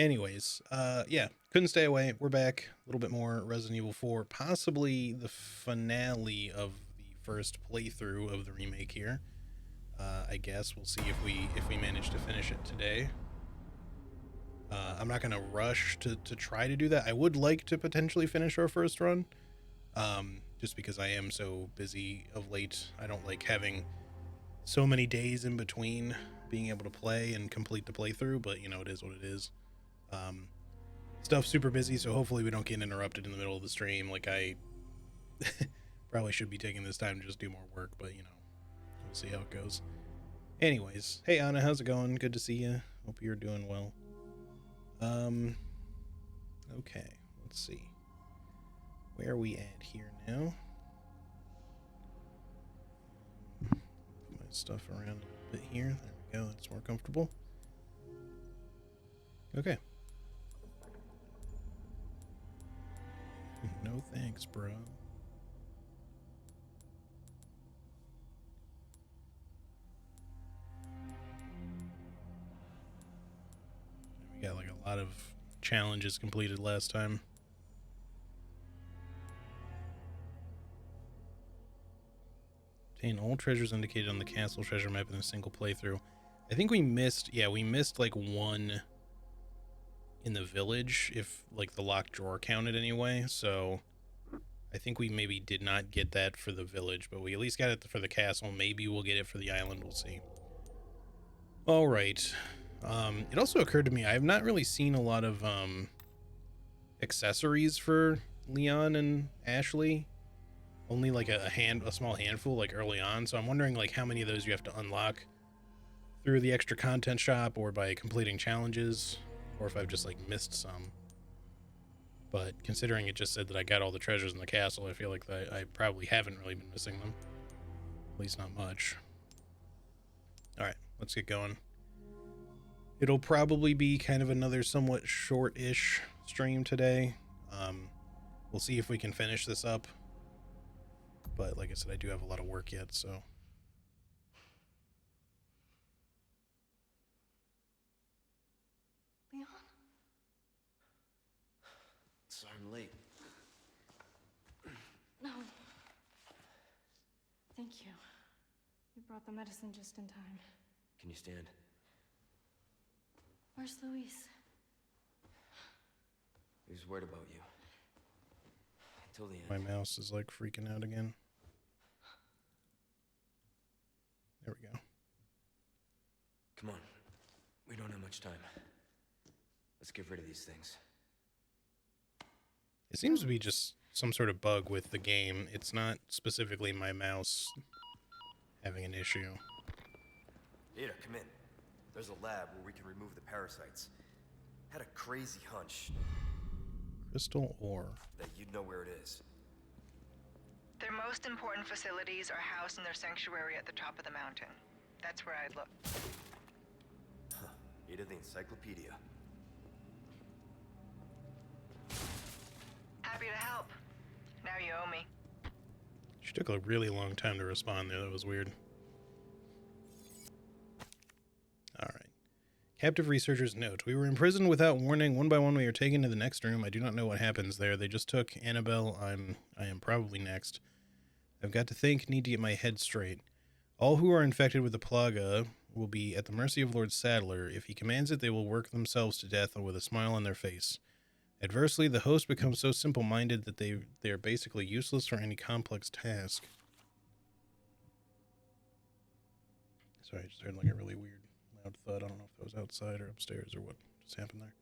Anyways, yeah, couldn't stay away. We're back. A little bit more Resident Evil 4, possibly the finale of the first playthrough of the remake here. I guess we'll see if we manage to finish it today. I'm not gonna rush to try to do that. I would like to potentially finish our first run, just because I am so busy of late. I don't like having so many days in between being able to play and complete the playthrough, but you know, it is what it is. Um, Stuff's super busy, so hopefully we don't get interrupted in the middle of the stream. Like, I probably should be taking this time to just do more work, but you know, we'll see how it goes. Anyways, hey Anna, how's it going? Good to see you. Hope you're doing well. Okay, let's see. Where are we at here now? Move my stuff around a little bit here. There we go, that's more comfortable. Okay. No thanks, bro. We got like a lot of challenges completed last time. Obtain all treasures indicated on the castle treasure map in a single playthrough. I think we missed, we missed like one in the village, if like the locked drawer counted anyway, so I think we maybe did not get that for the village, but we at least got it for the castle. Maybe we'll get it for the island, we'll see. All right. It also occurred to me, I have not really seen a lot of accessories for Leon and Ashley. Only like a small handful, like early on. So I'm wondering like how many of those you have to unlock through the extra content shop or by completing challenges, or if I've just like missed some. But considering it just said that I got all the treasures in the castle, I feel like I probably haven't really been missing them. At least not much. All right, let's get going. It'll probably be kind of another somewhat short-ish stream today. We'll see if we can finish this up. But like I said, I do have a lot of work yet, so. Leon? Sorry I'm late. No. Thank you. You brought the medicine just in time. Can you stand? Where's Luis? He was worried about you. Until the end. My mouse is like freaking out again. There we go. Come on. We don't have much time. Let's get rid of these things. It seems to be just some sort of bug with the game. It's not specifically my mouse having an issue. Ada, come in. There's a lab where we can remove the parasites. Had a crazy hunch Crystal ore. that you'd know where it is. Their most important facilities are housed in their sanctuary at the top of the mountain. That's where I'd look. Huh. Ada the encyclopedia. Happy to help. Now you owe me. She took a really long time to respond there. That was weird. Alright. Captive researchers note. We were imprisoned without warning. One by one we are taken to the next room. I do not know what happens there. They just took Annabelle. I am probably next. I've got to think. Need to get my head straight. All who are infected with the plaga will be at the mercy of Lord Sadler. If he commands it, they will work themselves to death with a smile on their face. Adversely, the host becomes so simple-minded that they are basically useless for any complex task. Sorry, I just heard like a really weird loud thud. I don't know if that was outside or upstairs or what just happened there.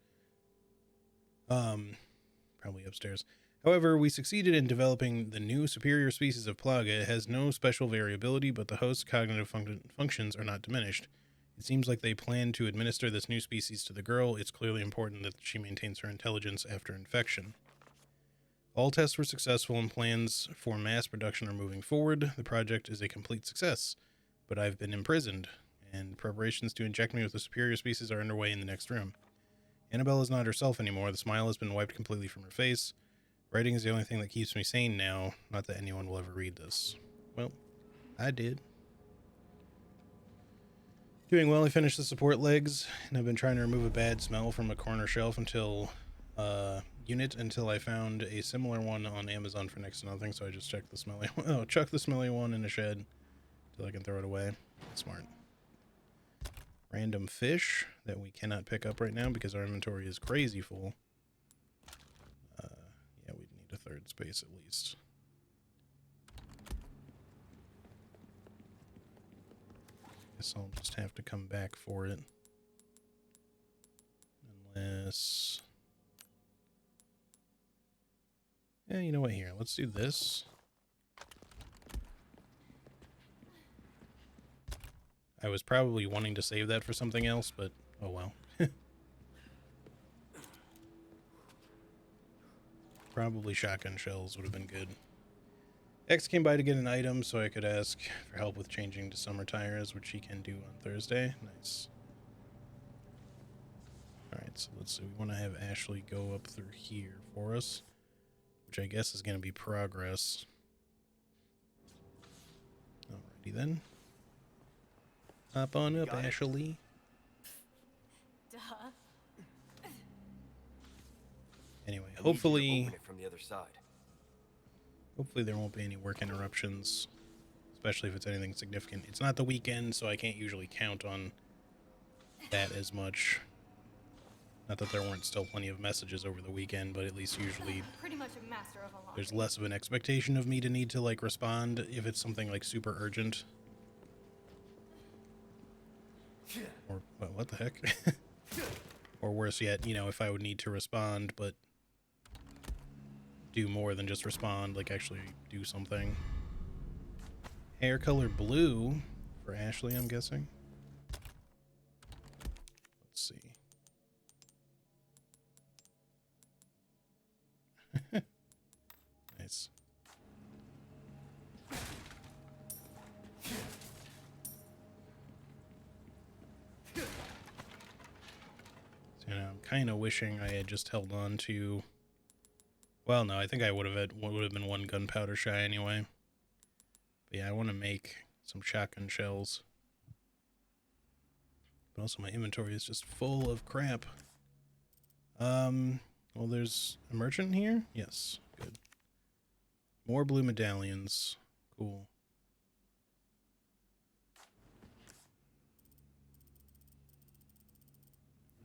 Probably upstairs. However, we succeeded in developing the new superior species of plaga. It has no special variability, but the host's cognitive functions are not diminished. It seems like they plan to administer this new species to the girl. It's clearly important that she maintains her intelligence after infection. All tests were successful and plans for mass production are moving forward. The project is a complete success, but I've been imprisoned, and preparations to inject me with the superior species are underway in the next room. Annabelle is not herself anymore. The smile has been wiped completely from her face. Writing is the only thing that keeps me sane now. Not that anyone will ever read this. Well, I did. Doing well. I finished the support legs, and I've been trying to remove a bad smell from a corner shelf unit until I found a similar one on Amazon for next to nothing. So I just checked the smelly one. Oh, chuck the smelly one in a shed until I can throw it away. That's smart. Random fish that we cannot pick up right now because our inventory is crazy full. Yeah, we'd need a third space at least. Guess I'll just have to come back for it. Unless... Yeah, you know what, here, let's do this. I was probably wanting to save that for something else, but oh well. Probably shotgun shells would have been good. X came by to get an item so I could ask for help with changing to summer tires, which he can do on Thursday. Nice. Alright, so let's see. We want to have Ashley go up through here for us, which I guess is going to be progress. Alrighty then. Hop on up, Ashley. Duh. Anyway, I need you to hopefully... open it from the other side. Hopefully there won't be any work interruptions, especially if it's anything significant. It's not the weekend, so I can't usually count on that as much. Not that there weren't still plenty of messages over the weekend, but at least usually Pretty much a master of a lot. there's less of an expectation of me to need to, like, respond if it's something, like, super urgent. Or, what the heck? Or worse yet, you know, if I would need to respond, but do more than just respond, like actually do something. Hair color blue for Ashley, I'm guessing. Let's see. Nice. So, you know, I'm kind of wishing I had just held on to... Well, no, I think I would have been one gunpowder shy anyway. But yeah, I want to make some shotgun shells. But also my inventory is just full of crap. Well, there's a merchant here? Yes, good. More blue medallions. Cool.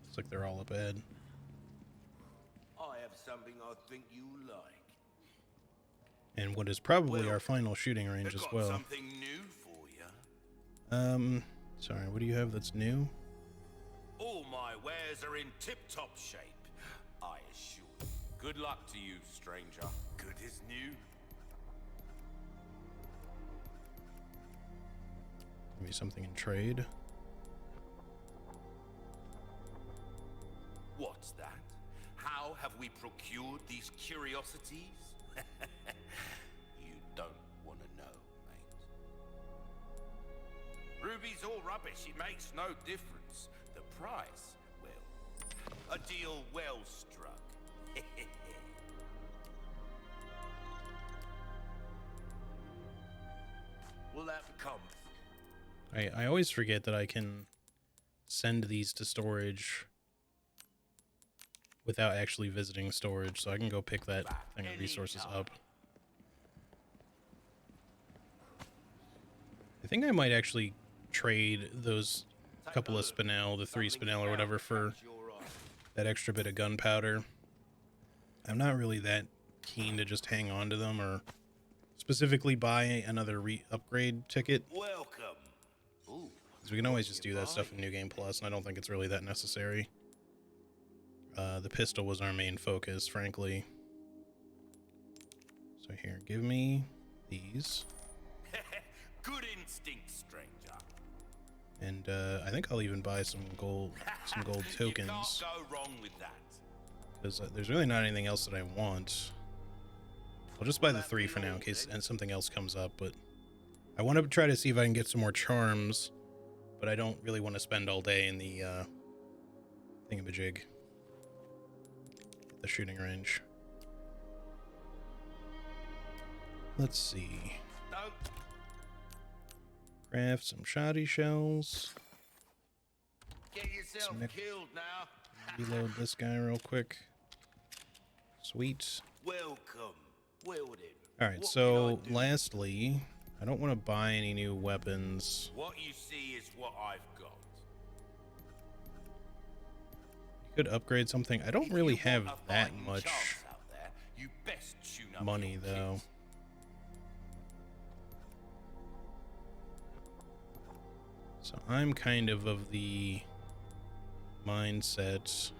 Looks like they're all up ahead. I have something I think you like. And what is probably our final shooting range I've as got well. something new for you. Sorry, what do you have that's new? All my wares are in tip-top shape, I assure you. Good luck to you, stranger. Good as new. Give me something in trade. What's that? How have we procured these curiosities? You don't want to know, mate. Ruby's all rubbish. It makes no difference. The price, well, a deal well struck. Will that come? I always forget that I can send these to storage without actually visiting storage, so I can go pick that thing of resources up. I think I might actually trade those couple of spinel, the 3 spinel or whatever, for that extra bit of gunpowder. I'm not really that keen to just hang on to them or specifically buy another upgrade ticket. Welcome. Because we can always just do that stuff in New Game Plus, and I don't think it's really that necessary. The pistol was our main focus, frankly. So here, give me these. Good instinct, stranger. And I think I'll even buy some gold tokens. You can't go wrong with that. Because there's really not anything else that I want. I'll just buy the 3 for now in case something else comes up, but I want to try to see if I can get some more charms, but I don't really want to spend all day in the thingamajig. The shooting range. Let's see. Don't. Craft some shoddy shells. Get yourself Nick. killed now. Reload this guy real quick. Sweet. Welcome. Well then. All right, what so can I do? lastly, I don't want to buy any new weapons. What you see is what I've got. Could upgrade something. I don't If really you want have a that fighting much chance out there, you best tune up money, your though. kit. So I'm kind of the mindset.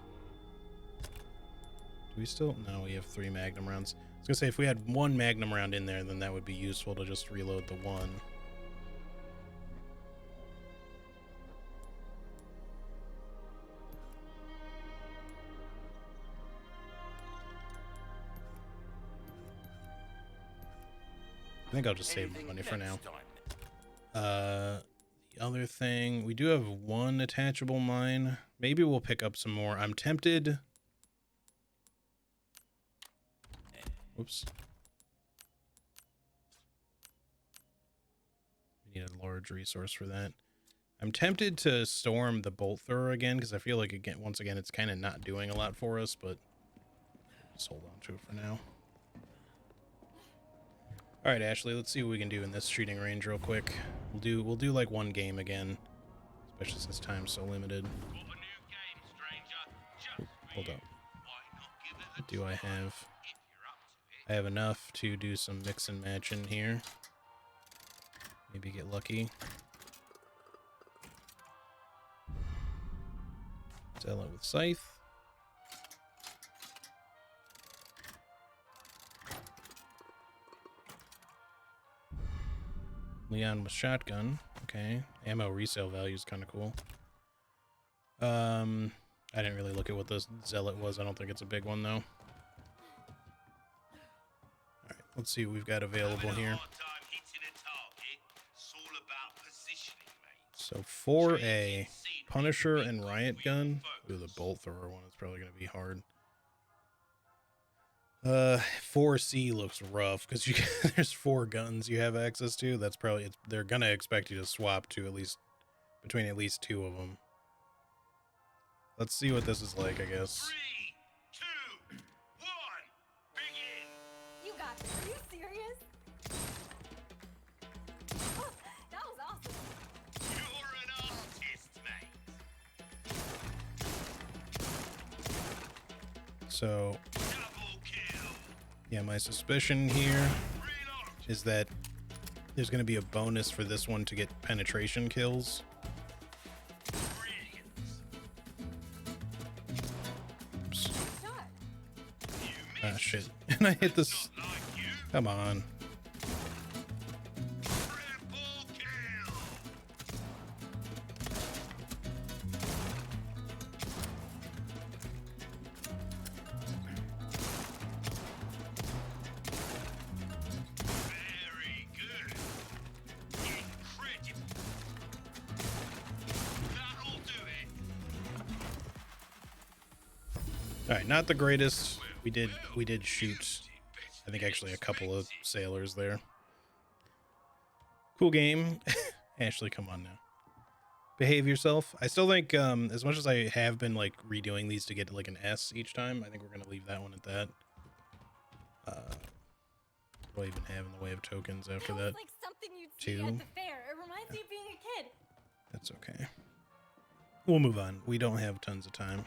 Do we still? No, we have 3 Magnum rounds. I was gonna say if we had 1 Magnum round in there, then that would be useful to just reload the 1. I think I'll just save my Anything money for now. next time? The other thing, we do have 1 attachable mine. Maybe we'll pick up some more. I'm tempted. Whoops. We need a large resource for that. I'm tempted to storm the bolt thrower again because I feel like once again it's kind of not doing a lot for us, but just hold on to it for now. All right, Ashley, let's see what we can do in this shooting range real quick. We'll do like 1 game again, especially since time's so limited. Oop, hold up. What do I have? I have enough to do some mix and match in here. Maybe get lucky. Zealot with Scythe. Leon with shotgun. Okay. Ammo resale value is kind of cool. I didn't really look at what this Zealot was. I don't think it's a big one, though. Alright, let's see what we've got available here. So 4A, Punisher and Riot Gun. Ooh, the bolt thrower one is probably going to be hard. 4C looks rough because there's 4 guns you have access to. That's probably they're gonna expect you to swap to between at least 2 of them. Let's see what this is like, I guess. 3, 2, 1, begin. You got this. Are you serious? Oh, that was awesome. You're an artist, mate. So Double kill. yeah, my suspicion here is that there's gonna be a bonus for this one to get penetration kills. Oops. Shot. Ah, shit. And I hit this. Come on. Triple kill. Very good. Incredible. That'll do it. All right, not the greatest. We did shoot, I think actually a couple of sailors there. Cool game. Ashley, come on now. Behave yourself. I still think, as much as I have been like redoing these to get like an S each time, I think we're gonna leave that one at that. What do I even have in the way of tokens after That that? was like something you'd see 2. at the fair. It reminds me of being a kid. That's okay. We'll move on. We don't have tons of time.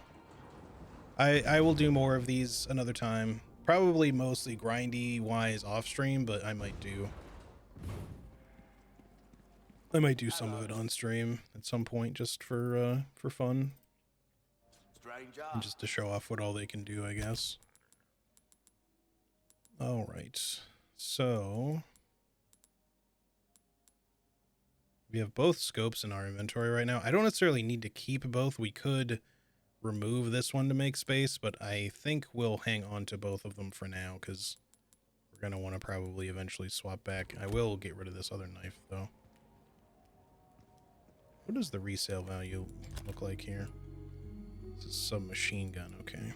I will do more of these another time. Probably mostly grindy wise off stream, but I might do some of it on stream at some point just for fun Stranger. and just to show off what all they can do, I guess. All right. So we have both scopes in our inventory right now. I don't necessarily need to keep both. We could remove this one to make space, but I think we'll hang on to both of them for now because we're going to want to probably eventually swap back. I will get rid of this other knife, though. What does the resale value look like here? This is submachine gun, okay.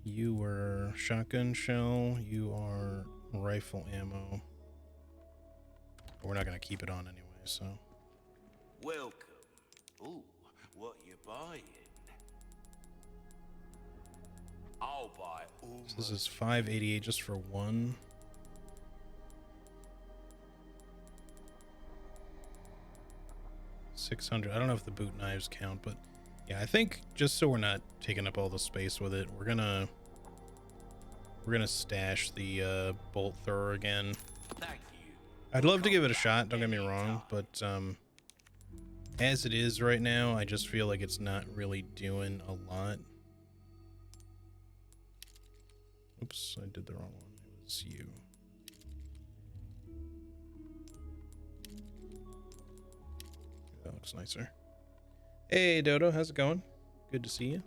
You were shotgun shell, you are rifle ammo. But we're not going to keep it on anyway, so. Welcome. Ooh, what you buying? I'll buy all. So this is 588 just for one. $600. I don't know if the boot knives count, but yeah, I think just so we're not taking up all the space with it, we're gonna stash the bolt thrower again. Thank you. I'd love to give it a shot, don't get me wrong, but as it is right now, I just feel like it's not really doing a lot. Oops, I did the wrong one. It was you. That looks nicer. Hey Dodo, how's it going? Good to see you.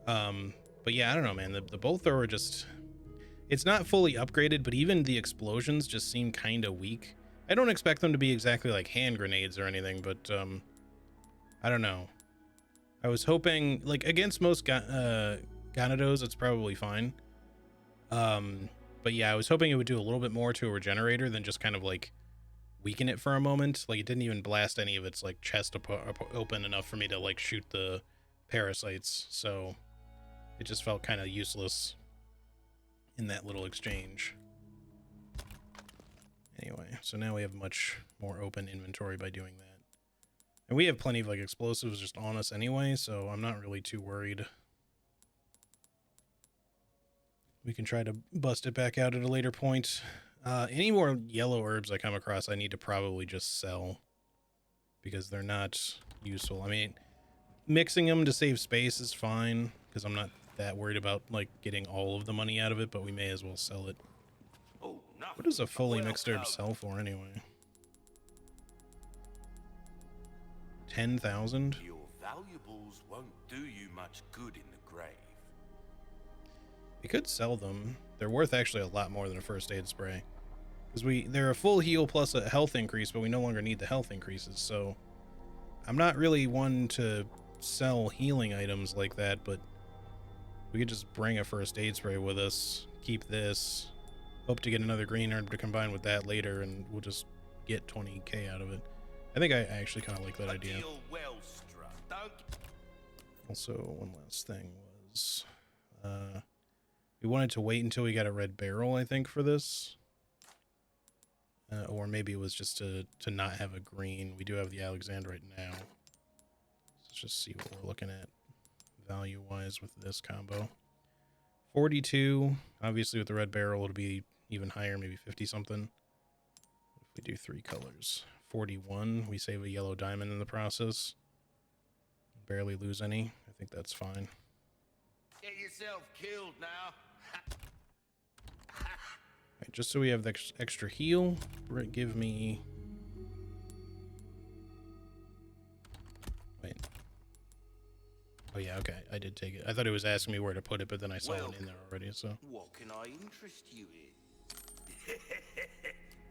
But yeah, I don't know, man. The bolt thrower just, it's not fully upgraded, but even the explosions just seem kind of weak. I don't expect them to be exactly like hand grenades or anything, but I don't know. I was hoping, like, against most Ganados, it's probably fine. But yeah, I was hoping it would do a little bit more to a regenerator than just kind of like weaken it for a moment. Like, it didn't even blast any of its like chest open enough for me to like shoot the parasites, so it just felt kind of useless in that little exchange. Anyway, so now we have much more open inventory by doing that. And we have plenty of like explosives just on us anyway, so I'm not really too worried. We can try to bust it back out at a later point. Any more yellow herbs I come across, I need to probably just sell because they're not useful. I mean, mixing them to save space is fine because I'm not that worried about like getting all of the money out of it, but we may as well sell it. Oh, nothing. What does a fully mixed herb Welcome. sell for anyway? 10,000? Your valuables won't do you much good in the grave. We could sell them. They're worth actually a lot more than a first aid spray. Because they're a full heal plus a health increase, but we no longer need the health increases, so I'm not really one to sell healing items like that, but we could just bring a first aid spray with us, keep this, hope to get another green herb to combine with that later, and we'll just get 20k out of it. I think I actually kind of like that A idea. deal well struck. Don't. Also, one last thing was, we wanted to wait until we got a red barrel, I think, for this. Or maybe it was just to not have a green. We do have the Alexandrite now. Let's just see what we're looking at value-wise with this combo. 42. Obviously, with the red barrel, it'll be even higher, maybe 50-something. If we do 3 colors. 41. We save a yellow diamond in the process. Barely lose any. I think that's fine. Get yourself killed now. Alright, just so we have the extra heal, give me... Wait. Oh yeah, okay, I did take it. I thought it was asking me where to put it, but then I saw it in there already, so... What can I interest you in?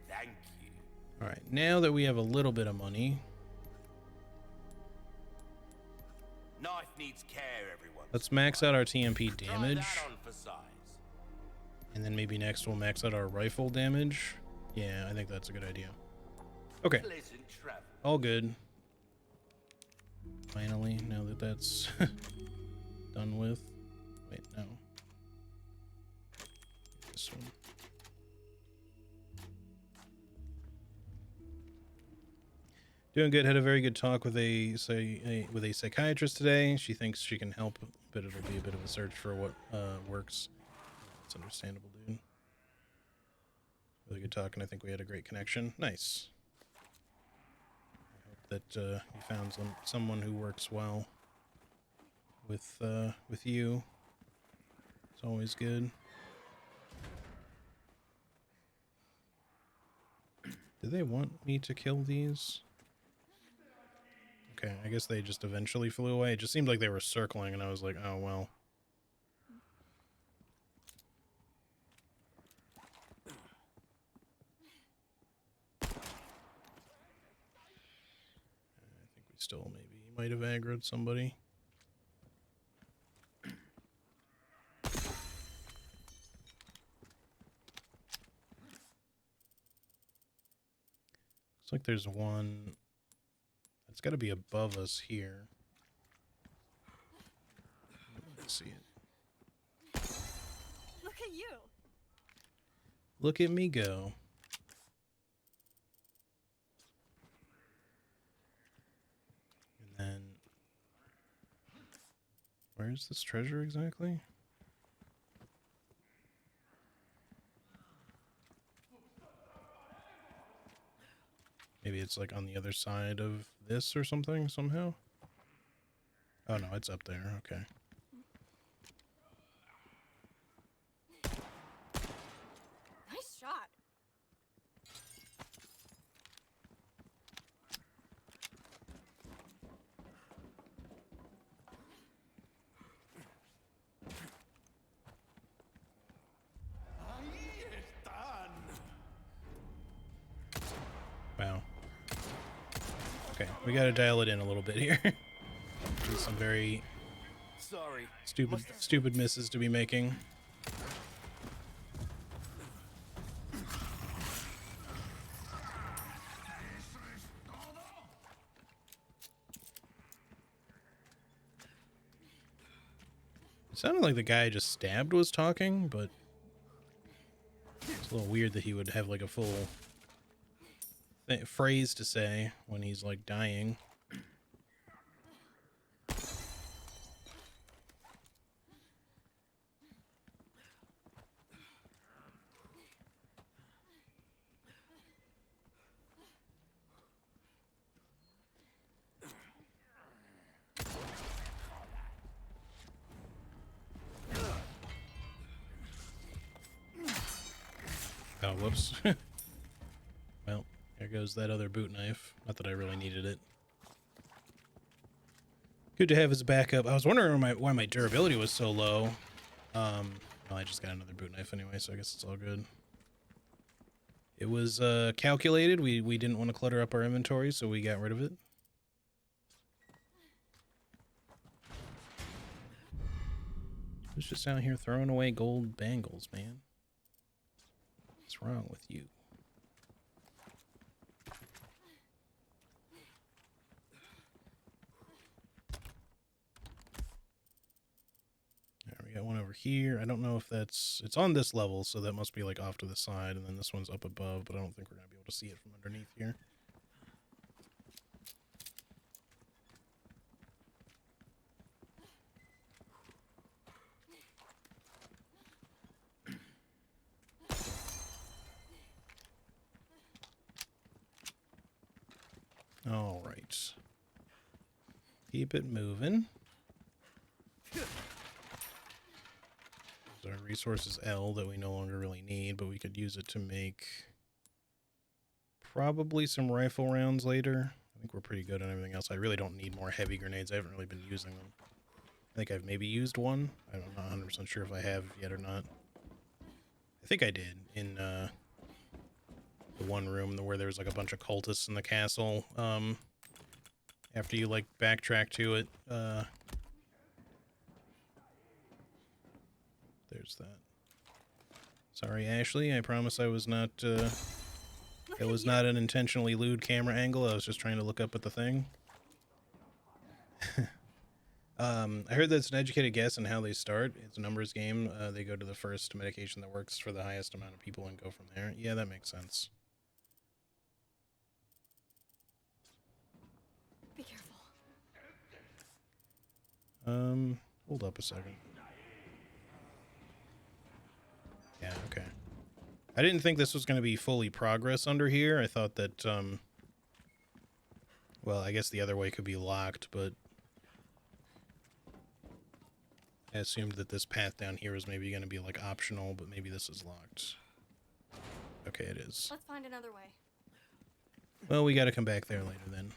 Thank you. Alright, now that we have a little bit of money, Knife needs care, everyone. let's max out our TMP damage, Try that on for size. and then maybe next we'll max out our rifle damage. Yeah, I think that's a good idea. Okay, Pleasant travel. all good. Finally, now that that's done with. Wait, no. This one. Doing good. Had a very good talk with a psychiatrist today. She thinks she can help, but it'll be a bit of a search for what works. It's understandable, dude. Really good talk, and I think we had a great connection. Nice. I hope that you found someone who works well with you. It's always good. Do they want me to kill these? Okay, I guess they just eventually flew away. It just seemed like they were circling, and I was like, oh, well. I think we still maybe might have aggroed somebody. like there's one that's got to be above us here. Let's see it. Look at you. Look at me go. And then, where's this treasure exactly? Maybe it's like on the other side of this or something somehow. Oh no, it's up there. Okay. Nice shot. Wow. Okay, we gotta dial it in a little bit here. There's some very Sorry. stupid misses to be making. It sounded like the guy I just stabbed was talking, but it's a little weird that he would have like a full phrase to say when he's like dying. Oh, whoops. Well, there goes that other boot knife. Not that I really needed it. Good to have as a backup. I was wondering why my durability was so low. Well, I just got another boot knife anyway, so I guess it's all good. It was calculated. We didn't want to clutter up our inventory, so we got rid of it. Who's just out here throwing away gold bangles, man? What's wrong with you? We got one over here. I don't know if it's on this level, so that must be like off to the side, and then this one's up above, but I don't think we're gonna be able to see it from underneath here. All right. Keep it moving. Our resource is L that we no longer really need, but we could use it to make probably some rifle rounds later. I think we're pretty good on everything else. I really don't need more heavy grenades. I haven't really been using them. I think I've maybe used one. I'm not 100% sure if I have yet or not. I think I did in the one room where there was like a bunch of cultists in the castle. After you like backtrack to it, there's that. Sorry, Ashley. I promise I was not. It was not an intentionally lewd camera angle. I was just trying to look up at the thing. I heard that's an educated guess on how they start. It's a numbers game. They go to the first medication that works for the highest amount of people and go from there. Yeah, that makes sense. Be careful. Hold up a second. Yeah, okay. I didn't think this was going to be fully progress under here. I thought that, well, I guess the other way could be locked, but I assumed that this path down here was maybe going to be, like, optional, but maybe this is locked. Okay, it is. Let's find another way. Well, we got to come back there later then.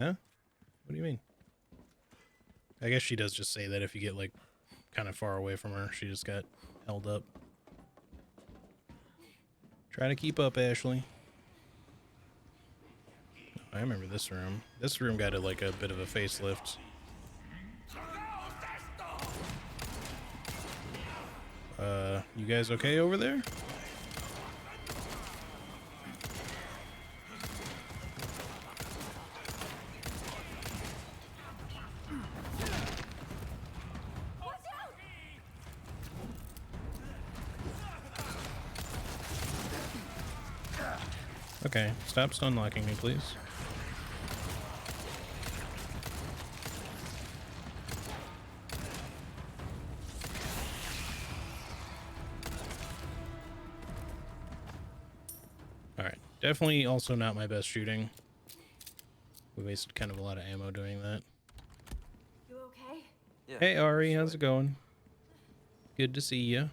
Huh? What do you mean? I guess she does just say that if you get, like, kind of far away from her. She just got held up. Try to keep up, Ashley. I remember this room. This room got, like, a bit of a facelift. You guys okay over there? Okay, stop stun locking me, please. Alright, definitely also not my best shooting. We wasted kind of a lot of ammo doing that. You okay? Yeah. Hey Ari, sure. how's it going? Good to see you.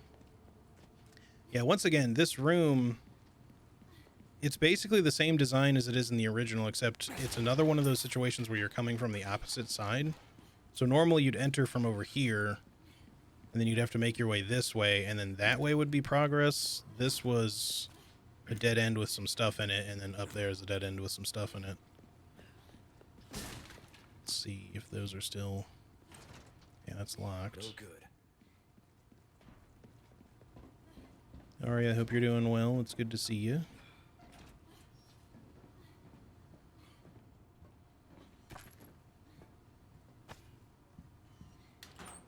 Yeah, once again, this room, it's basically the same design as it is in the original, except it's another one of those situations where you're coming from the opposite side. So normally you'd enter from over here, and then you'd have to make your way this way, and then that way would be progress. This was a dead end with some stuff in it, and then up there is a dead end with some stuff in it. Let's see if those are still... Yeah, that's locked. No good. Ari, I hope you're doing well. It's good to see you.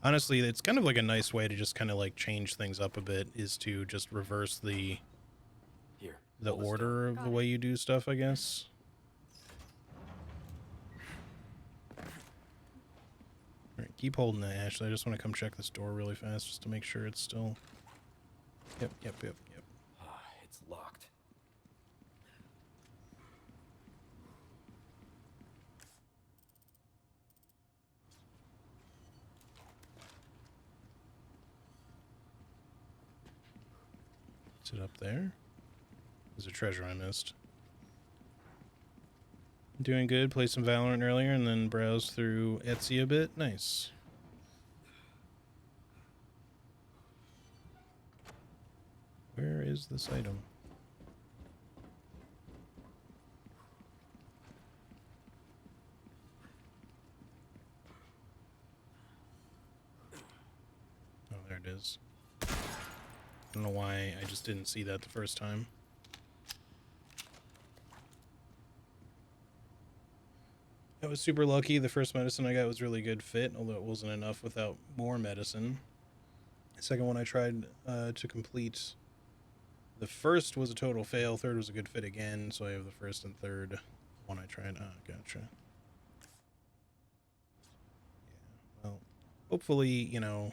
Honestly, it's kind of like a nice way to just kind of like change things up a bit, is to just reverse the Here. the hold this order of the way you do stuff, I guess. Alright, keep holding that, Ashley. I just want to come check this door really fast just to make sure it's still... Yep. down. Ah, it's locked. Is it up there? There's a treasure I missed. Doing good. Played some Valorant earlier and then browsed through Etsy a bit. Nice. Where is this item? Oh, there it is. I don't know why I just didn't see that the first time. I was super lucky. The first medicine I got was really good fit, although it wasn't enough without more medicine. The second one I tried to complete. The first was a total fail. Third was a good fit again, so I have the first and third one I tried. Ah, gotcha. Yeah, well, hopefully, you know,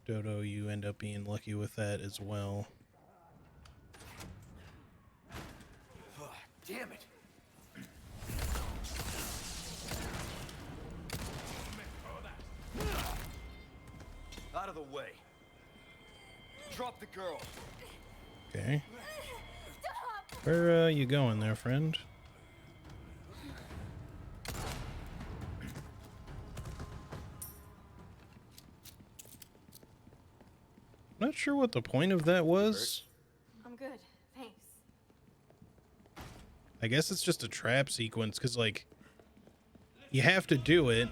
Dodo, you end up being lucky with that as well. Ah, damn it. Out of the way. Drop the girl. Okay. Where you going there, friend? Not sure what the point of that was. I'm good, thanks. I guess it's just a trap sequence, because, like, you have to do it.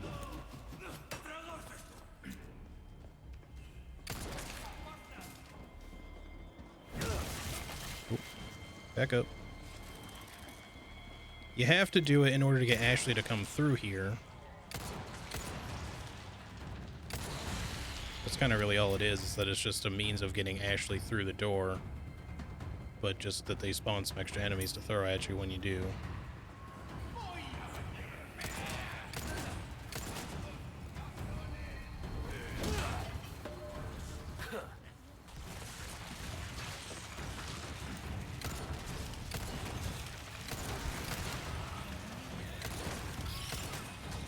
Oh, back up. You have to do it in order to get Ashley to come through here. That's kind of really all it is that it's just a means of getting Ashley through the door. But just that they spawn some extra enemies to throw at you when you do.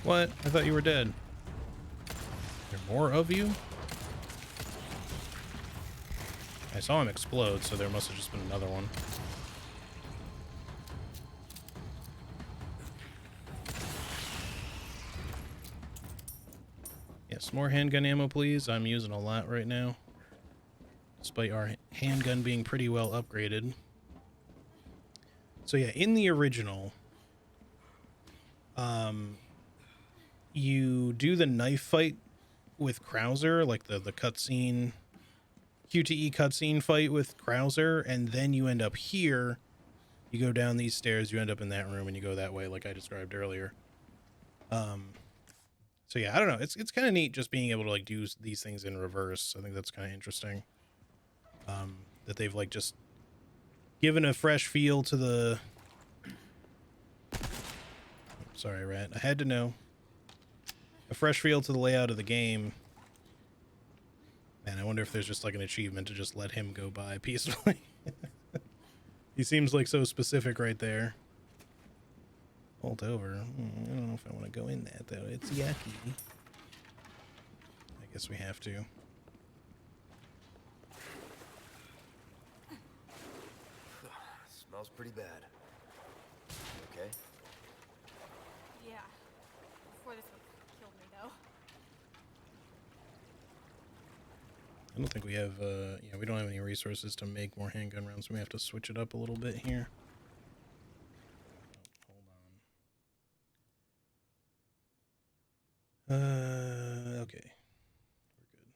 What? I thought you were dead. There are more of you? I saw him explode, so there must have just been another one. Yes, more handgun ammo, please. I'm using a lot right now, despite our handgun being pretty well upgraded. So yeah, in the original, you do the knife fight with Krauser, like the cutscene QTE cutscene fight with Krauser, and then you end up here. You go down these stairs, you end up in that room, and you go that way, like I described earlier. So yeah, I don't know. It's kind of neat just being able to like do these things in reverse. I think that's kind of interesting. That they've like just given a fresh feel to the. Sorry, Rat. I had to know. A fresh feel to the layout of the game. Man, I wonder if there's just like an achievement to just let him go by peacefully. He seems like so specific right there. Hold over. I don't know if I want to go in that though. It's yucky. I guess we have to. Smells pretty bad. Okay? Yeah. Before this one killed me, though. I don't think we have, yeah, we don't have any resources to make more handgun rounds. We have to switch it up a little bit here. Oh, hold on. Okay. We're good.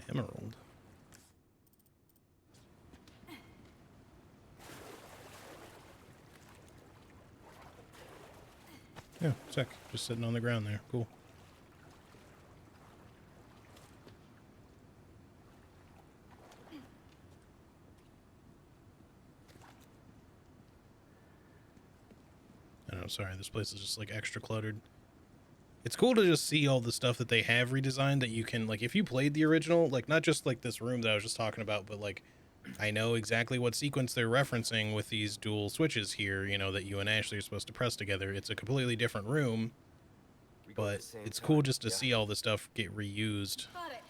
Emerald. Yeah, sick. Just sitting on the ground there. Cool. I don't know, sorry, this place is just like extra cluttered. It's cool to just see all the stuff that they have redesigned that you can, like, if you played the original, like, not just like this room that I was just talking about, but like, I know exactly what sequence they're referencing with these dual switches here, you know, that you and Ashley are supposed to press together. It's a completely different room, We go at but the same it's time, cool just to yeah? see all the stuff get reused. Got it.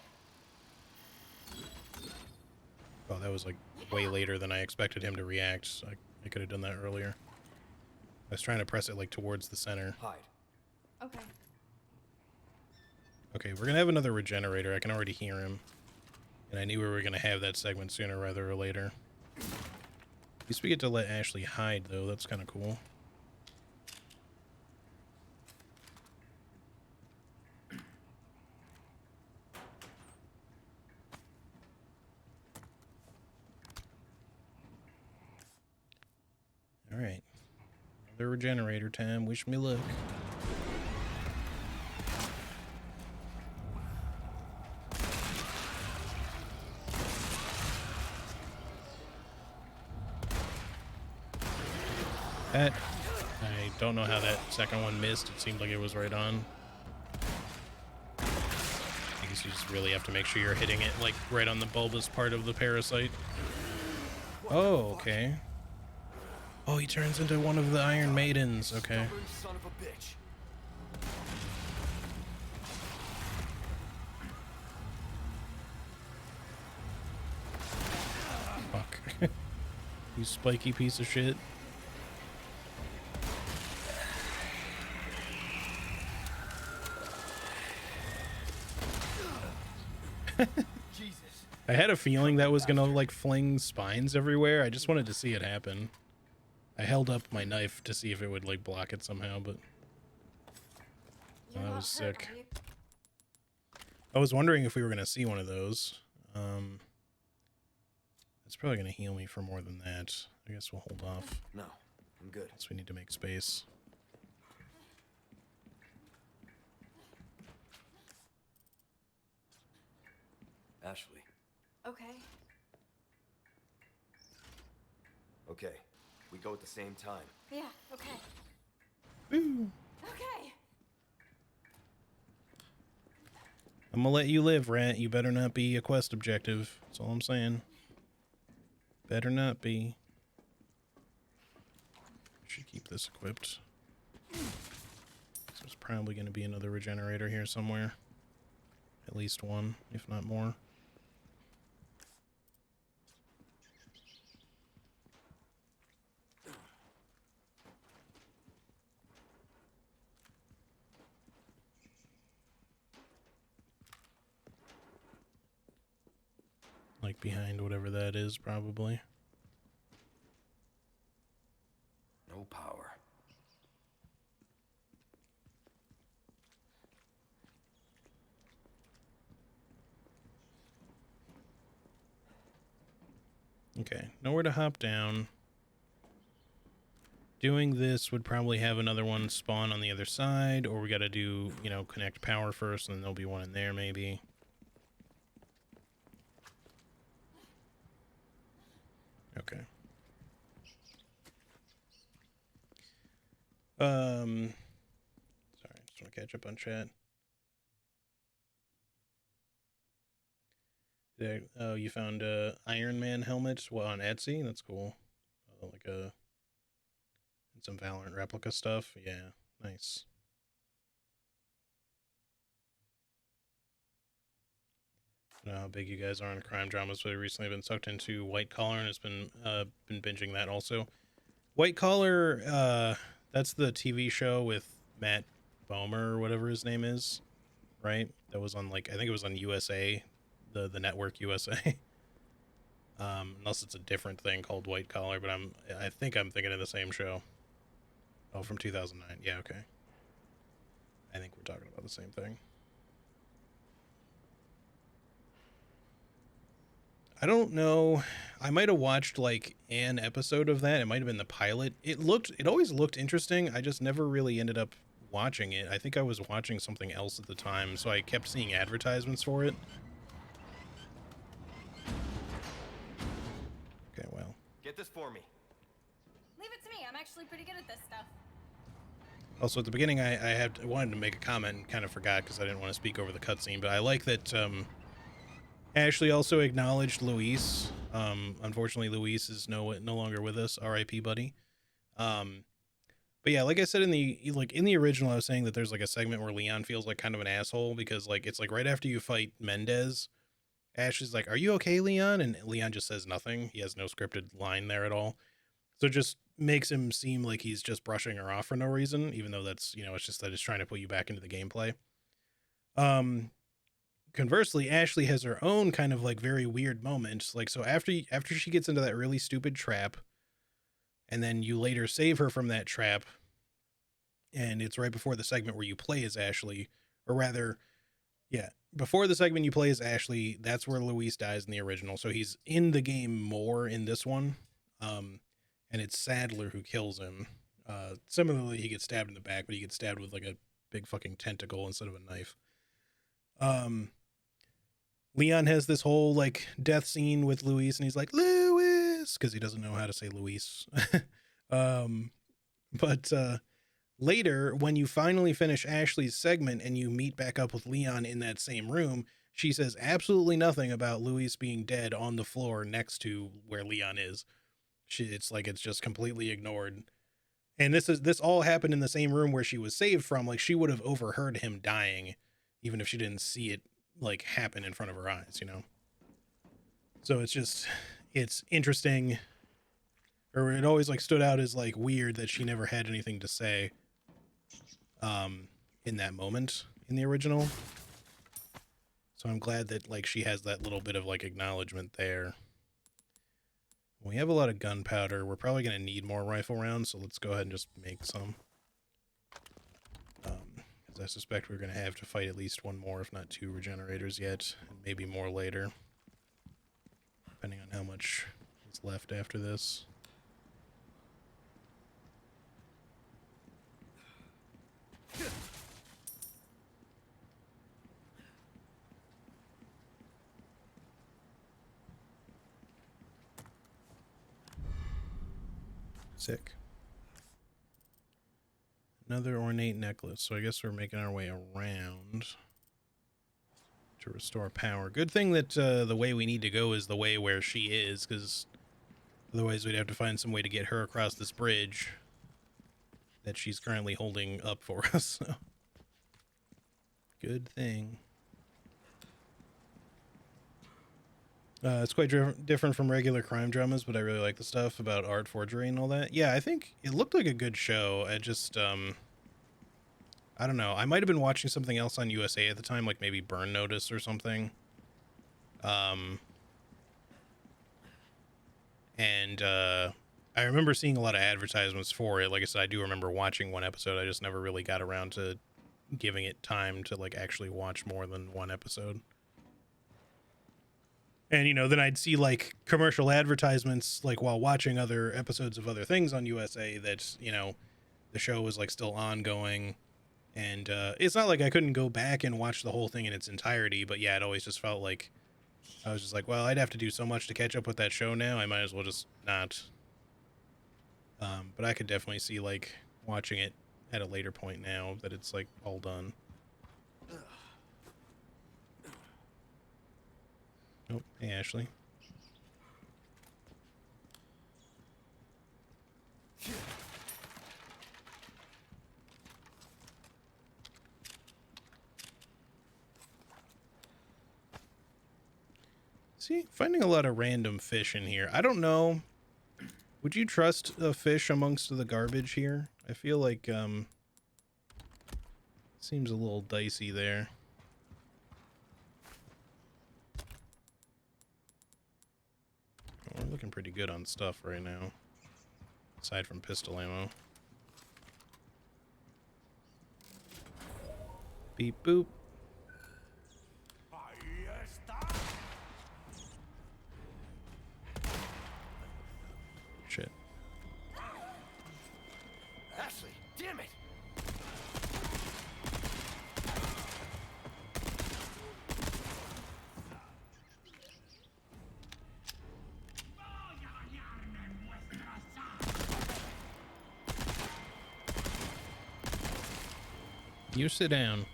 Oh, that was like way later than I expected him to react. So I could have done that earlier. I was trying to press it like towards the center. Hide. Okay. Okay, we're gonna have another regenerator. I can already hear him. And I knew we were gonna have that segment sooner rather or later. At least we get to let Ashley hide though, that's kinda cool. Alright. Another regenerator time. Wish me luck. That, I don't know how that second one missed. It seemed like it was right on. I guess you just really have to make sure you're hitting it like right on the bulbous part of the parasite. Oh, okay. Oh, he turns into one of the Iron Maidens. Okay. Stubborn son of a bitch. Fuck. You spiky piece of shit. Jesus. I had a feeling that was gonna like fling spines everywhere. I just wanted to see it happen. I held up my knife to see if it would like block it somehow, but You're that not was hurt, sick. are you? I was wondering if we were gonna see one of those. It's probably gonna heal me for more than that. I guess we'll hold off. No, I'm good. Guess we need to make space. Ashley. Okay. Okay. We go at the same time. Yeah, okay. Woo. Okay. I'm gonna let you live, Rat. You better not be a quest objective. That's all I'm saying. Better not be. Should keep this equipped. There's probably going to be another regenerator here somewhere. At least one, if not more. Like behind whatever that is, probably. Okay, nowhere to hop down. Doing this would probably have another one spawn on the other side, or we gotta do, you know, connect power first, and then there'll be one in there, maybe. Okay. Sorry, just want to catch up on chat. Oh, you found a Iron Man helmet? Well, on Etsy? That's cool. Like a... and some Valorant replica stuff. Yeah, nice. I don't know how big you guys are on crime dramas, but I recently been sucked into White Collar and has been binging that also. White Collar, that's the TV show with Matt Bomer or whatever his name is, right? That was on, like, I think it was on USA, the network USA. Unless it's a different thing called White Collar, but I think I'm thinking of the same show. Oh, from 2009. Yeah, okay. I think we're talking about the same thing. I don't know. I might have watched like an episode of that. It might have been the pilot. It always looked interesting. I just never really ended up watching it. I think I was watching something else at the time, so I kept seeing advertisements for it. Okay, well. Get this for me. Leave it to me. I'm actually pretty good at this stuff. Also, at the beginning, I wanted to make a comment and kind of forgot because I didn't want to speak over the cutscene, but I like that Ashley also acknowledged Luis. Unfortunately, Luis is no longer with us. R.I.P. buddy. But yeah, like I said in the original, I was saying that there's like a segment where Leon feels like kind of an asshole because like it's like right after you fight Mendez, Ashley's like, "Are you okay, Leon?" And Leon just says nothing. He has no scripted line there at all. So it just makes him seem like he's just brushing her off for no reason, even though that's, you know, it's just that it's trying to put you back into the gameplay. Conversely, Ashley has her own kind of like very weird moments. Like, so after she gets into that really stupid trap, and then you later save her from that trap, and it's right before the segment where you play as Ashley, or rather, yeah, before the segment you play as Ashley, that's where Luis dies in the original. So he's in the game more in this one. And it's Sadler who kills him. Similarly, he gets stabbed in the back, but he gets stabbed with like a big fucking tentacle instead of a knife. Leon has this whole like death scene with Luis, and he's like, Luis, because he doesn't know how to say Luis. But later, when you finally finish Ashley's segment and you meet back up with Leon in that same room, she says absolutely nothing about Luis being dead on the floor next to where Leon is. It's like it's just completely ignored. And this all happened in the same room where she was saved from. Like, she would have overheard him dying, even if she didn't see it like happen in front of her eyes, you know? So it's interesting, or it always like stood out as like weird that she never had anything to say in that moment in the original. So I'm glad that like she has that little bit of like acknowledgement there. We have a lot of gunpowder. We're probably going to need more rifle rounds, so let's go ahead and just make some. Because I suspect we're going to have to fight at least one more, if not two regenerators yet, and maybe more later, depending on how much is left after this. Sick. Another ornate necklace. So I guess we're making our way around to restore power. Good thing that the way we need to go is the way where she is, because otherwise we'd have to find some way to get her across this bridge that she's currently holding up for us. So. Good thing. It's quite different from regular crime dramas, but I really like the stuff about art forgery and all that. Yeah, I think it looked like a good show. I just, I don't know. I might have been watching something else on USA at the time, like maybe Burn Notice or something. And I remember seeing a lot of advertisements for it. Like I said, I do remember watching one episode. I just never really got around to giving it time to like actually watch more than one episode. And, you know, then I'd see like commercial advertisements, like while watching other episodes of other things on USA that, you know, the show was like still ongoing. And it's not like I couldn't go back and watch the whole thing in its entirety, but yeah, it always just felt like I was just like, well, I'd have to do so much to catch up with that show now. I might as well just not. But I could definitely see like watching it at a later point now that it's like all done. Oh, hey, Ashley. See, finding a lot of random fish in here. I don't know. Would you trust a fish amongst the garbage here? I feel like, seems a little dicey there. We're looking pretty good on stuff right now. Aside from pistol ammo. Beep boop. Shit. Ashley, damn it! You sit down.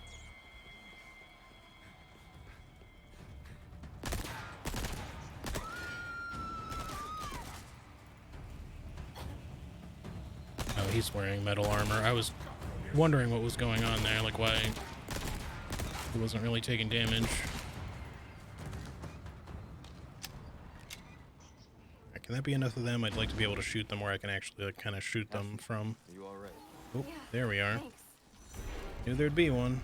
Oh, he's wearing metal armor. I was wondering what was going on there, like why he wasn't really taking damage. Can that be enough of them? I'd like to be able to shoot them where I can actually like, kind of shoot them from. Are you alright? Oh, Yeah, there we are. thanks. Knew there'd be one.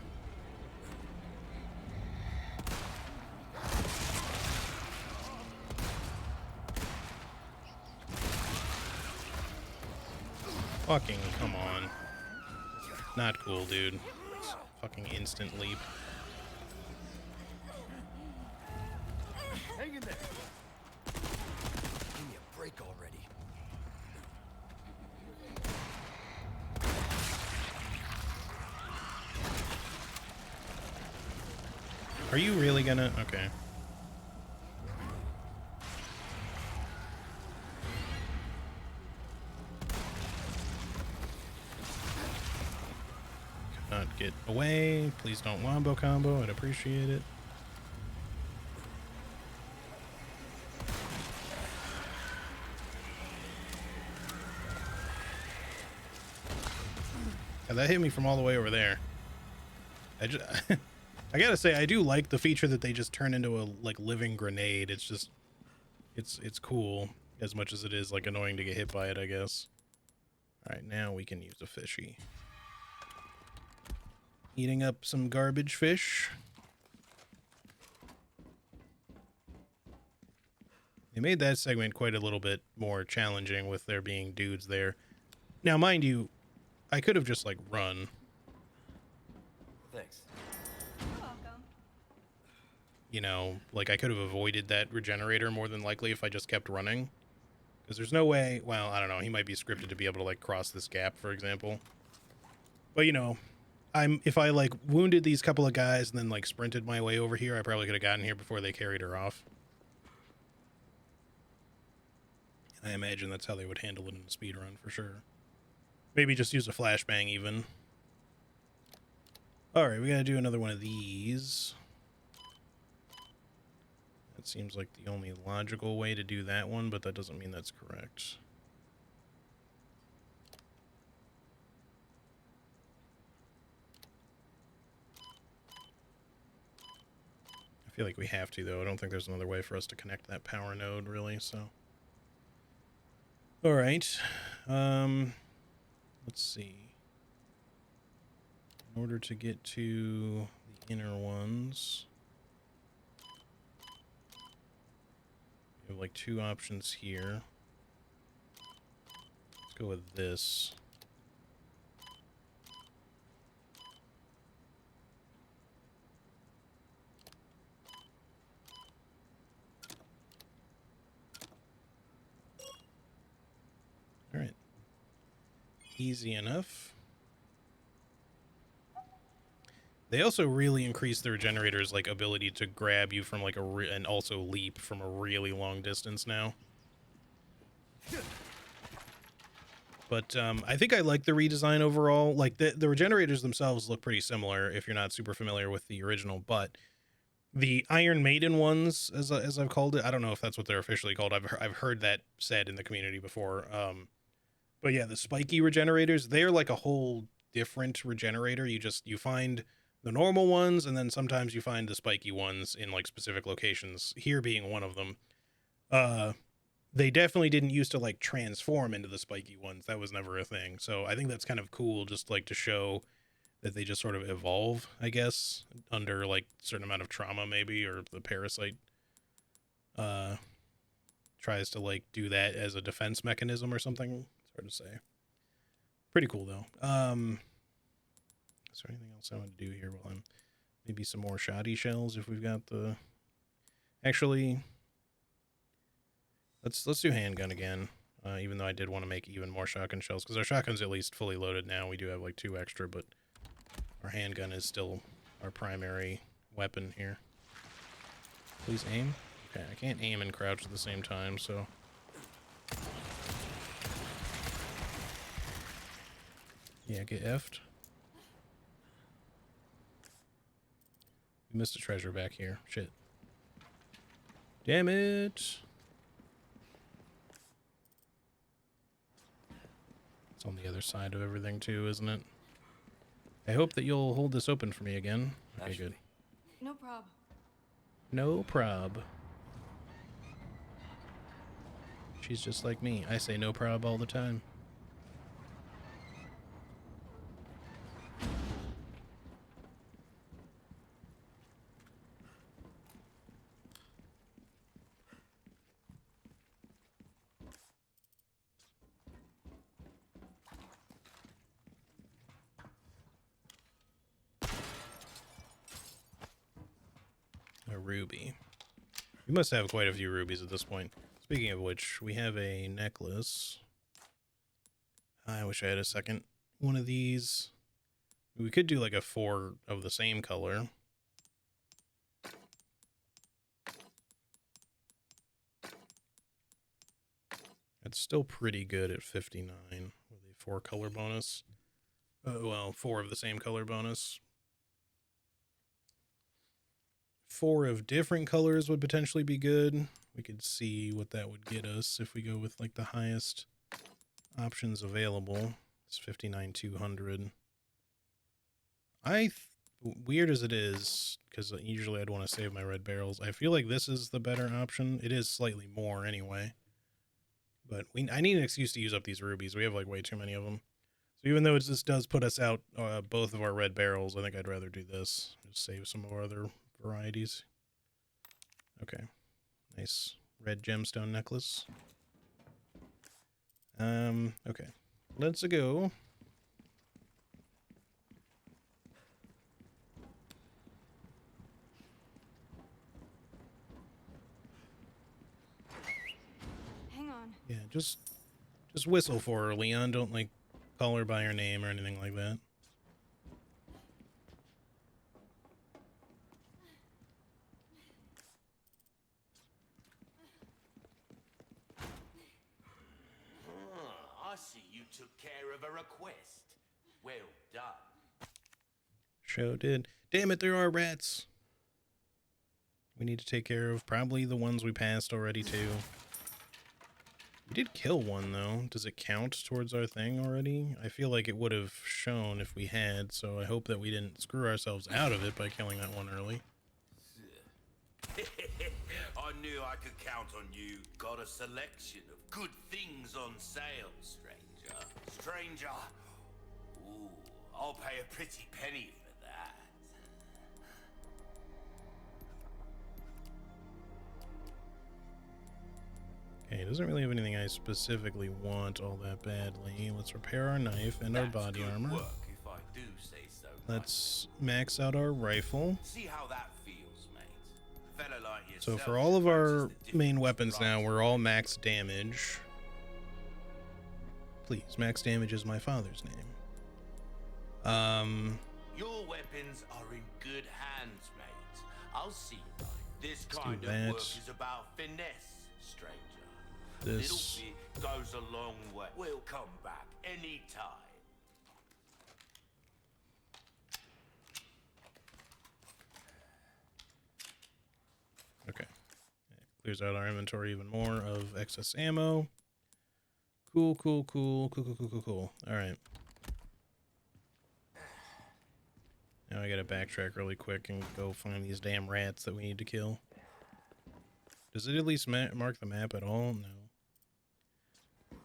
Fucking come on. Not cool, dude. Fucking instant leap. Hang in there! Give me a break already. Are you really gonna? Okay. Not get away. Please don't wombo combo. I'd appreciate it. Yeah, that hit me from all the way over there. I just, I gotta say, I do like the feature that they just turn into a like living grenade. It's just, it's cool as much as it is like annoying to get hit by it, I guess. All right, now we can use a fishy. Eating up some garbage fish. They made that segment quite a little bit more challenging with there being dudes there. Now, mind you, I could have just like run. Thanks. You're welcome. You know, like I could have avoided that regenerator more than likely if I just kept running. Because there's no way, well, I don't know, he might be scripted to be able to like cross this gap, for example. But you know, if I like wounded these couple of guys and then like sprinted my way over here, I probably could have gotten here before they carried her off. And I imagine that's how they would handle it in a speed run for sure. Maybe just use a flashbang even. All right, we gotta do another one of these. That seems like the only logical way to do that one, but that doesn't mean that's correct. I feel like we have to, though. I don't think there's another way for us to connect that power node, really, so. All right. Let's see. In order to get to the inner ones, we have like two options here. Let's go with this. Easy enough. They also really increase their generators like ability to grab you from like and also leap from a really long distance now. But I think I like the redesign overall. Like the regenerators themselves look pretty similar if you're not super familiar with the original, but the Iron Maiden ones, as I've called it, I don't know if that's what they're officially called. I've heard that said in the community before. But yeah, the spiky regenerators, they're like a whole different regenerator. You find the normal ones, and then sometimes you find the spiky ones in like specific locations, here being one of them. They definitely didn't used to like transform into the spiky ones. That was never a thing. So I think that's kind of cool, just like to show that they just sort of evolve, I guess, under like a certain amount of trauma maybe, or the parasite tries to like do that as a defense mechanism or something. It's hard to say. Pretty cool though. Is there anything else I want to do here while I'm maybe some more shoddy shells if we've got the actually let's do handgun again. Even though I did want to make even more shotgun shells because our shotgun's at least fully loaded now. We do have like 2 extra, but our handgun is still our primary weapon here. Please aim. Okay, I can't aim and crouch at the same time, so yeah, get effed. We missed a treasure back here. Shit. Damn it. It's on the other side of everything too, isn't it? I hope that you'll hold this open for me again. Okay, good. No problem. No prob. She's just like me. I say no prob all the time. A ruby. We must have quite a few rubies at this point. Speaking of which, we have a necklace. I wish I had a second one of these. We could do like a 4 of the same color. It's still pretty good at 59 with a 4 color bonus. Well, 4 of the same color bonus. 4 of different colors would potentially be good. We could see what that would get us if we go with like the highest options available. It's 59,200. Weird as it is, because usually I'd want to save my red barrels, I feel like this is the better option. It is slightly more anyway. But I need an excuse to use up these rubies. We have like way too many of them. So even though this does put us out both of our red barrels, I think I'd rather do this. Just save some of our other varieties. Okay. Nice red gemstone necklace. Okay. Let's go. Hang on. Yeah, just whistle for her, Leon. Don't like call her by her name or anything like that. I see you took care of a request. Well done. Show did. Damn it, there are rats. We need to take care of probably the ones we passed already too. We did kill one though. Does it count towards our thing already? I feel like it would have shown if we had, so I hope that we didn't screw ourselves out of it by killing that one early. I knew I could count on you. Got a selection of good things on sale, stranger. Stranger. Ooh, I'll pay a pretty penny for that. Okay, it doesn't really have anything I specifically want all that badly. Let's repair our knife and our body good armor. Work, if I do say so. Let's max out our rifle. See how that feels, mate. A fella like So yourself for all of our notices the main difference weapons now, right we're all max damage. Please, max damage is my father's name. Your weapons are in good hands, mate. I'll see you right. This Let's kind do of work that. is about finesse, stranger. This. Little bit goes a long way. We'll come back anytime. Okay. Clears out our inventory even more of excess ammo. Cool. All right. Now I gotta backtrack really quick and go find these damn rats that we need to kill. Does it at least mark the map at all? No.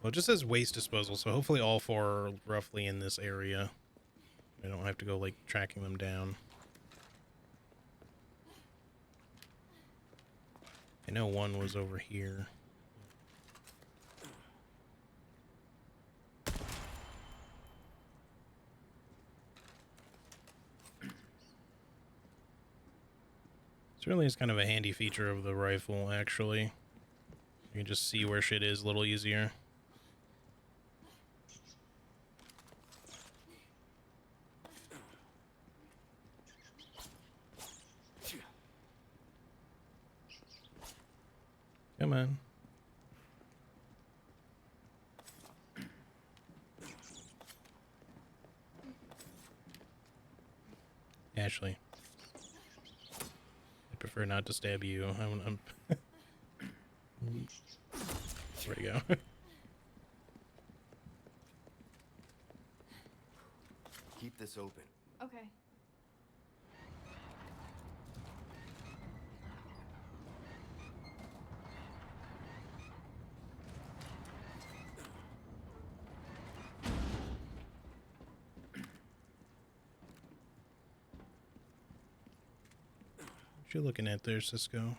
Well, it just says waste disposal, so hopefully all 4 are roughly in this area. I don't have to go, like, tracking them down. I know one was over here. Certainly is kind of a handy feature of the rifle, actually. You can just see where shit is a little easier. Come on. Ashley. I prefer not to stab you. I'm Where'd he go? Keep this open. Okay. What you looking at there, Cisco?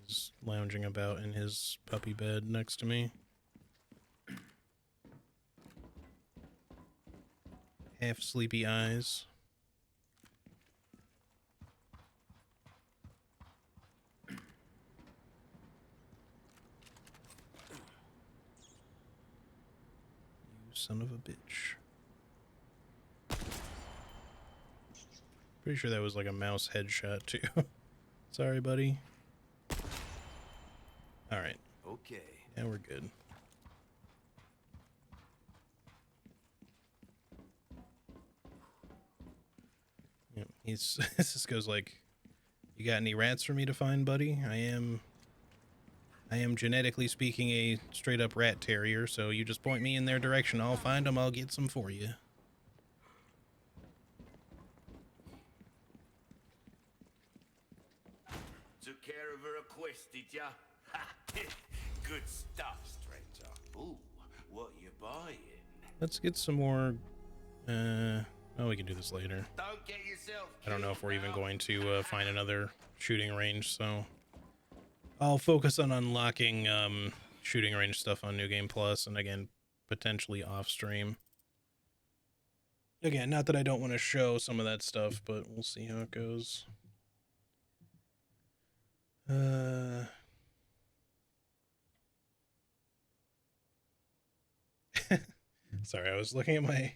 He's lounging about in his puppy bed next to me. Half sleepy eyes. You son of a bitch. Pretty sure that was like a mouse headshot too. Sorry, buddy. Alright. Okay. Yeah, we're good. Yep, he's Cisco's like, you got any rats for me to find, buddy? I am genetically speaking a straight up rat terrier, so you just point me in their direction, I'll find them, I'll get some for you. Took care of her request, did ya? Ha! Good stuff, stranger. Ooh, what you buying? Let's get some more, oh, we can do this later. Don't get yourself I don't know if we're killed even now. going to find another shooting range, so I'll focus on unlocking shooting range stuff on New Game Plus, and again, potentially off stream. Again, not that I don't want to show some of that stuff, but we'll see how it goes. Sorry, I was looking at my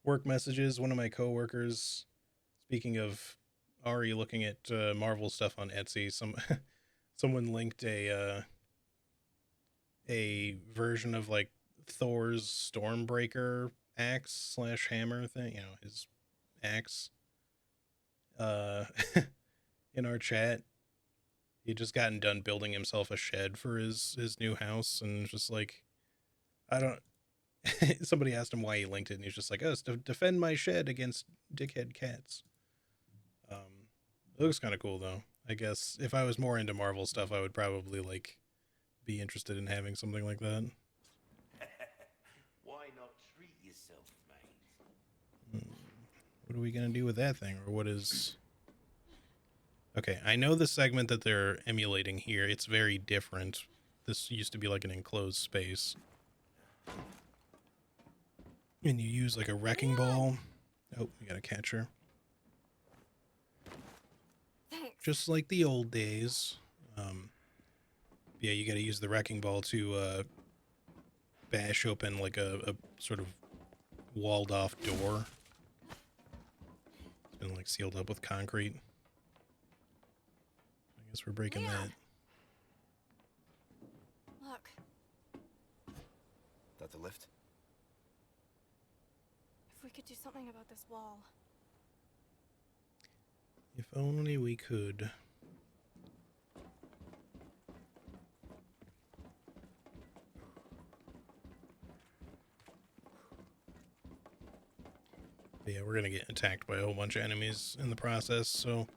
work messages. One of my coworkers, speaking of Ari looking at Marvel stuff on Etsy, someone linked a version of like Thor's Stormbreaker axe / hammer thing, you know, his axe, in our chat. He just gotten done building himself a shed for his new house, and just like, I don't. Somebody asked him why he linked it, and he's just like, "Oh, it's to defend my shed against dickhead cats." It looks kind of cool though. I guess if I was more into Marvel stuff, I would probably like be interested in having something like that. Why not treat yourself, mate? What are we gonna do with that thing, or what is? Okay, I know the segment that they're emulating here. It's very different. This used to be like an enclosed space. And you use like a wrecking ball. Oh, we got a catcher. Thanks. Just like the old days. Yeah, you got to use the wrecking ball to bash open like a sort of walled off door. It's been like sealed up with concrete. I guess we're breaking that. Look, That the lift? if we could do something about this wall. If only we could. But yeah, we're gonna get attacked by a whole bunch of enemies in the process, so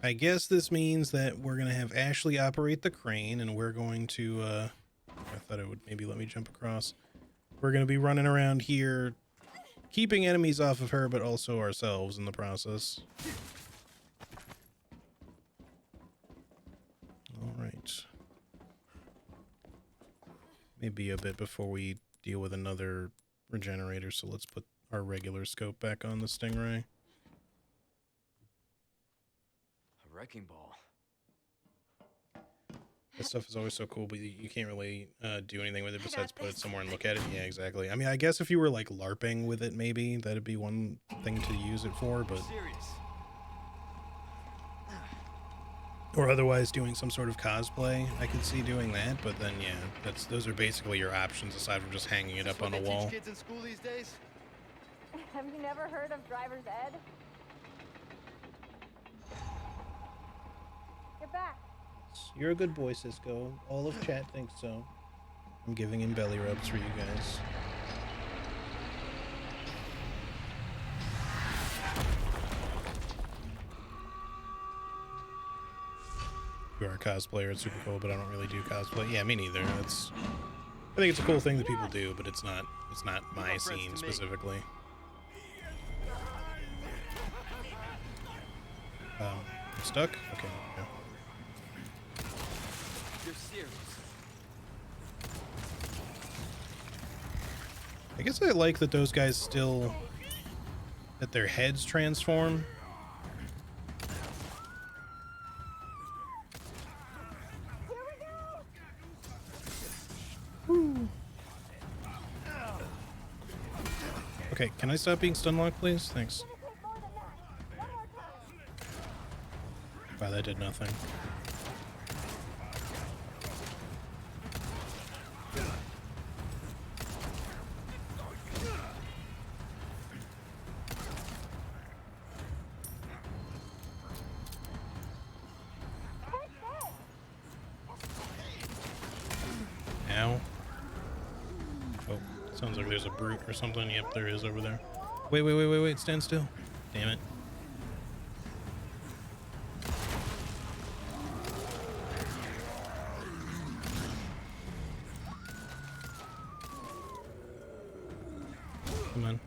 I guess this means that we're gonna have Ashley operate the crane, and we're going to I thought it would maybe let me jump across. We're gonna be running around here keeping enemies off of her, but also ourselves in the process. Alright. Maybe a bit before we deal with another regenerator, so let's put our regular scope back on the Stingray. A wrecking ball. This stuff is always so cool, but you can't really do anything with it I besides got put it this. somewhere and look at it. Yeah, exactly. I mean, I guess if you were like LARPing with it, maybe that'd be one thing to use it for, but Serious. or otherwise doing some sort of cosplay, I could see doing that. But then, yeah, those are basically your options aside from just hanging it up on a wall. Kids in school these days? Have you never heard of driver's ed? Get back. You're a good boy, Cisco. All of chat thinks so. I'm giving him belly rubs for you guys. You are a cosplayer, it's super cool, but I don't really do cosplay. Yeah, me neither. I think it's a cool thing that people do, but it's not my scene specifically. I'm stuck? Okay, yeah. You're serious. I guess I like that those guys still, that their heads transform. Okay, can I stop being stun locked, please? Thanks. Wow, that did nothing. Ow. Oh, sounds like there's a brute or something. Yep, there is over there. Wait, stand still. Damn it. Come on.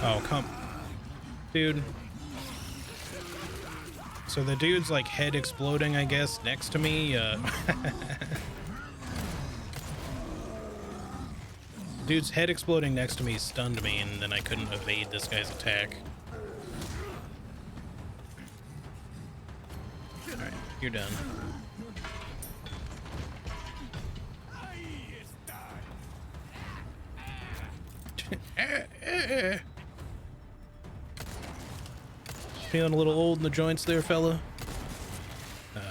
Oh, come. Dude. So the dude's like head exploding, I guess, next to me. Dude's head exploding next to me stunned me, and then I couldn't evade this guy's attack. Alright, you're done. Feeling a little old in the joints there, fella? Oh,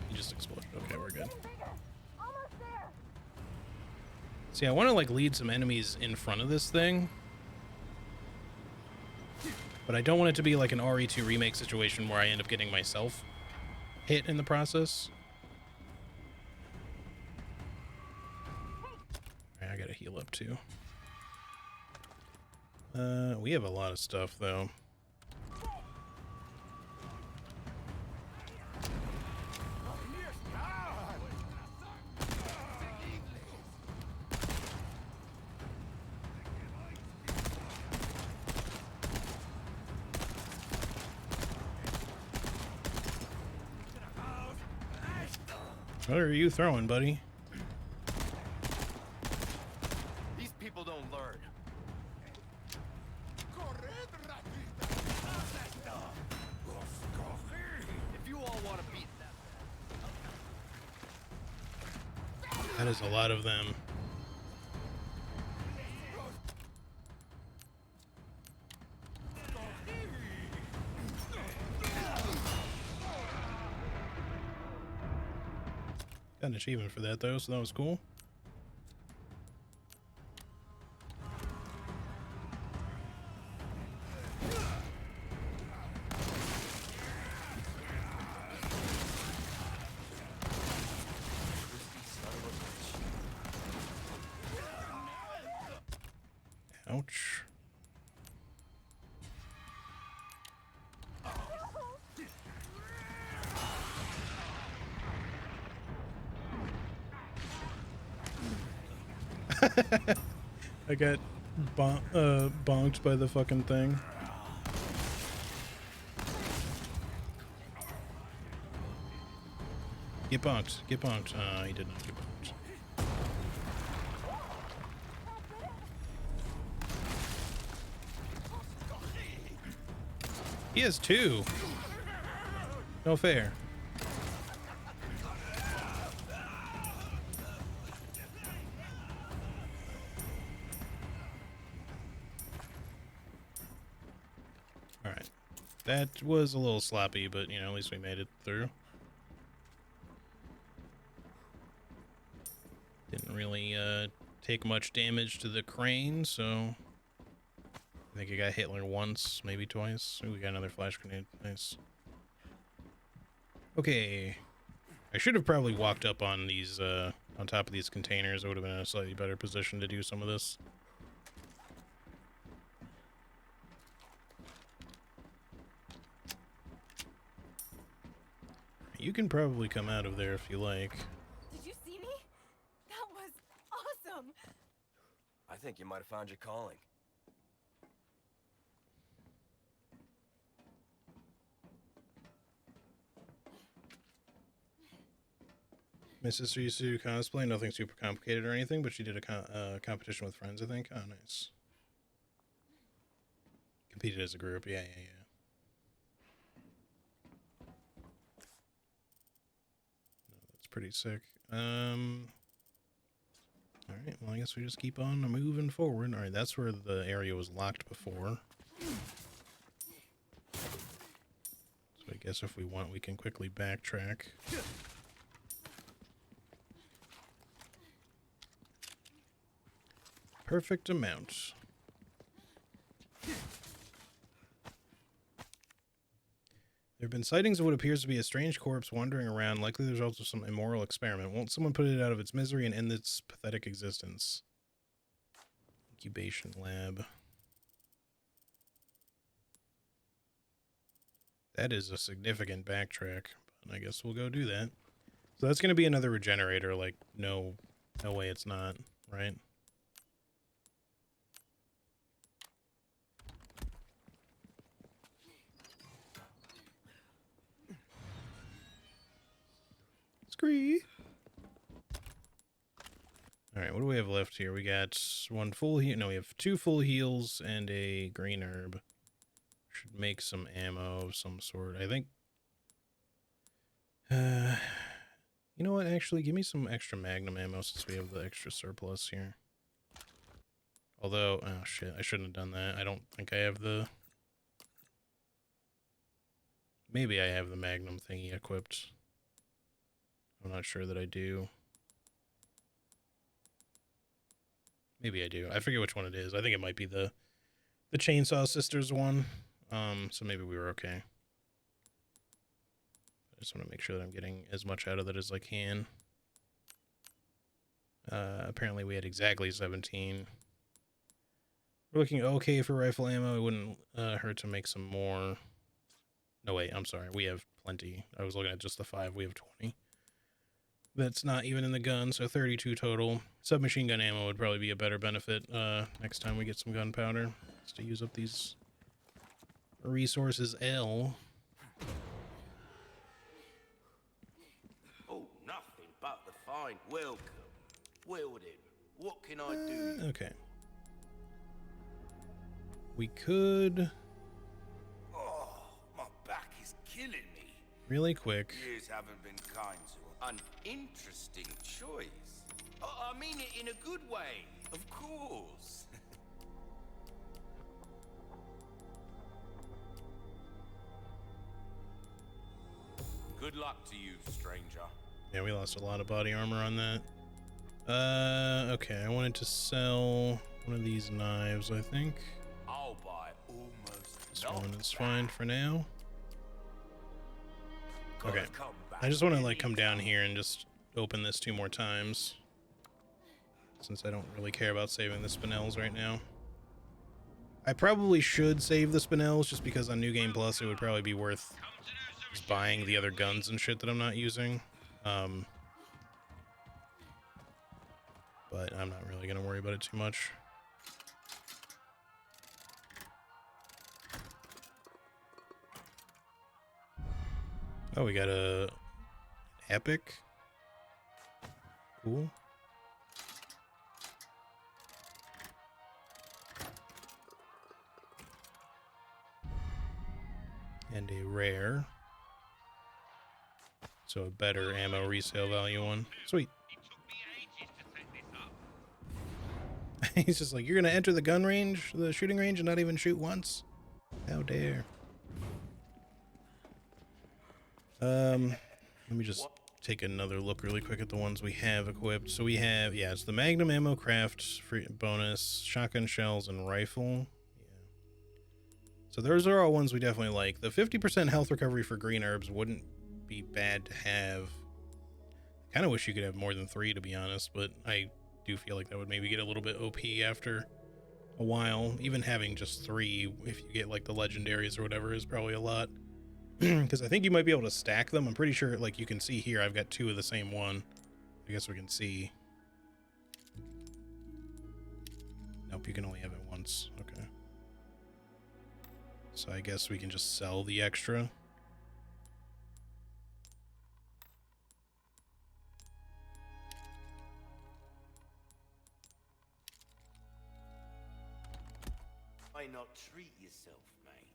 he just exploded. Okay, we're good. See, I want to like lead some enemies in front of this thing, but I don't want it to be like an RE2 remake situation where I end up getting myself hit in the process. I gotta heal up too. We have a lot of stuff though. What are you throwing, buddy? These people don't learn. If you all want to beat that. That is a lot of them. Got an achievement for that though, so that was cool. Ouch. I got bonked by the fucking thing. Get bonked. Get bonked. He did not get bonked. He has two. No fair. Alright. That was a little sloppy, but, you know, at least we made it through. Didn't really take much damage to the crane, so... I think I got Hitler once, maybe twice. Ooh, we got another flash grenade. Nice. Okay. I should have probably walked up on these, on top of these containers. I would have been in a slightly better position to do some of this. You can probably come out of there if you like. Did you see me? That was awesome. I think you might have found your calling. My sister used to do cosplay, nothing super complicated or anything, but she did a competition with friends, I think. Oh, nice. Competed as a group, yeah. No, that's pretty sick. Alright, well, I guess we just keep on moving forward. Alright, that's where the area was locked before. So I guess if we want, we can quickly backtrack. Perfect amount. There have been sightings of what appears to be a strange corpse wandering around, likely the result of some immoral experiment. Won't someone put it out of its misery and end its pathetic existence? Incubation lab. That is a significant backtrack, but I guess we'll go do that. So that's going to be another regenerator, like, no way it's not, right? Alright, what do we have left here? We got one full heal. No, we have two full heals and a green herb. Should make some ammo of some sort. I think... you know what? Actually, give me some extra magnum ammo since we have the extra surplus here. Although, oh shit, I shouldn't have done that. I don't think I have the... Maybe I have the magnum thingy equipped. I'm not sure that I do. Maybe I do. I forget which one it is. I think it might be the Chainsaw Sisters one. So maybe we were okay. I just want to make sure that I'm getting as much out of it as I can. Apparently we had exactly 17. We're looking okay for rifle ammo. It wouldn't hurt to make some more. No, wait, I'm sorry. We have plenty. I was looking at just the 5. We have 20. That's not even in the gun, so 32 total. Submachine gun ammo would probably be a better benefit next time we get some gunpowder. Just to use up these resources. L. Oh, nothing but the fine welcome. Well then, what can I do? Okay. We could Oh, my back is killing me. really quick. Years haven't been kind to an interesting choice. I mean it in a good way, of course. Good luck to you, stranger. Yeah, we lost a lot of body armor on that. Okay, I wanted to sell one of these knives, I think. I'll buy almost This none one is back. fine for now. Gotta Okay, come back I just want to like come anytime. down here and just open this 2 more times, since I don't really care about saving the spinels right now. I probably should save the spinels just because on New Game Plus it would probably be worth just buying the other guns and shit that I'm not using. But I'm not really gonna worry about it too much. Oh, we got a epic. Cool. And a rare. So a better ammo resale value one. Sweet. He's just like, you're gonna enter the gun range, the shooting range, and not even shoot once? How dare. Let me just take another look really quick at the ones we have equipped. So we have, yeah, it's the Magnum ammo craft free bonus, shotgun shells, and rifle. Yeah. So those are all ones we definitely like. The 50% health recovery for green herbs wouldn't be bad to have. I kind of wish you could have more than 3, to be honest, but I do feel like that would maybe get a little bit OP after a while. Even having just 3, if you get like the legendaries or whatever, is probably a lot. Because I think you might be able to stack them. I'm pretty sure, like you can see here, I've got 2 of the same one. I guess we can see. Nope, you can only have it once. Okay. So I guess we can just sell the extra. Why not treat yourself, mate?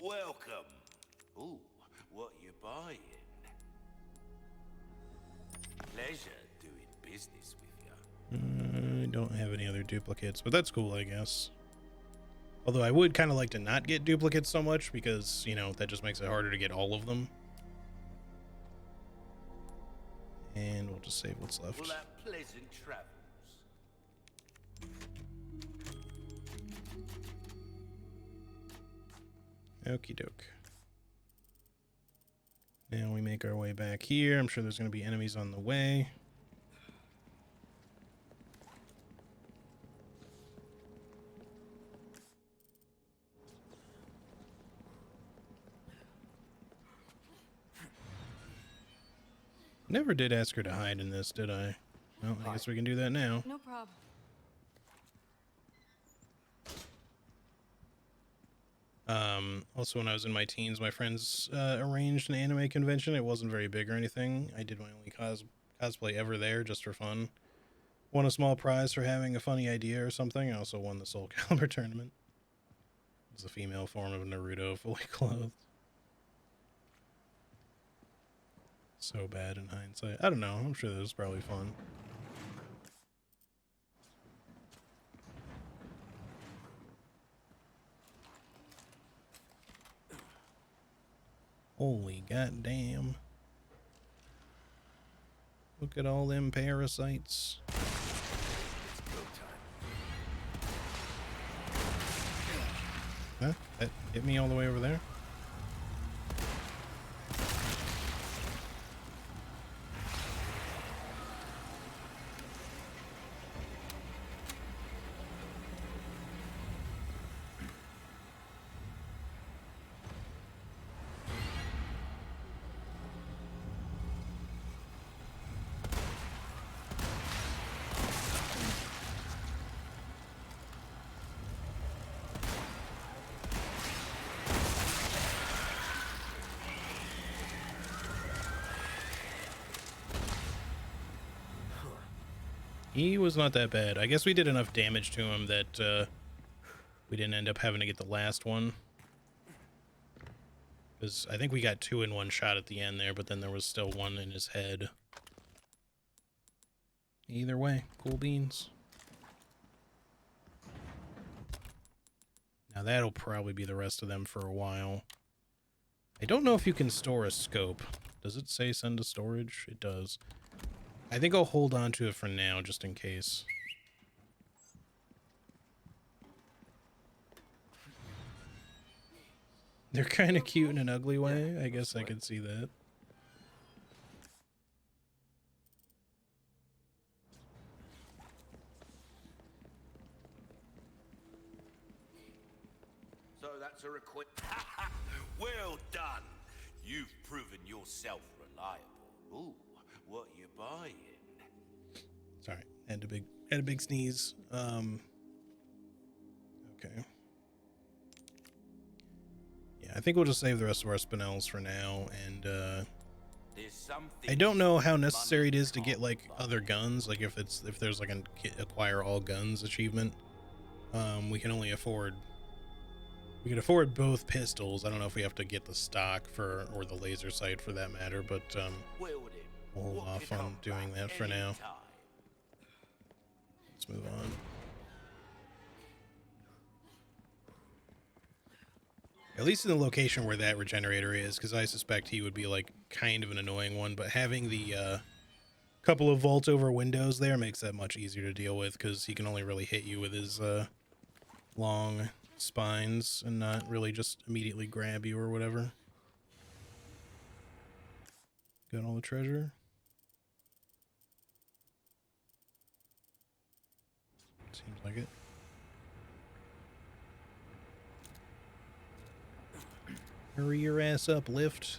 Welcome. Ooh, what you buying? Pleasure doing business with you. I don't have any other duplicates, but that's cool, I guess. Although I would kind of like to not get duplicates so much because, you know, that just makes it harder to get all of them. And we'll just save what's left. Well, have pleasant travels. Okie doke. Now we make our way back here. I'm sure there's going to be enemies on the way. Never did ask her to hide in this, did I? Well, I guess we can do that now. No problem. Also when I was in my teens, my friends arranged an anime convention. It wasn't very big or anything. I did my only cosplay ever there just for fun. Won a small prize for having a funny idea or something. I also won the Soul Calibur tournament. It was the female form of Naruto, fully clothed. So bad in hindsight. I don't know. I'm sure that was probably fun. Holy goddamn. Look at all them parasites. Huh? That hit me all the way over there? He was not that bad. I guess we did enough damage to him that we didn't end up having to get the last one. Because I think we got 2 in one shot at the end there, but then there was still one in his head. Either way, cool beans. Now that'll probably be the rest of them for a while. I don't know if you can store a scope. Does it say send to storage? It does. I think I'll hold on to it for now, just in case. They're kind of cute in an ugly way. I guess I could see that. So that's a request. Well done. You've proven yourself reliable. Ooh, what you buying? Sorry, had a big sneeze. Okay. Yeah, I think we'll just save the rest of our spinels for now, and I don't know how necessary it is to get like other guns. Like if there's like an acquire all guns achievement, we can afford both pistols. I don't know if we have to get the stock or the laser sight for that matter, but we'll hold off on doing that for now. Let's move on. At least in the location where that regenerator is, because I suspect he would be like kind of an annoying one, but having the couple of vault over windows there makes that much easier to deal with, because he can only really hit you with his long spines and not really just immediately grab you or whatever. Got all the treasure? Seems like it. Hurry your ass up, lift.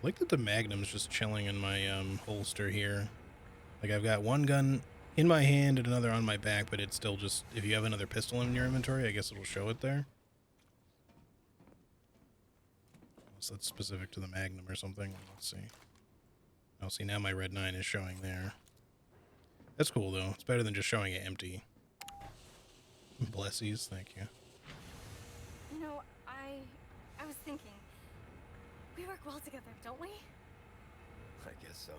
I like that the Magnum's just chilling in my holster here. Like I've got one gun in my hand and another on my back, but it's still just, if you have another pistol in your inventory, I guess it'll show it there. Unless that's specific to the Magnum or something. Let's see. Oh, see, now my red 9 is showing there. That's cool, though. It's better than just showing it empty. Blessies, thank you. You know, I was thinking, we work well together, don't we? I guess so.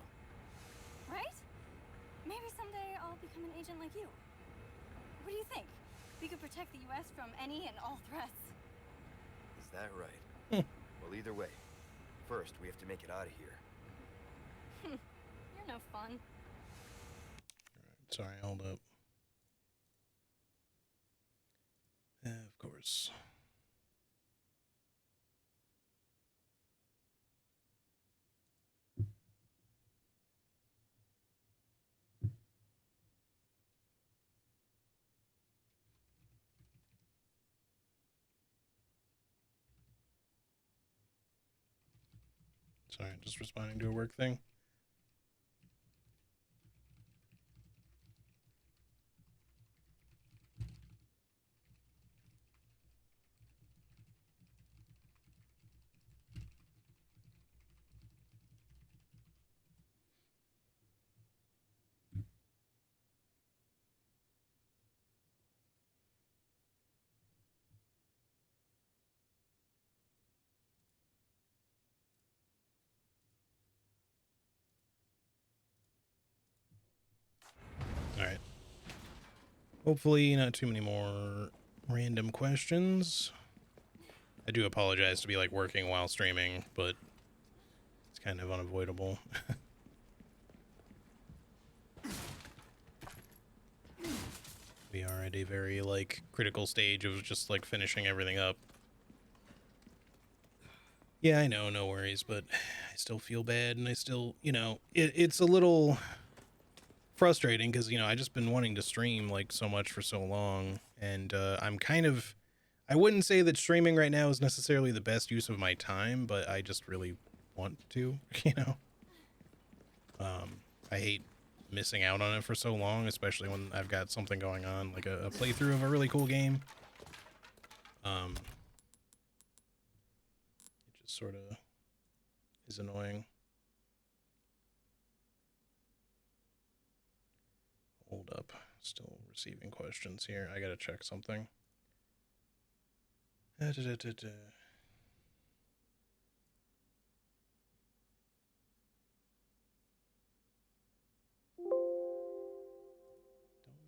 Right? Maybe someday I'll become an agent like you. What do you think? We could protect the U.S. from any and all threats. Is that right? Well, either way, first we have to make it out of here. You're no fun. Sorry, hold up. Of course. Sorry, just responding to a work thing. All right. Hopefully not too many more random questions. I do apologize to be like working while streaming, but it's kind of unavoidable. We are at a very like critical stage of just like finishing everything up. Yeah, I know, no worries, but I still feel bad, and I still, you know, it's a little frustrating because, you know, I just been wanting to stream like so much for so long, and I'm kind of, I wouldn't say that streaming right now is necessarily the best use of my time, but I just really want to, you know. I hate missing out on it for so long, especially when I've got something going on, like a playthrough of a really cool game. It just sort of is annoying. Hold up. Still receiving questions here. I gotta check something. Don't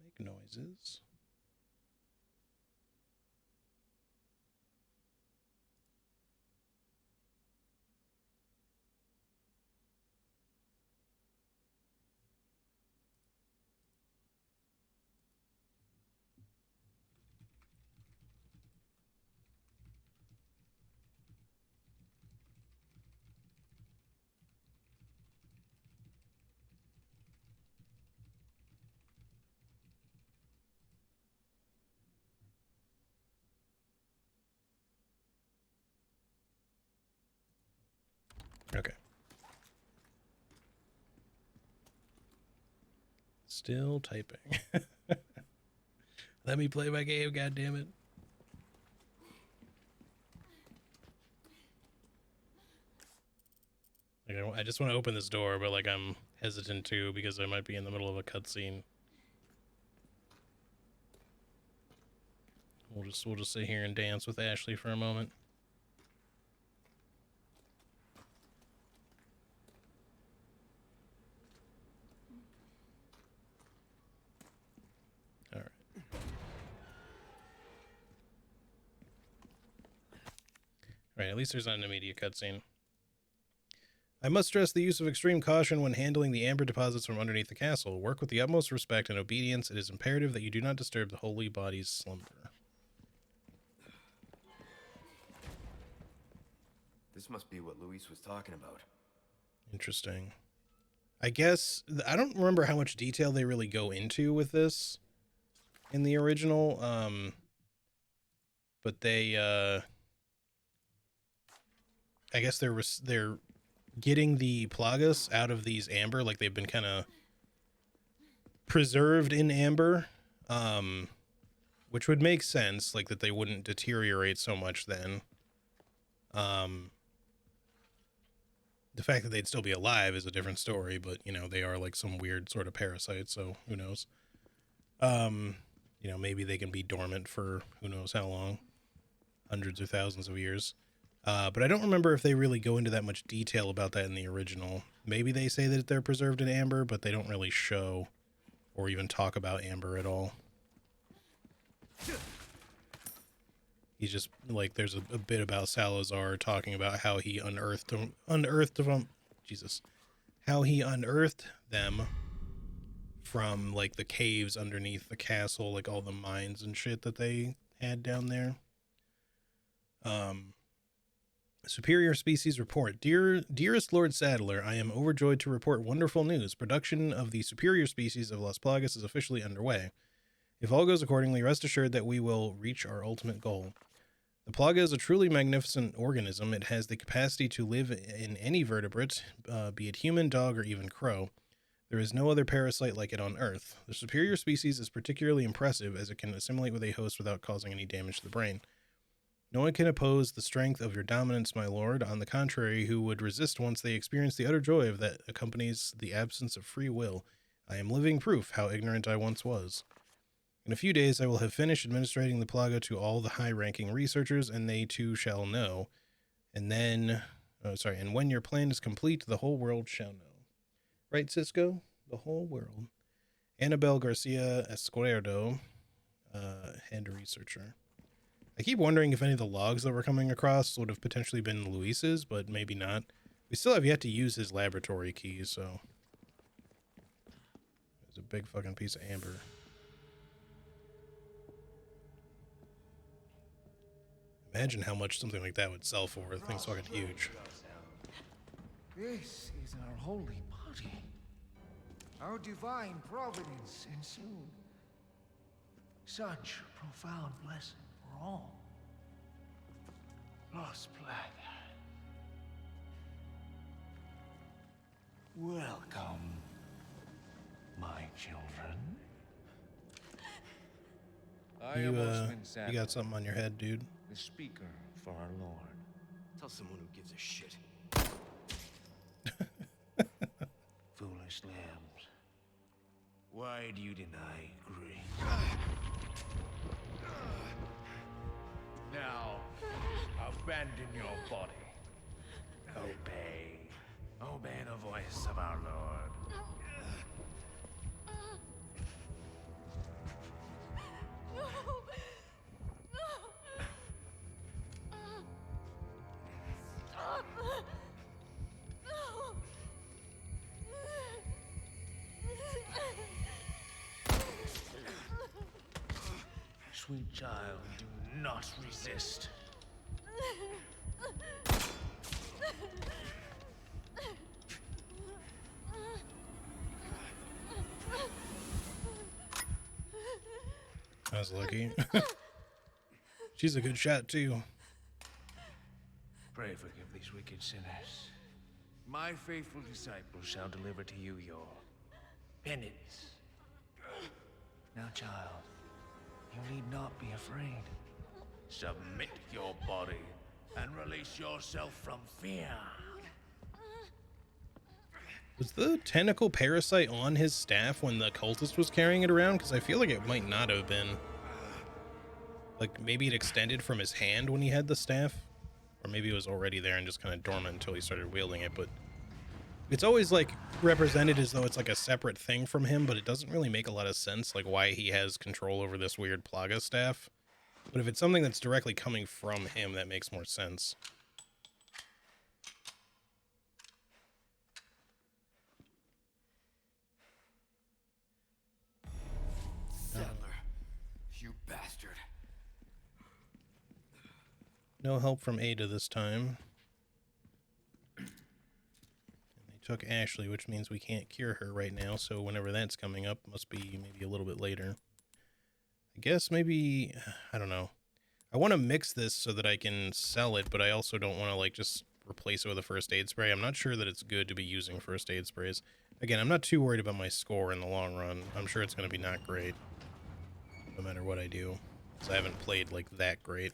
make noises. Okay. Still typing. Let me play my game, goddammit. Like, I just want to open this door, but like I'm hesitant to because I might be in the middle of a cutscene. We'll just sit here and dance with Ashley for a moment. All right. All right, at least there's not an immediate cutscene. I must stress the use of extreme caution when handling the amber deposits from underneath the castle. Work with the utmost respect and obedience. It is imperative that you do not disturb the holy body's slumber. This must be what Luis was talking about. Interesting. I guess I don't remember how much detail they really go into with this in the original. But they, I guess they're getting the plagas out of these amber, like they've been kind of preserved in amber, which would make sense, like that they wouldn't deteriorate so much then. The fact that they'd still be alive is a different story, but you know, they are like some weird sort of parasite, so who knows. You know, maybe they can be dormant for who knows how long, hundreds or thousands of years. But I don't remember if they really go into that much detail about that in the original. Maybe they say that they're preserved in amber, but they don't really show or even talk about amber at all. He's just like, there's a bit about Salazar talking about how he unearthed how he unearthed them from like the caves underneath the castle, like all the mines and shit that they had down there. Superior Species Report. Dearest Lord Sadler, I am overjoyed to report wonderful news. Production of the superior species of Las Plagas is officially underway. If all goes accordingly, rest assured that we will reach our ultimate goal. The plaga is a truly magnificent organism. It has the capacity to live in any vertebrate, be it human, dog, or even crow. There is no other parasite like it on Earth. The superior species is particularly impressive as it can assimilate with a host without causing any damage to the brain. No one can oppose the strength of your dominance, my lord. On the contrary, who would resist once they experience the utter joy of that accompanies the absence of free will? I am living proof how ignorant I once was. In a few days, I will have finished administrating the plaga to all the high-ranking researchers, and they too shall know. And then, and when your plan is complete, the whole world shall know. Right, Cisco? The whole world. Annabelle Garcia Esquerdo, head researcher. I keep wondering if any of the logs that we're coming across would have potentially been Luis's, but maybe not. We still have yet to use his laboratory keys, so... There's a big fucking piece of amber. Imagine how much something like that would sell for. The thing's fucking huge. This is our holy body. Our divine providence ensued. Such profound blessing for all. Los Plagas. Welcome, my children. You got something on your head, dude. The speaker for our Lord. Tell someone who gives a shit. Foolish lambs. Why do you deny grace? Now, abandon your body. Obey. Obey the voice of our Lord. Stop! No! Sweet child, do not resist. I was lucky. She's a good shot too. Pray forgive these wicked sinners. My faithful disciples shall deliver to you your penance. Now, child, you need not be afraid. Submit your body and release yourself from fear. Was the tentacle parasite on his staff when the cultist was carrying it around? Because I feel like it might not have been. Like, maybe it extended from his hand when he had the staff? Or maybe it was already there and just kind of dormant until he started wielding it, but it's always, like, represented as though it's, like, a separate thing from him, but it doesn't really make a lot of sense, like, why he has control over this weird Plaga staff. But if it's something that's directly coming from him, that makes more sense. Sadler, you bastard. No help from Ada this time. And they took Ashley, which means we can't cure her right now, so whenever that's coming up, must be maybe a little bit later. I guess maybe, I don't know. I want to mix this so that I can sell it, but I also don't want to, like, just replace it with a first aid spray. I'm not sure that it's good to be using first aid sprays. Again, I'm not too worried about my score in the long run. I'm sure it's going to be not great, no matter what I do, because I haven't played, like, that great.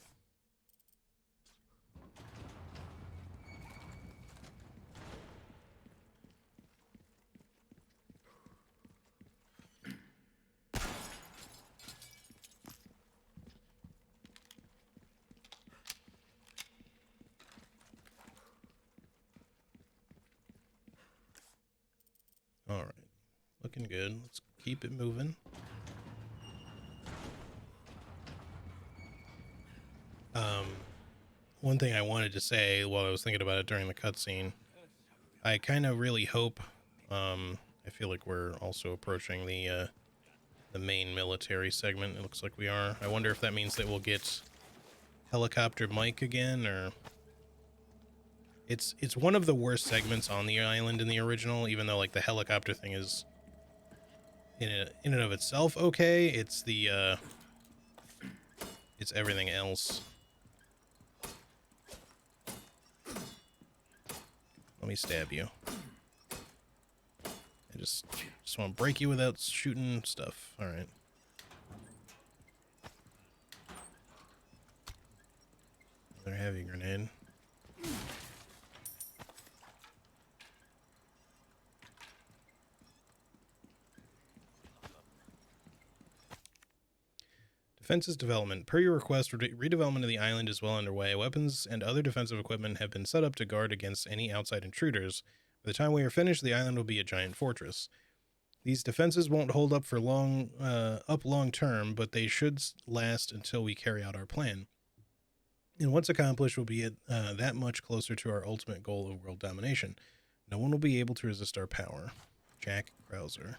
All right, looking good. Let's keep it moving. One thing I wanted to say while I was thinking about it during the cutscene, I kind of really hope, I feel like we're also approaching the main military segment. It looks like we are. I wonder if that means that we'll get Helicopter Mike again, or it's one of the worst segments on the island in the original, even though, like, the helicopter thing is in and of itself okay. It's the it's everything else. Let me stab you. I just want to break you without shooting stuff. All right. Another heavy grenade. Defenses development. Per your request, redevelopment of the island is well underway. Weapons and other defensive equipment have been set up to guard against any outside intruders. By the time we are finished, the island will be a giant fortress. These defenses won't hold up for long term, but they should last until we carry out our plan. And once accomplished, we'll be that much closer to our ultimate goal of world domination. No one will be able to resist our power. Jack Krauser.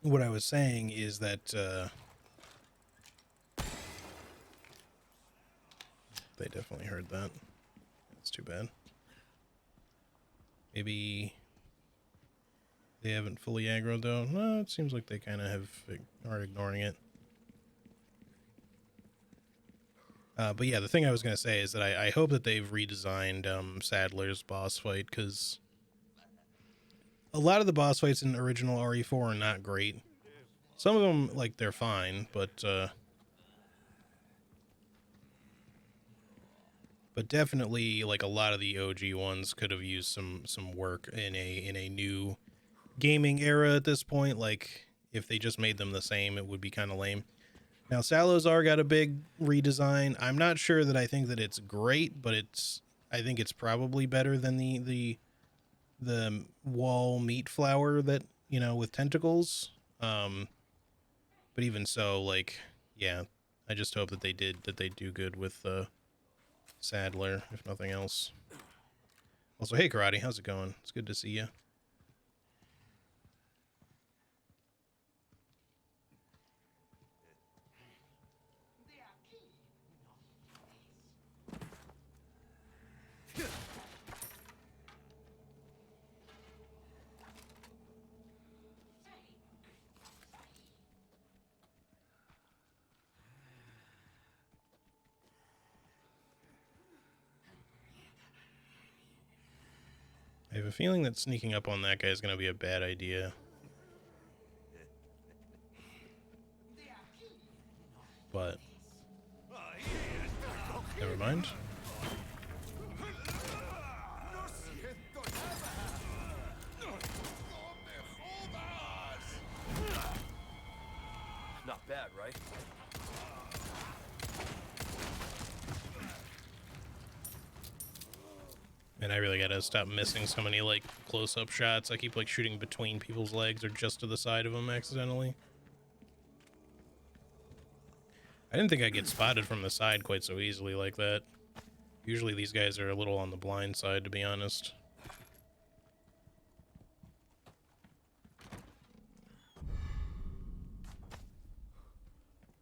What I was saying is that they definitely heard that. That's too bad. Maybe they haven't fully aggroed though. No, it seems like they kind of are ignoring it. But yeah, the thing I was going to say is that I hope that they've redesigned Sadler's boss fight, because a lot of the boss fights in original RE4 are not great. Some of them, like, they're fine, but but definitely like a lot of the OG ones could have used some work in a new gaming era at this point. Like if they just made them the same, it would be kind of lame. Now Salazar got a big redesign. I'm not sure that I think that it's great, but I think it's probably better than the wall meat flower that, you know, with tentacles. But even so, like, yeah, I just hope that they do good with Sadler, if nothing else. Also, hey Karate, how's it going? It's good to see you. I have a feeling that sneaking up on that guy is going to be a bad idea. But never mind. Not bad, right? And I really gotta stop missing so many like close-up shots. I keep like shooting between people's legs or just to the side of them accidentally. I didn't think I'd get spotted from the side quite so easily like that. Usually these guys are a little on the blind side, to be honest.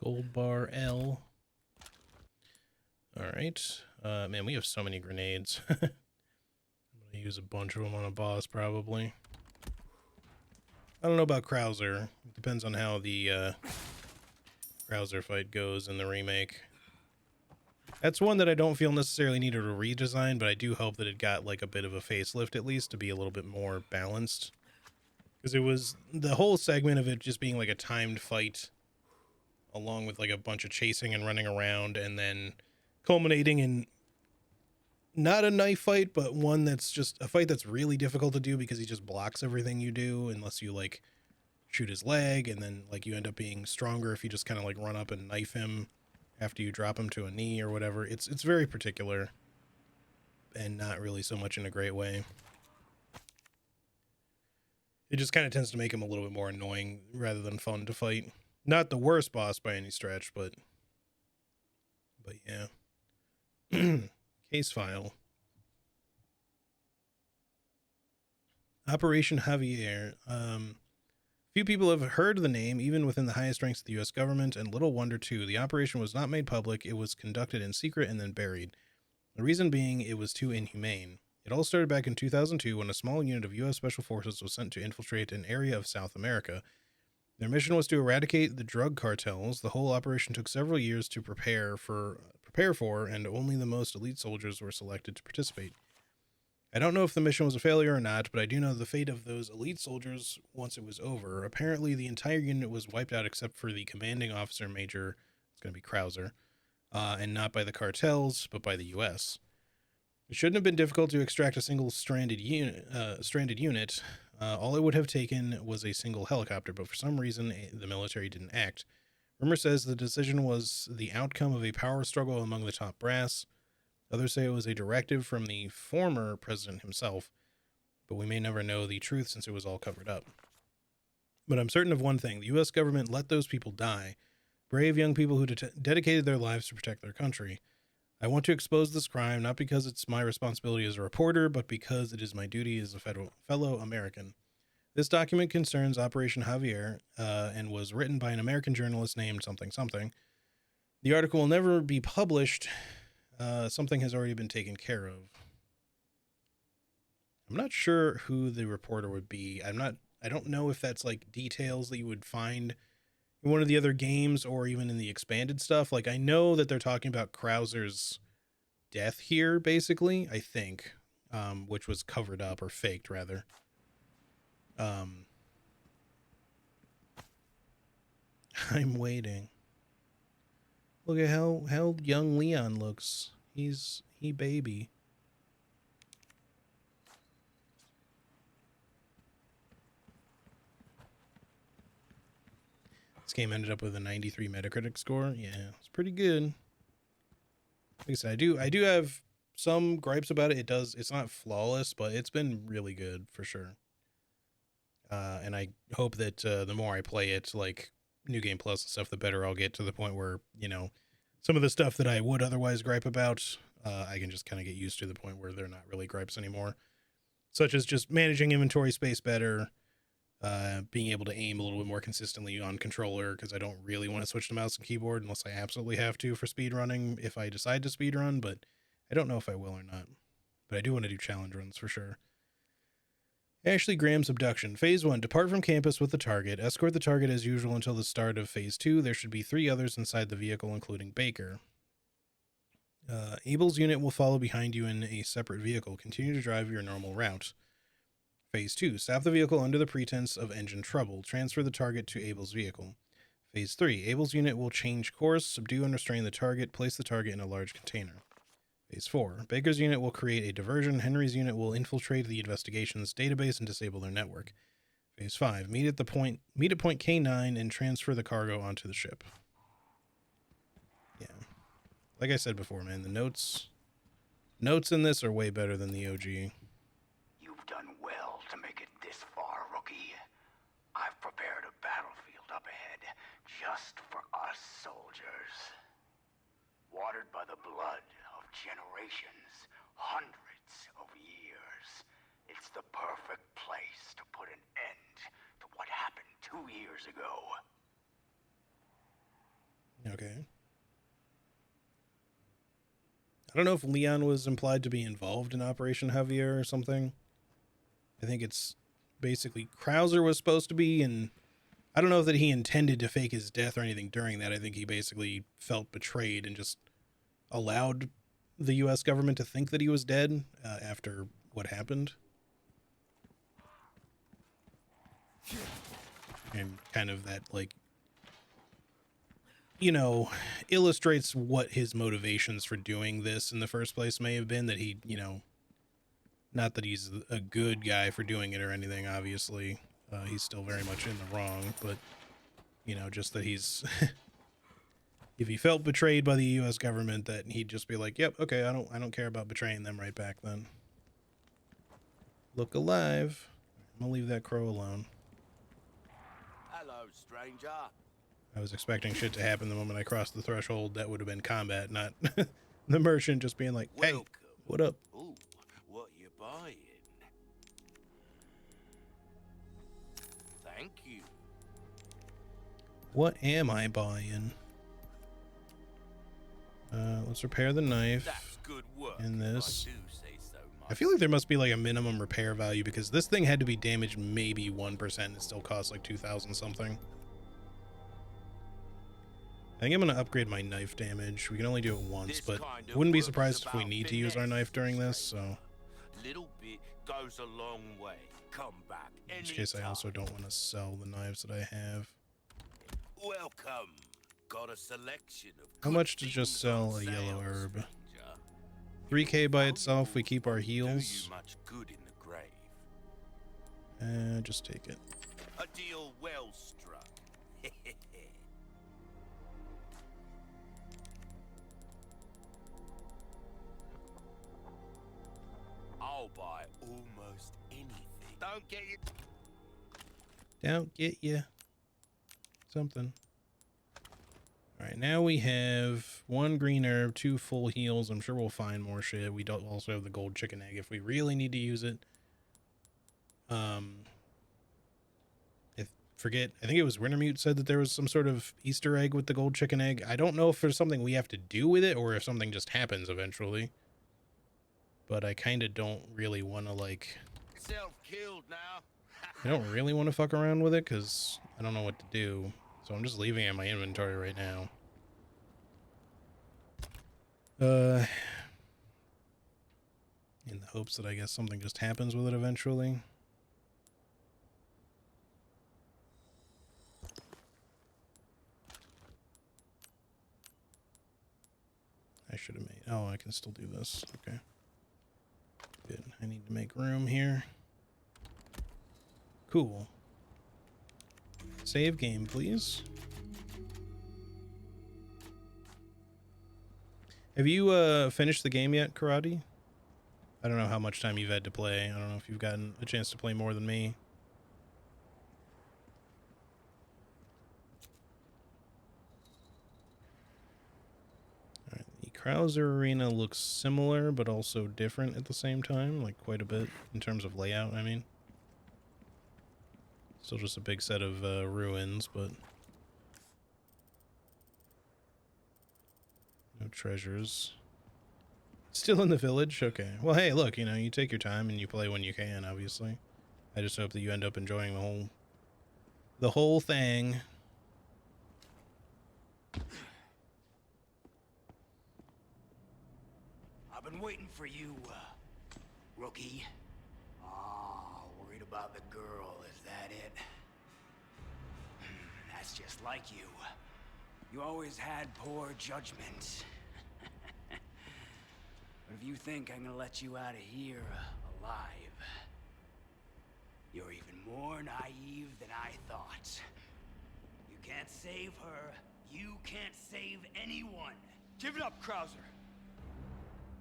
Gold bar L. Alright. Man, we have so many grenades. I'm gonna use a bunch of them on a boss, probably. I don't know about Krauser. It depends on how the Krauser fight goes in the remake. That's one that I don't feel necessarily needed a redesign, but I do hope that it got like a bit of a facelift at least to be a little bit more balanced. Because it was the whole segment of it just being like a timed fight along with like a bunch of chasing and running around and then culminating in not a knife fight, but one that's just a fight that's really difficult to do because he just blocks everything you do unless you like shoot his leg, and then like you end up being stronger if you just kind of like run up and knife him after you drop him to a knee or whatever. It's very particular and not really so much in a great way. It just kind of tends to make him a little bit more annoying rather than fun to fight. Not the worst boss by any stretch, but yeah. Case file. Operation Javier. Few people have heard of the name, even within the highest ranks of the U.S. government, and little wonder too. The operation was not made public. It was conducted in secret and then buried. The reason being, it was too inhumane. It all started back in 2002 when a small unit of U.S. Special Forces was sent to infiltrate an area of South America. Their mission was to eradicate the drug cartels. The whole operation took several years to prepare for, and only the most elite soldiers were selected to participate. I don't know if the mission was a failure or not, but I do know the fate of those elite soldiers once it was over. Apparently, the entire unit was wiped out except for the commanding officer, Major, it's going to be Krauser, and not by the cartels, but by the U.S. It shouldn't have been difficult to extract a single stranded unit. All it would have taken was a single helicopter, but for some reason, the military didn't act. Rumor says the decision was the outcome of a power struggle among the top brass. Others say it was a directive from the former president himself, but we may never know the truth since it was all covered up. But I'm certain of one thing. The U.S. government let those people die, brave young people who dedicated their lives to protect their country. I want to expose this crime, not because it's my responsibility as a reporter, but because it is my duty as a fellow American. This document concerns Operation Javier and was written by an American journalist named something something. The article will never be published. Something has already been taken care of. I'm not sure who the reporter would be. I don't know if that's like details that you would find in one of the other games or even in the expanded stuff. Like I know that they're talking about Krauser's death here, basically, I think, which was covered up or faked rather. I'm waiting. Look at how young Leon looks. He's Hey, baby. This game ended up with a 93 Metacritic score. Yeah, it's pretty good. Like I said, I do have some gripes about it. It's not flawless, but it's been really good for sure. And I hope that the more I play it, like New Game Plus and stuff, the better I'll get to the point where, you know, some of the stuff that I would otherwise gripe about, I can just kind of get used to the point where they're not really gripes anymore. Such as just managing inventory space better, being able to aim a little bit more consistently on controller, because I don't really want to switch to mouse and keyboard unless I absolutely have to for speedrunning if I decide to speedrun, but I don't know if I will or not. But I do want to do challenge runs for sure. Ashley Graham's abduction. Phase 1. Depart from campus with the target. Escort the target as usual until the start of Phase 2. There should be 3 others inside the vehicle, including Baker. Abel's unit will follow behind you in a separate vehicle. Continue to drive your normal route. Phase 2. Stop the vehicle under the pretense of engine trouble. Transfer the target to Abel's vehicle. Phase 3. Abel's unit will change course, subdue and restrain the target, place the target in a large container. Phase 4. Baker's unit will create a diversion. Henry's unit will infiltrate the investigations database and disable their network. Phase 5. Meet at point K9 and transfer the cargo onto the ship. Yeah. Like I said before, man, the notes in this are way better than the OG. You've done well to make it this far, rookie. I've prepared a battlefield up ahead just for us soldiers. Watered by the blood of generations, hundreds of years. It's the perfect place to put an end to what happened 2 years ago. Okay. I don't know if Leon was implied to be involved in Operation Javier or something. I think it's basically Krauser was supposed to be, and I don't know if that he intended to fake his death or anything during that. I think he basically felt betrayed and just allowed the U.S. government to think that he was dead after what happened. And kind of that, like, you know, illustrates what his motivations for doing this in the first place may have been, that he, you know, not that he's a good guy for doing it or anything, obviously. He's still very much in the wrong, but, you know, just that he's, if he felt betrayed by the U.S. government, that he'd just be like, yep, okay, I don't care about betraying them right back then. Look alive. I'm gonna leave that crow alone. Hello, stranger. I was expecting shit to happen the moment I crossed the threshold. That would have been combat, not the merchant just being like, hey, Welcome. what up? Ooh, what you buying? Thank you. What am I buying? Let's repair the knife. That's good work. In this. If I do say so I feel like there must be like a minimum repair value, because this thing had to be damaged maybe 1% and it still costs like 2,000 something. I think I'm going to upgrade my knife damage. We can only do it once, This but kind of wouldn't be work is surprised if we about need to use our finesse, knife during this, so Little bit goes a long way. Come back in which case I also don't want to sell the knives that I have. Welcome. Got a selection of How good much to just things sell on a yellow sale, herb? stranger. 3k by itself, we keep our Do heals. you much good in the grave. Just take it. A deal well struck. I'll buy almost anything. Don't get you. Don't get you something. All right, now we have 1 green herb, 2 full heals. I'm sure we'll find more shit. We don't also have the gold chicken egg if we really need to use it. I think it was Wintermute said that there was some sort of Easter egg with the gold chicken egg. I don't know if there's something we have to do with it or if something just happens eventually. But I kind of don't really want to, like, Self-killed now. I don't really want to fuck around with it because I don't know what to do. So I'm just leaving it in my inventory right now. In the hopes that I guess something just happens with it eventually. I should have made. Oh, I can still do this. Okay. Good. I need to make room here. Cool. Save game, please. Have you finished the game yet, Karate? I don't know how much time you've had to play. I don't know if you've gotten a chance to play more than me. Alright, the Krauser Arena looks similar, but also different at the same time. Like, quite a bit in terms of layout, I mean. Still just a big set of ruins, but... no treasures. Still in the village? Okay. Well, hey, look, you know, you take your time and you play when you can, obviously. I just hope that you end up enjoying the whole thing. I've been waiting for you, rookie. Oh, worried about the girl, is that it? That's just like you. You always had poor judgment. But if you think I'm gonna let you out of here alive, you're even more naive than I thought. You can't save her. You can't save anyone. Give it up, Krauser.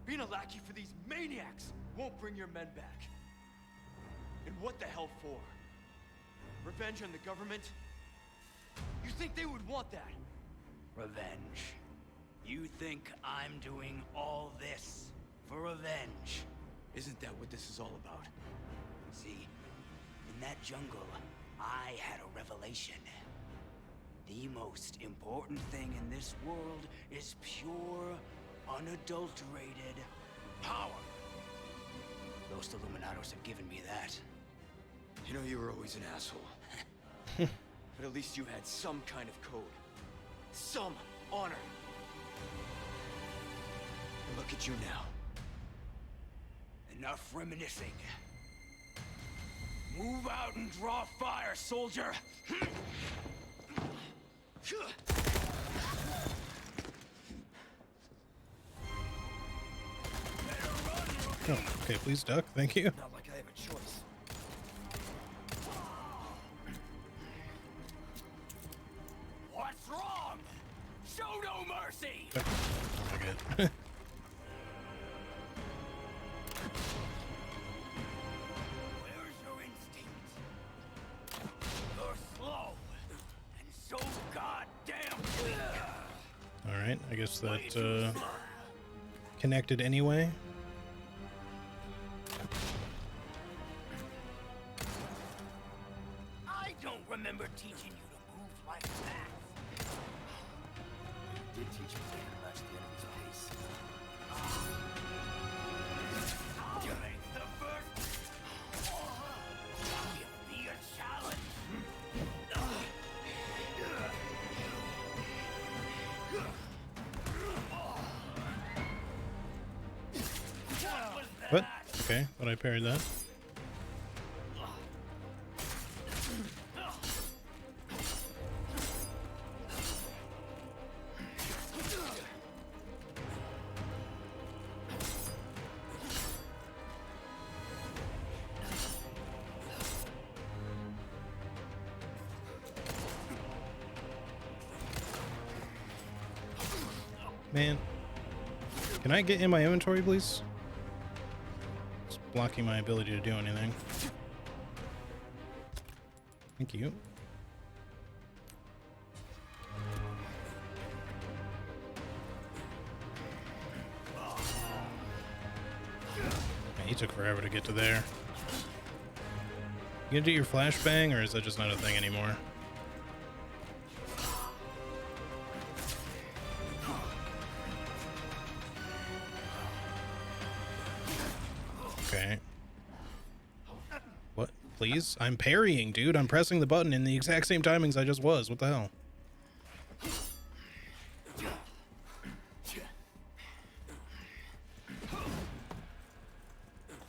Being a lackey for these maniacs won't bring your men back. And what the hell for? Revenge on the government? You think they would want that? Revenge. You think I'm doing all this for revenge? Isn't that what this is all about? See, in that jungle, I had a revelation. The most important thing in this world is pure, unadulterated power. Those Illuminados have given me that. You know, you were always an asshole. But at least you had some kind of code. Some honor. And look at you now. Enough reminiscing. Move out and draw fire, soldier! Oh, okay, please duck. Thank you. Not like I have a choice. What's wrong? Show no mercy! Oh my god. Where's your instinct? You're slow, and so goddamn weak. Alright, I guess that connected anyway. I don't remember teaching you to move like that. You did teach me to match the enemy's pace. I'll make the first. Give me a challenge. What? Okay, but I parried that. Man, can I get in my inventory, please? It's blocking my ability to do anything. Thank you. Man, he took forever to get to there. You gonna do your flashbang, or is that just not a thing anymore? Okay. What? Please? I'm parrying, dude. I'm pressing the button in the exact same timings I just was. What the hell?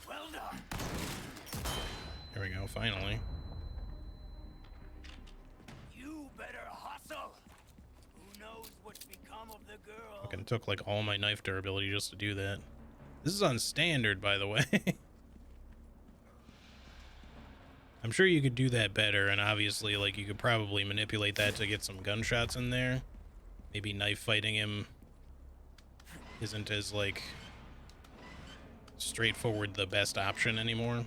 Well done. Here we go, finally. You better hustle. Who knows what's become of the girl. Fucking took like all my knife durability just to do that. This is on standard, by the way. I'm sure you could do that better, and obviously, like, you could probably manipulate that to get some gunshots in there. Maybe knife fighting him isn't as, like, straightforward the best option anymore.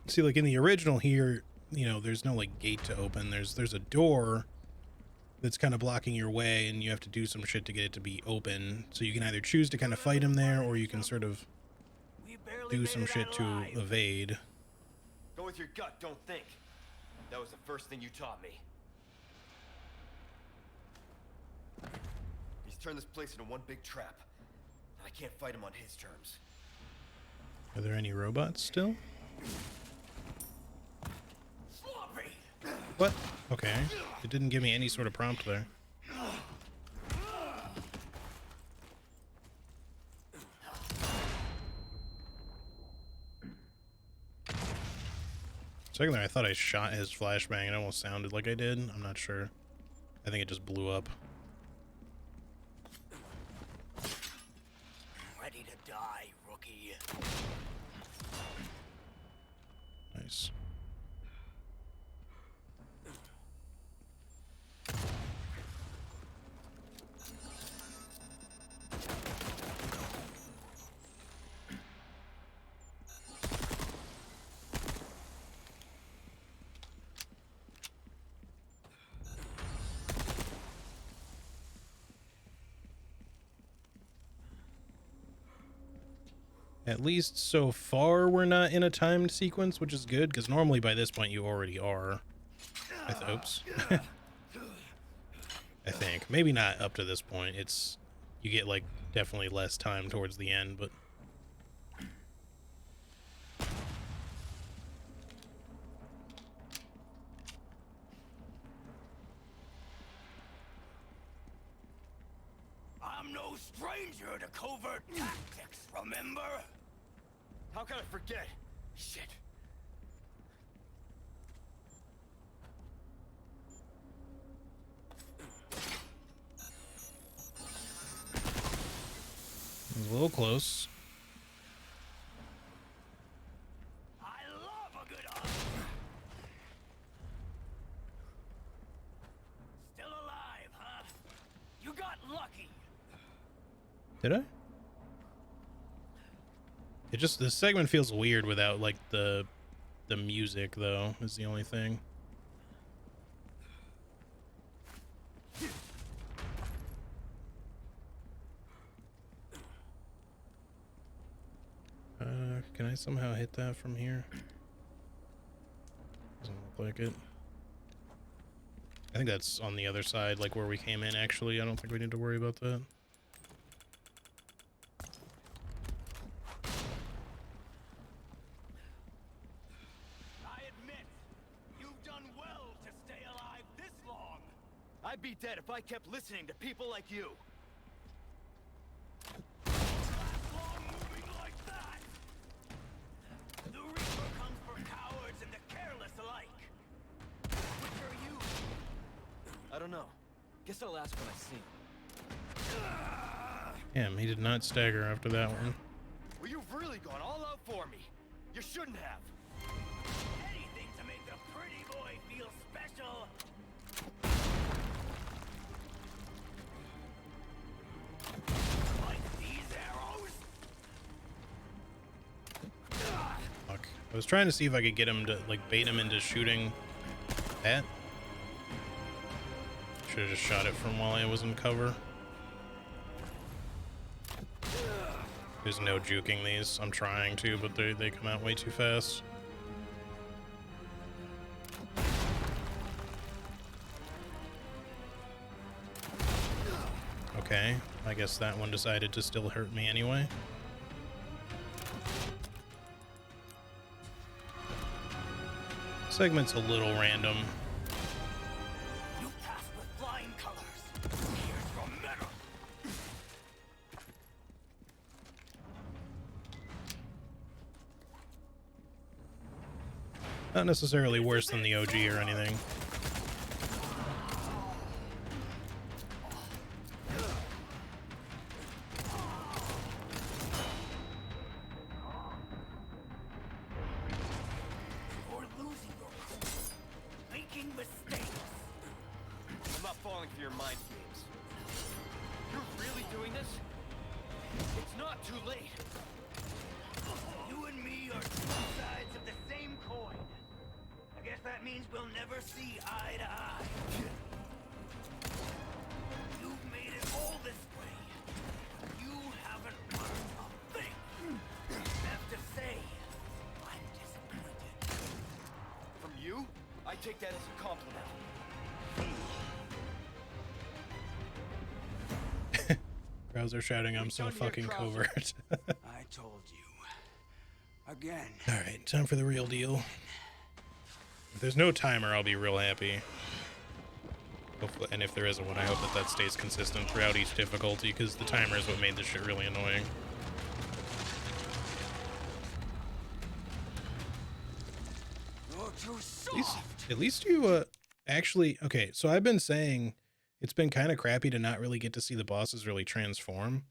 See, like, in the original here, you know, there's no, like, gate to open. There's a door that's kind of blocking your way, and you have to do some shit to get it to be open. So you can either choose to kind of fight him there, or you can sort of do some shit to evade. Go with your gut, don't think. That was the first thing you taught me. He's turned this place into one big trap. I can't fight him on his terms. Are there any robots still? What? Okay. It didn't give me any sort of prompt there. Second there, I thought I shot his flashbang. It almost sounded like I did. I'm not sure. I think it just blew up. Ready to die, rookie. Nice. At least so far, we're not in a timed sequence, which is good, because normally by this point you already are. Oops. I think. Maybe not up to this point. It's... You get, like, definitely less time towards the end, but... I'm no stranger to covert tactics, remember? How can I forget? Shit. It was a little close. I love a good arm. Still alive, huh? You got lucky. Did I? It just... This segment feels weird without, like, the music, though, is the only thing. Can I somehow hit that from here? Doesn't look like it. I think that's on the other side, like where we came in, actually. I don't think we need to worry about that. I admit, you've done well to stay alive this long. I'd be dead if I kept listening to people like you. Long moving like that. The Reaper comes for cowards and the careless alike. Which are you? I don't know. Guess I'll ask when I see him. Damn, he did not stagger after that one. Well, you've really gone all out for me. You shouldn't have. Anything to make the pretty boy feel special. Like these arrows? Fuck. I was trying to see if I could get him to, like, bait him into shooting that. Should have just shot it from while I was in cover. There's no juking these. I'm trying to, but they come out way too fast. Okay, I guess that one decided to still hurt me anyway. Segment's a little random. You pass with flying colors. Here's your medal. Not necessarily worse than the OG or anything. You're losing your cool. Making mistakes. I'm not falling for your mind games. You're really doing this? It's not too late. You and me are two sides of the same coin. I guess that means we'll never see eye to eye. You've made it all this way. You haven't learned a thing. I have to say, I'm disappointed. From you? I take that as a compliment. Krauser shouting, I'm so fucking covert. I told you. Again. Alright, time for the real deal. If there's no timer, I'll be real happy. Hopefully, and if there is one, I hope that stays consistent throughout each difficulty, because the timer is what made this shit really annoying. You're too soft. At least you, actually, okay, so I've been saying it's been kind of crappy to not really get to see the bosses really transform.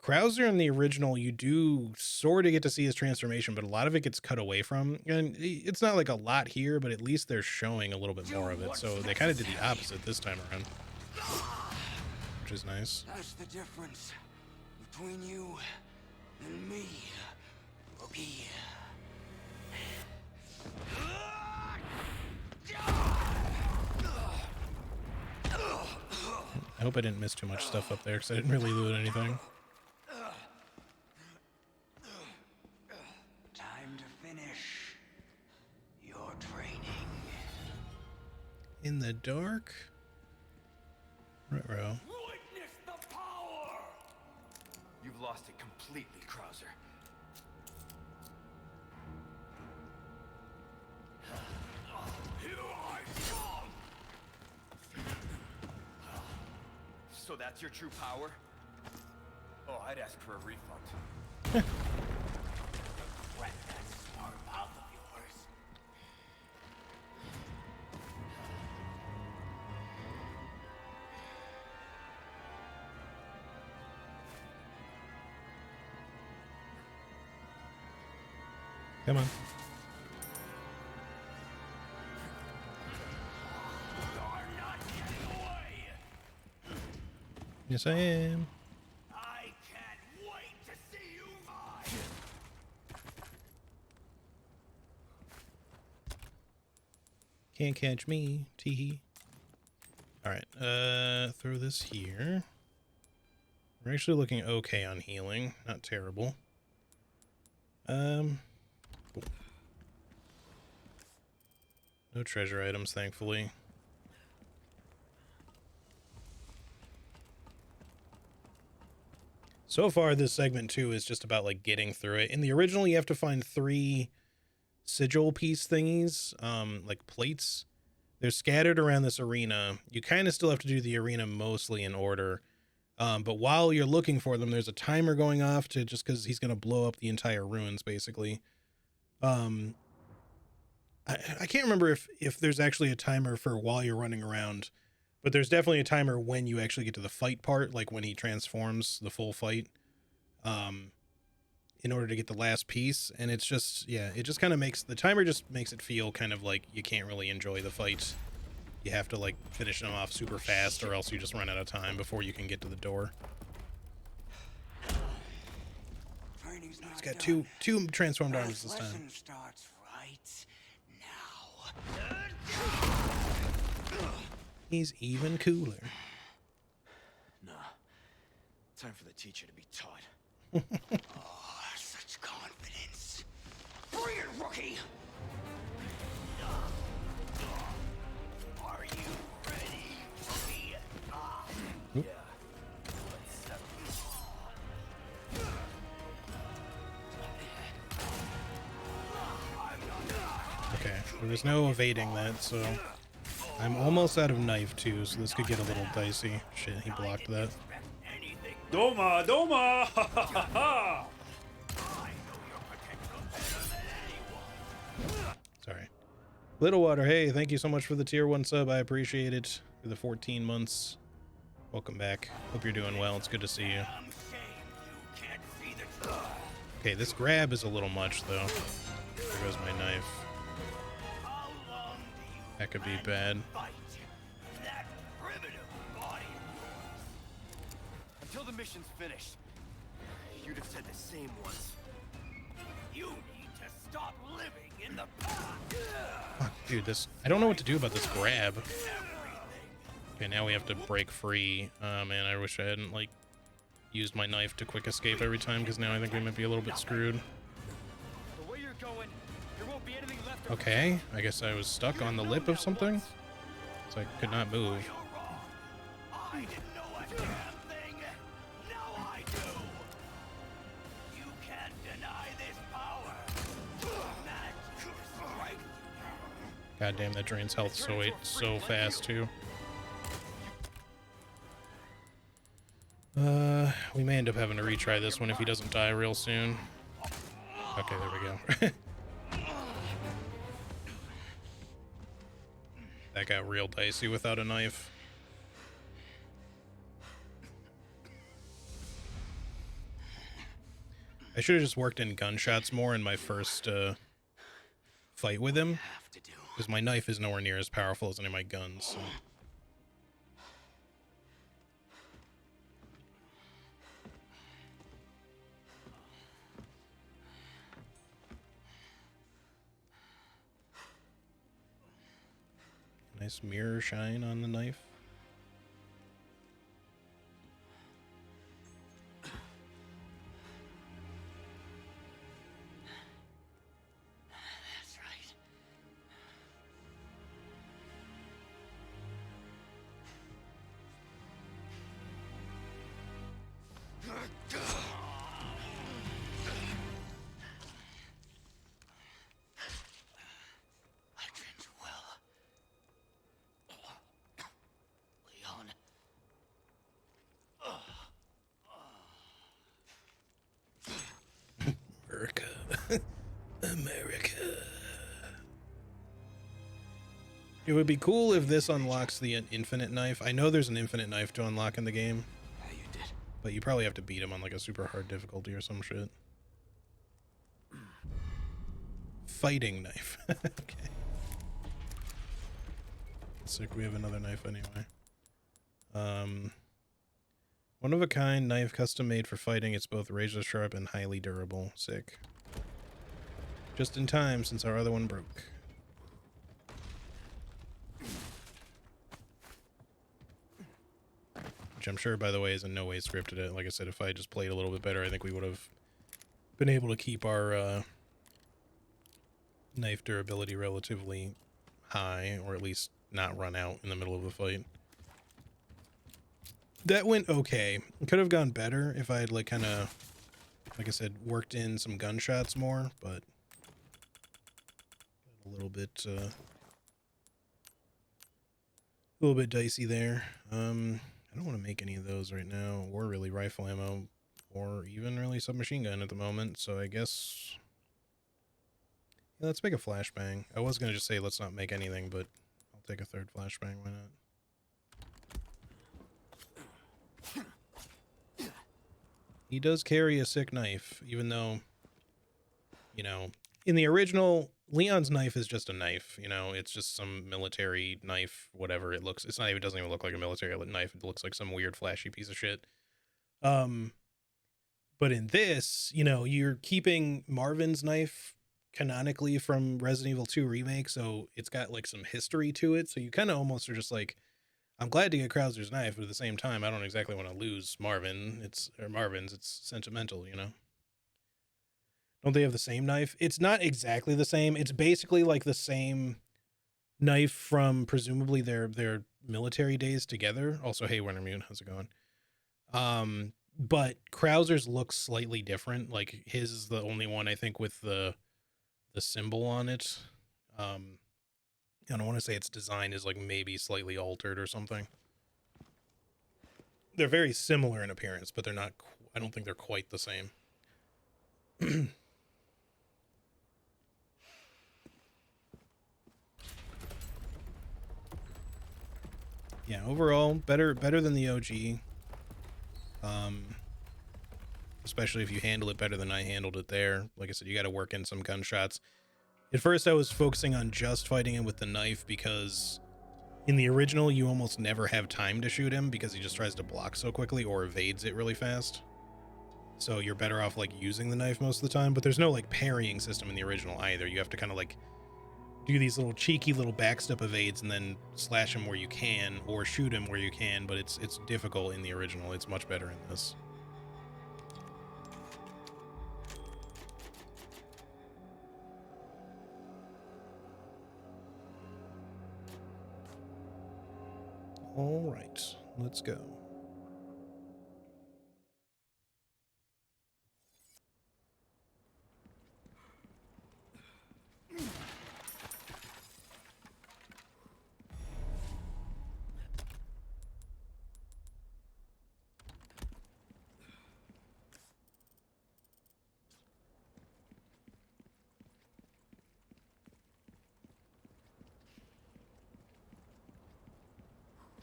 Krauser in the original, you do sort of get to see his transformation, but a lot of it gets cut away from. And it's not like a lot here, but at least they're showing a little bit more of it. So they kind of did the opposite this time around, which is nice. That's the difference between you and me, rookie. I hope I didn't miss too much stuff up there, because I didn't really loot anything. Time to finish your training. In the dark? Right-row. Witness the power! You've lost it completely, Krauser. Here I come! So that's your true power? Oh, I'd ask for a refund. Wet that smart mouth of yours. Come on. You're not getting away! Yes, I am. I can't wait to see you mine! Can't catch me. Teehee. Alright, throw this here. We're actually looking okay on healing. Not terrible. Cool. No treasure items, thankfully. So far, this segment 2 is just about, like, getting through it. In the original, you have to find 3 sigil piece thingies, like plates. They're scattered around this arena. You kind of still have to do the arena mostly in order. But while you're looking for them, there's a timer going off to just because he's going to blow up the entire ruins, basically. I can't remember if there's actually a timer for while you're running around, but there's definitely a timer when you actually get to the fight part, like when he transforms the full fight, in order to get the last piece. And it's just, yeah, it just kind of makes, the timer just makes it feel kind of like you can't really enjoy the fight. You have to, like, finish them off super fast, or else you just run out of time before you can get to the door. Training's not He's got done. two transformed arms This this time. lesson starts right now. He's even cooler. Nah. Time for the teacher to be taught. Oh, such confidence. Bring it, rookie! Are you ready, rookie? Yeah. Let's settle this. Okay, there was no evading that, so I'm almost out of knife too, so this could get a little dicey. Shit, he blocked that. Anything Doma, Doma! Ha ha ha ha! I know your potential better than anyone. Sorry. Littlewater, hey, thank you so much for the tier 1 sub. I appreciate it. For the 14 months. Welcome back. Hope you're doing well. It's good to see you. Okay, this grab is a little much, though. There goes my knife. That could be bad. Until the mission's finished, you'd have said the same once. You need to stop living in the past. Fuck, dude, this... I don't know what to do about this grab. Okay, now we have to break free. Man, I wish I hadn't, like, used my knife to quick escape every time, because now I think we might be a little bit screwed. The way you're going, there won't be anything left. Okay, I guess I was stuck on the lip of something, so I could not move. I didn't know a damn thing. Now I do. You can't deny this power. Magic strike. God damn, that drains health so fast, too. We may end up having to retry this one if he doesn't die real soon. Okay, there we go. That got real dicey without a knife. I should have just worked in gunshots more in my first fight with him, because my knife is nowhere near as powerful as any of my guns. So. Nice mirror shine on the knife. That's right. I trained well. Leon. America. America. It would be cool if this unlocks the infinite knife. I know there's an infinite knife to unlock in the game. Yeah, you did. But you probably have to beat him on like a super hard difficulty or some shit. Fighting knife. Okay. Sick, we have another knife anyway. One of a kind knife custom made for fighting. It's both razor sharp and highly durable. Sick. Just in time since our other one broke. Which I'm sure, by the way, is in no way scripted it. Like I said, if I just played a little bit better, I think we would have been able to keep our knife durability relatively high, or at least not run out in the middle of a fight. That went okay. It could have gone better if I had, like, kind of, like I said, worked in some gunshots more, but a little bit dicey there. I don't want to make any of those right now, or really rifle ammo, or even really submachine gun at the moment, so I guess... Yeah, let's make a flashbang. I was going to just say let's not make anything, but I'll take a third flashbang, why not? He does carry a sick knife, even though, you know, in the original, Leon's knife is just a knife, you know, it's just some military knife, whatever it looks, it's not even, it doesn't even look like a military knife, it looks like some weird flashy piece of shit. But in this, you know, you're keeping Marvin's knife canonically from Resident Evil 2 Remake, so it's got like some history to it, so you kind of almost are just like, I'm glad to get Krauser's knife, but at the same time, I don't exactly want to lose Marvin's. It's sentimental, you know? Don't they have the same knife? It's not exactly the same. It's basically like the same knife from presumably their military days together. Also, hey, Wintermute, how's it going? But Krauser's looks slightly different. Like, his is the only one, I think, with the symbol on it. I don't want to say its design is like maybe slightly altered or something. They're very similar in appearance, but they're not, I don't think they're quite the same. Yeah, overall, better than the OG. Especially if you handle it better than I handled it there. Like I said, you got to work in some gunshots. At first, I was focusing on just fighting him with the knife because in the original, you almost never have time to shoot him because he just tries to block so quickly or evades it really fast. So you're better off like using the knife most of the time, but there's no like parrying system in the original either. You have to kind of like do these little cheeky little backstep evades and then slash him where you can or shoot him where you can, but it's difficult in the original. It's much better in this. All right, let's go.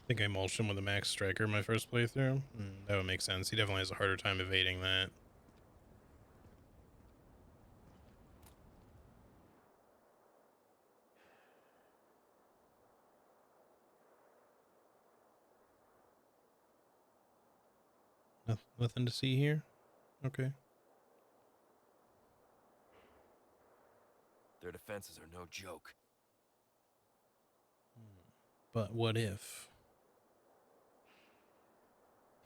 I think I mulched him with a max striker my first playthrough. That would make sense. He definitely has a harder time evading that. Nothing to see here? Okay. Their defenses are no joke. But what if?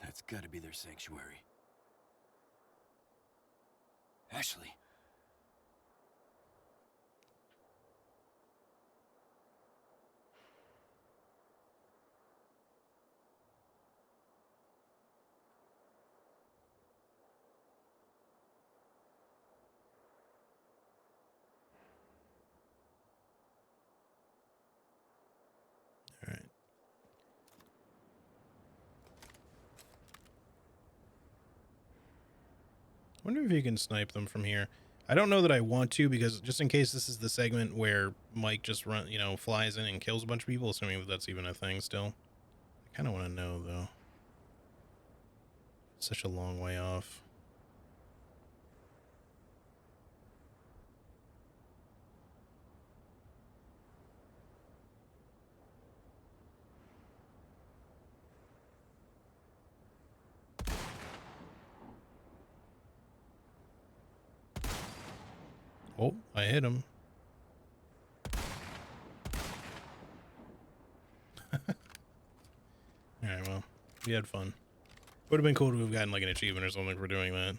That's gotta be their sanctuary. Ashley. All right. I wonder if you can snipe them from here. I don't know that I want to, because just in case this is the segment where Mike just flies in and kills a bunch of people, assuming that that's even a thing still. I kind of want to know, though. It's such a long way off. Oh, I hit him. Alright, well, we had fun. Would have been cool to have gotten like an achievement or something for doing that.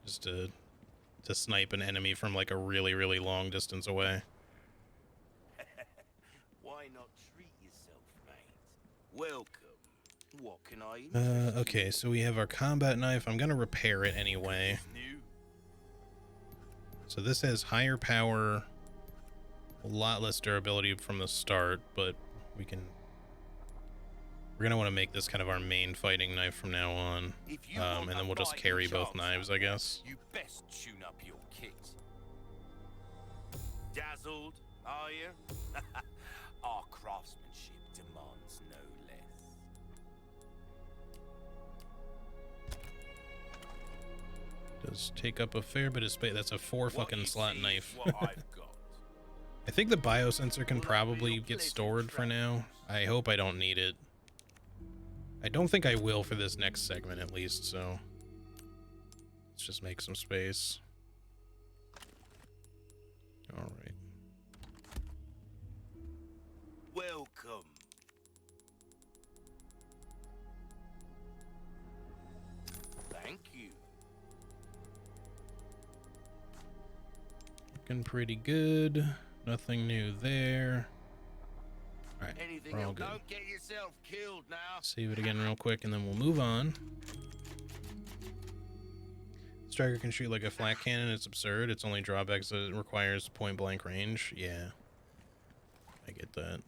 Just to snipe an enemy from like a really, really long distance away. Why not treat yourself, mate? Welcome. What can I Okay, so we have our combat knife. I'm gonna repair it anyway. So this has higher power, a lot less durability from the start, but we're gonna want to make this kind of our main fighting knife from now on. And then we'll just carry both knives, I guess. You best tune up your kit. Dazzled, are you? Our craftsmanship demands no less. Does take up a fair bit of space. That's a 4 fucking slot knife. What I've got. I think the biosensor can probably get stored for now. I hope I don't need it. I don't think I will for this next segment at least, so let's just make some space. All right. Welcome. Thank you. Looking pretty good. Nothing new there. All right, Anything we're all else? good. Don't get yourself killed now. Save it again real quick, and then we'll move on. Striker can shoot like a flat cannon. It's absurd. Its only drawback is that it requires point blank range. Yeah, I get that.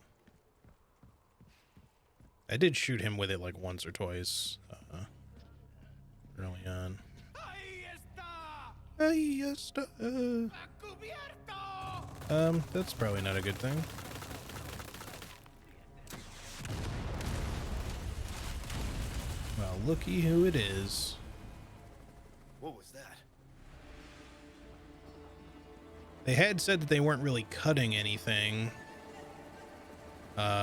I did shoot him with it like once or twice early on. Ahí está. That's probably not a good thing. looky who it is. What was that? They had said that they weren't really cutting anything,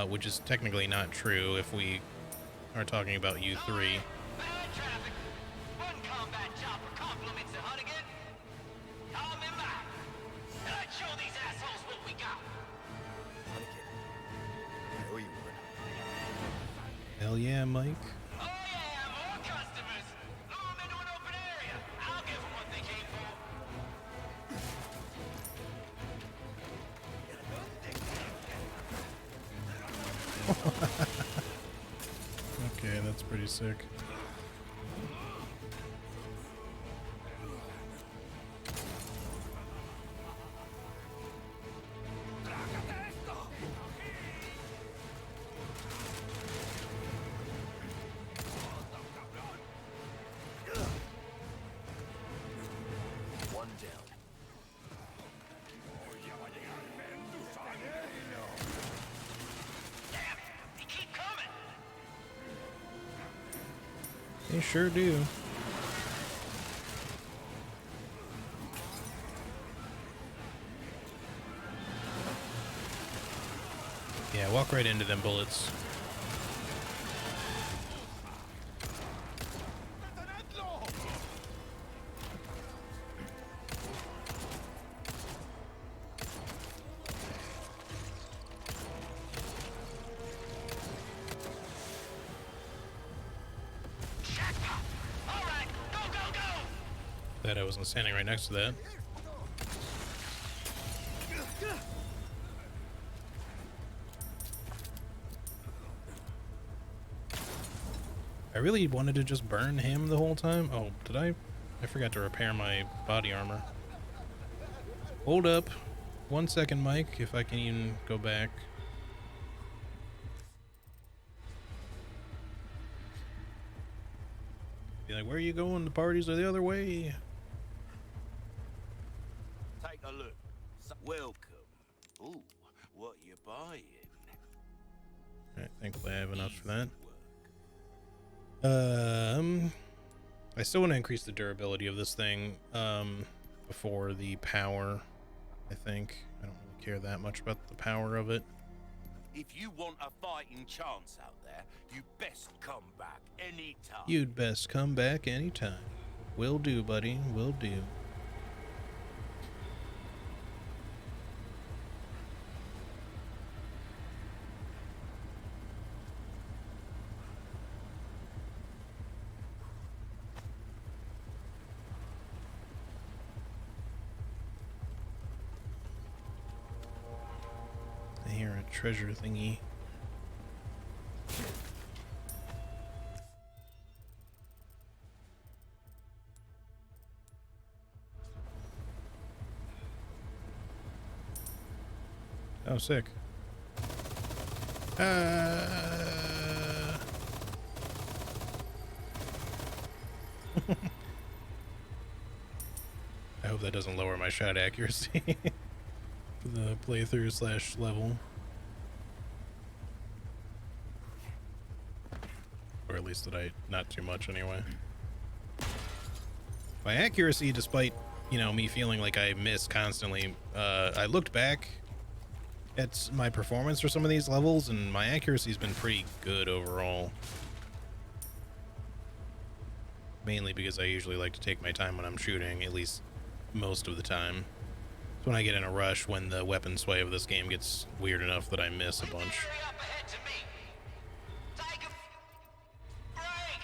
which is technically not true if we are talking about U3. Bad traffic. One combat chopper compliments the Hunnigan. Call me back. And let's show these assholes what we got. Hunnigan, I owe you one. Hell yeah, Mike. Oh yeah, more customers. Lure them into an open area. I'll give them what they came for. Okay, that's pretty sick. One down. Damn it, they keep coming. They sure do. Yeah, walk right into them bullets. Jackpot. All right, go, go, go. That I wasn't standing right next to that. I really wanted to just burn him the whole time. Oh, did I? I forgot to repair my body armor. Hold up. 1 second, Mike, if I can even go back. Be like, where are you going? The parties are the other way. Take a look. Welcome. Ooh, what you buying? Alright, thankfully I have enough for that. I still want to increase the durability of this thing, before the power, I think. I don't really care that much about the power of it. If you want a fighting chance out there, you best come back anytime. You'd best come back anytime. Will do, buddy. Will do. I hear a treasure thingy. Oh, sick. I hope that doesn't lower my shot accuracy for the playthrough slash level. Or at least that not too much anyway. My accuracy, despite, me feeling like I miss constantly, I looked back at my performance for some of these levels, and my accuracy's been pretty good overall. Mainly because I usually like to take my time when I'm shooting, at least most of the time. It's when I get in a rush when the weapon sway of this game gets weird enough that I miss a bunch. Hurry up ahead to me. Take a break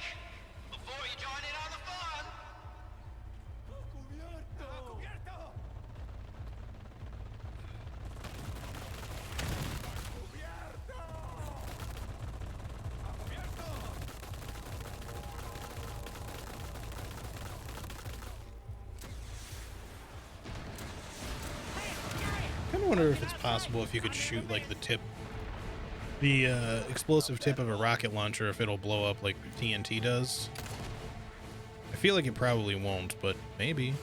before you join in on the fun. I kind of wonder if it's possible if you could shoot like the explosive tip of a rocket launcher, if it'll blow up like TNT does. I feel like it probably won't, but maybe.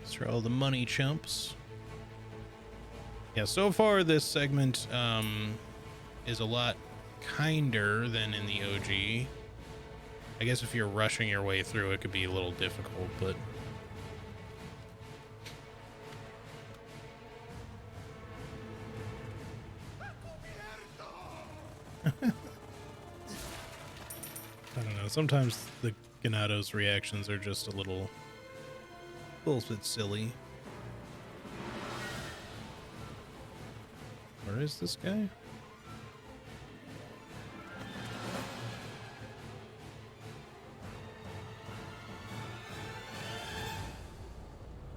These are all the money chumps. Yeah, so far this segment is a lot kinder than in the OG. I guess if you're rushing your way through, it could be a little difficult, but I don't know. Sometimes the Ganado's reactions are just a little bit silly. Where is this guy?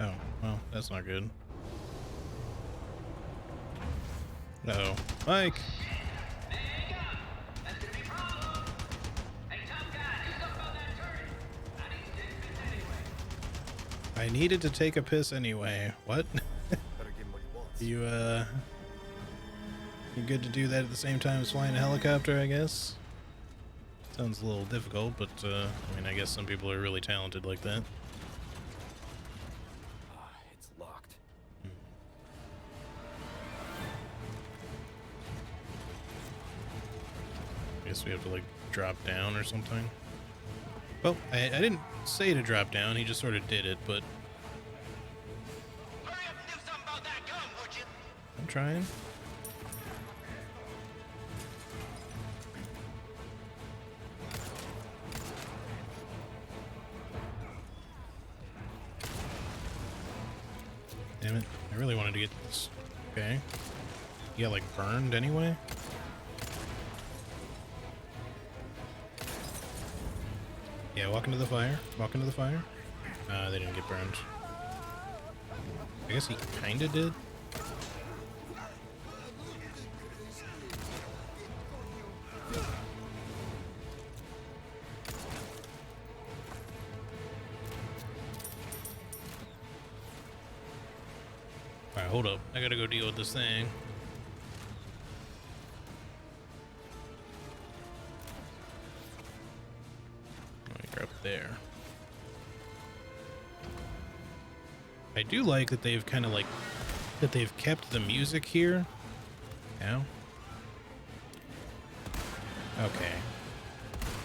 Oh, well, that's not good. Uh-oh. Mike! I needed to take a piss anyway. What? You good to do that at the same time as flying a helicopter, I guess? Sounds a little difficult, but I mean, I guess some people are really talented like that. It's locked. I guess we have to like drop down or something. Well, I didn't say to drop down, he just sort of did it, but Hurry up and do something about that gun, would you? I'm trying. Damn it. I really wanted to get this. Okay. You got like burned anyway? Yeah, walk into the fire. Walk into the fire. They didn't get burned. I guess he kinda did. Alright, hold up. I gotta go deal with this thing. Let me grab it there. I do like that they've kind of like that they've kept the music here. Now. Okay.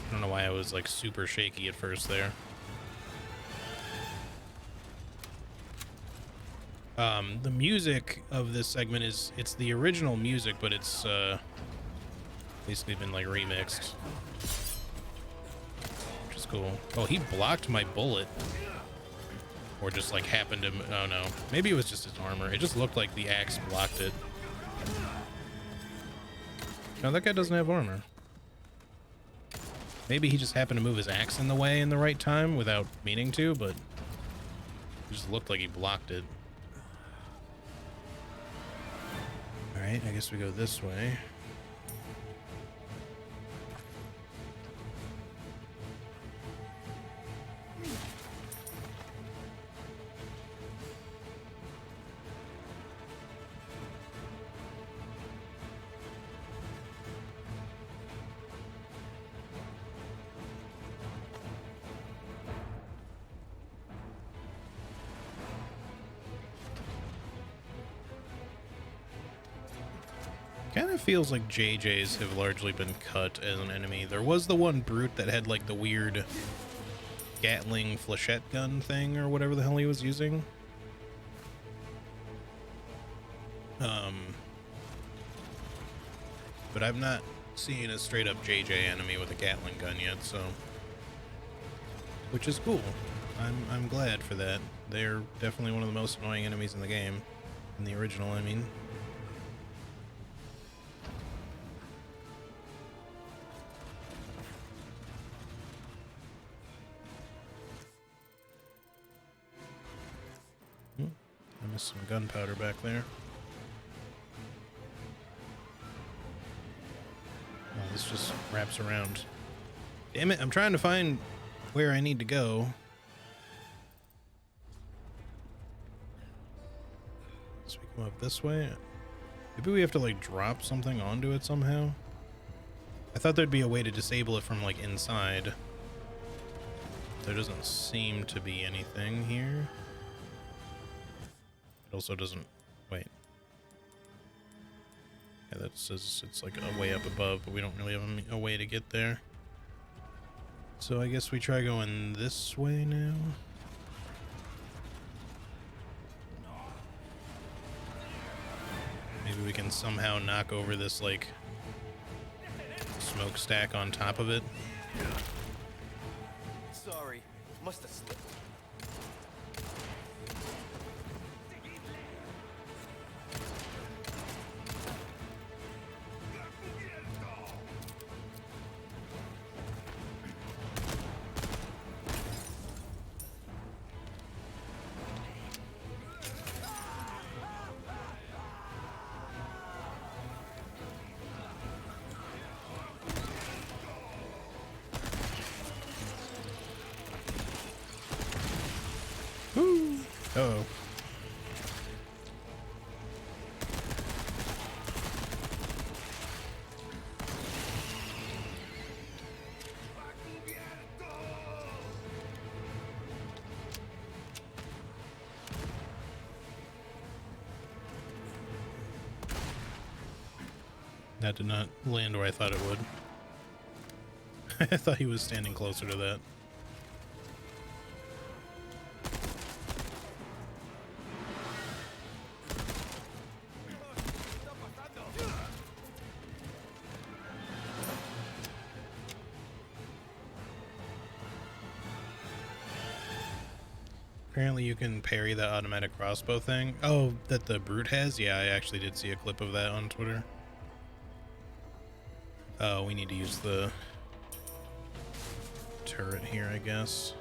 I don't know why I was like super shaky at first there. The music of this segment it's the original music, but it's basically been like remixed, which is cool. Oh, he blocked my bullet, or just like happened to. Oh no, maybe it was just his armor. It just looked like the axe blocked it. No, that guy doesn't have armor. Maybe he just happened to move his axe in the way in the right time without meaning to, but it just looked like he blocked it. Alright, I guess we go this way. Kind of feels like JJs have largely been cut as an enemy. There was the one brute that had like the weird Gatling flechette gun thing or whatever the hell he was using. But I've not seen a straight up JJ enemy with a Gatling gun yet, so which is cool. I'm glad for that. They're definitely one of the most annoying enemies in the game. In the original, I mean. I missed some gunpowder back there. Oh, this just wraps around. Damn it, I'm trying to find where I need to go. So we come up this way. Maybe we have to like drop something onto it somehow. I thought there'd be a way to disable it from like inside. There doesn't seem to be anything here. also doesn't... Wait. Yeah, that says it's like a way up above, but we don't really have a way to get there. So I guess we try going this way now. Maybe we can somehow knock over this, like, smokestack on top of it. Sorry, must have slipped. Woo! Uh-oh. That did not land where I thought it would. I thought he was standing closer to that. Apparently you can parry the automatic crossbow thing. Oh, that the brute has? Yeah, I actually did see a clip of that on Twitter. Oh, we need to use the turret here, I guess.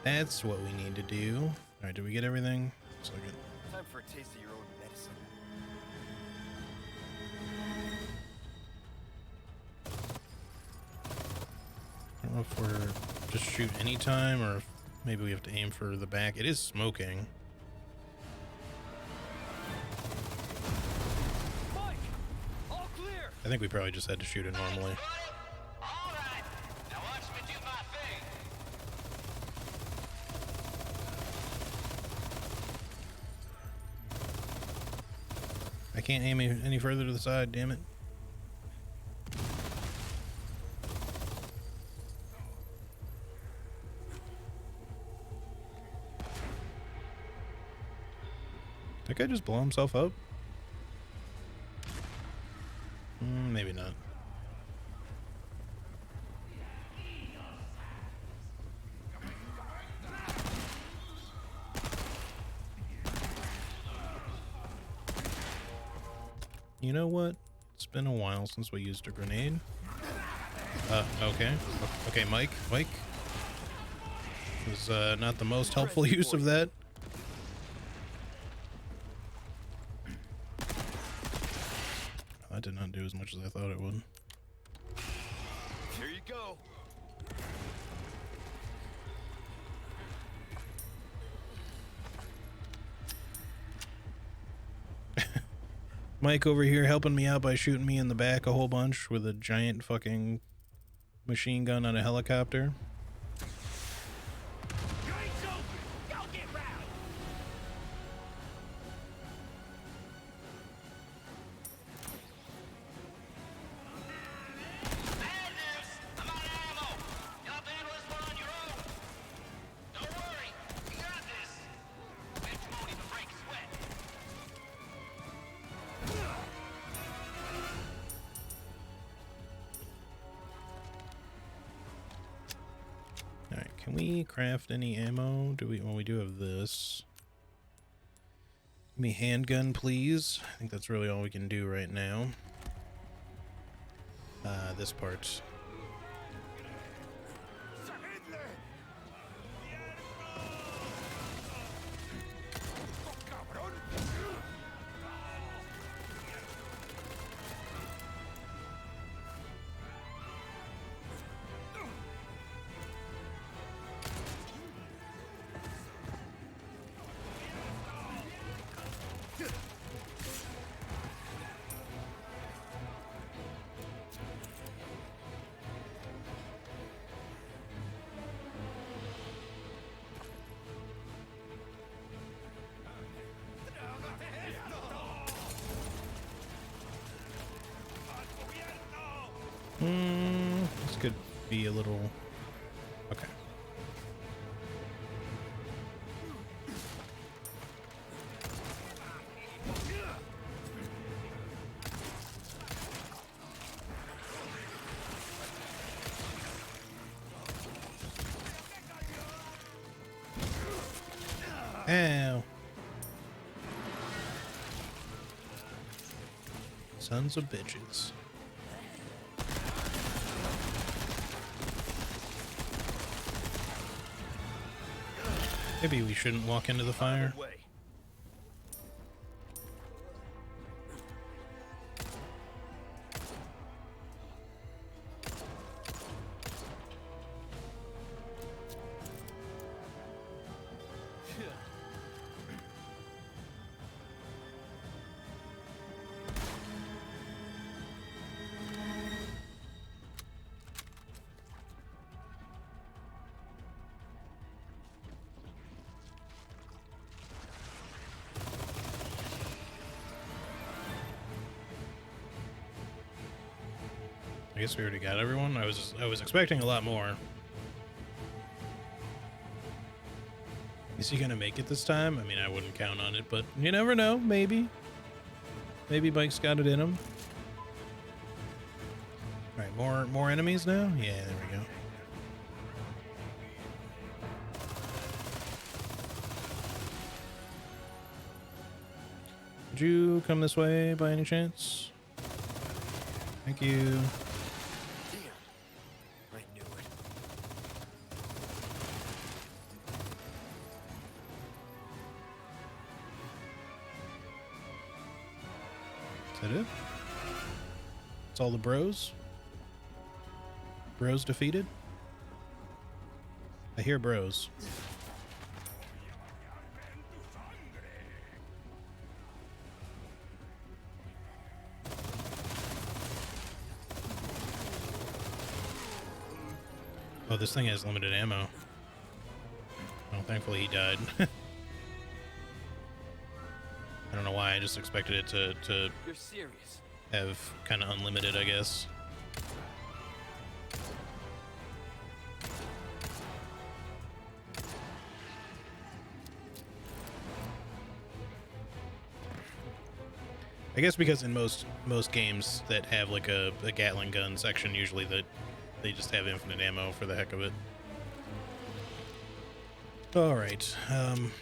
That's what we need to do. Alright, did we get everything? Looks like it. Time for a taste of your own medicine. I don't know if we're just shoot anytime or if maybe we have to aim for the back. It is smoking. Mike! All clear! I think we probably just had to shoot it normally. Alright, now watch me do my thing. I can't aim any further to the side, damn it. That guy just blow himself up? Maybe not. You know what? It's been a while since we used a grenade. Okay. Okay, Mike. Was not the most helpful use of that. That did not do as much as I thought it would. Here you go. Mike over here helping me out by shooting me in the back a whole bunch with a giant fucking machine gun on a helicopter. Gates open! Go get round! Bad news! I'm out of ammo! You'll have to handle this one on your own! Don't worry! You got this! Bet you won't even break a sweat! Alright, can we craft any ammo? Do we? Well, we do have this. Give me handgun, please. I think that's really all we can do right now. This part. could be a little... Okay. Ow. Sons of bitches. Maybe we shouldn't walk into the fire. I guess we already got everyone. I was expecting a lot more. Is he gonna make it this time? I mean, I wouldn't count on it, but you never know. Maybe. Maybe Mike's got it in him. All right, more enemies now. Yeah, there we go. Would you come this way by any chance? Thank you. Is that it? It's all the bros? Bros defeated? I hear bros. Oh, this thing has limited ammo. Oh, thankfully he died. I don't know why, I just expected it to You're serious? have kind of unlimited, I guess. I guess because in most games that have like a Gatling gun section, usually they just have infinite ammo for the heck of it. All right.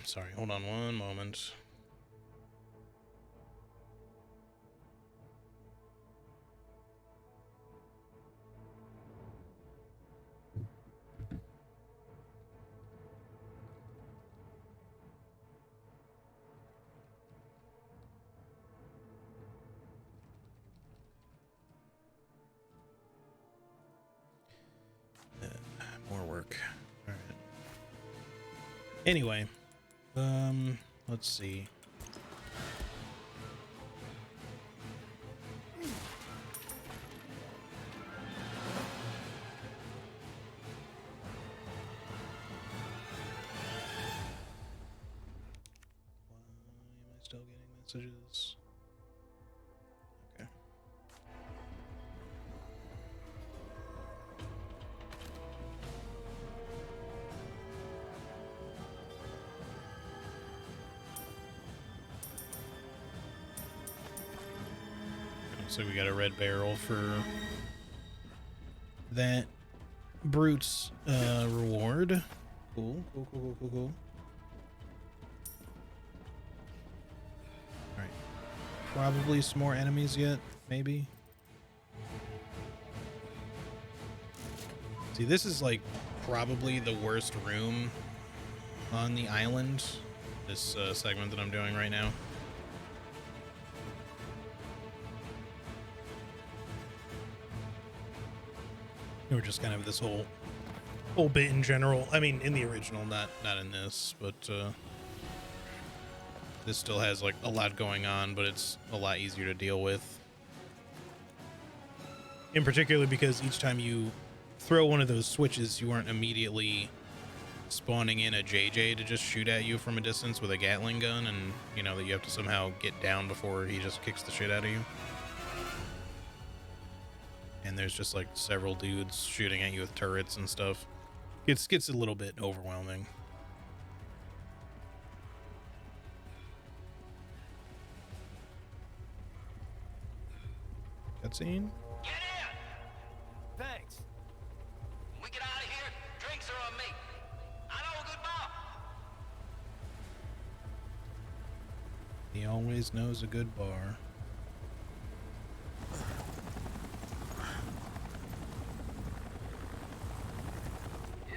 Sorry, hold on one moment. More work. All right. Anyway, let's see. Why am I still getting messages? Okay. So we got a red barrel for that brute's reward. Cool. All right. Probably some more enemies yet, maybe. See, this is like probably the worst room on the island. This segment that I'm doing right now. Or just kind of this whole bit in general. I mean, in the original, not in this, but this still has like a lot going on, but it's a lot easier to deal with. In particular, because each time you throw one of those switches, you aren't immediately spawning in a JJ to just shoot at you from a distance with a Gatling gun, and you know that you have to somehow get down before he just kicks the shit out of you. and there's just like several dudes shooting at you with turrets and stuff. Gets a little bit overwhelming. Cutscene? Get in! Thanks. When we get out of here, drinks are on me. I know a good bar. He always knows a good bar. Yeah,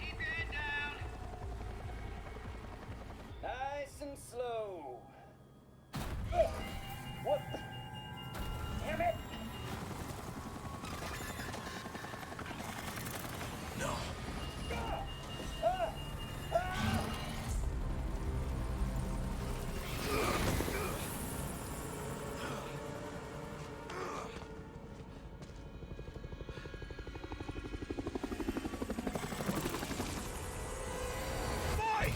keep your head down. Nice and slow. What? Damn it! No. Mike!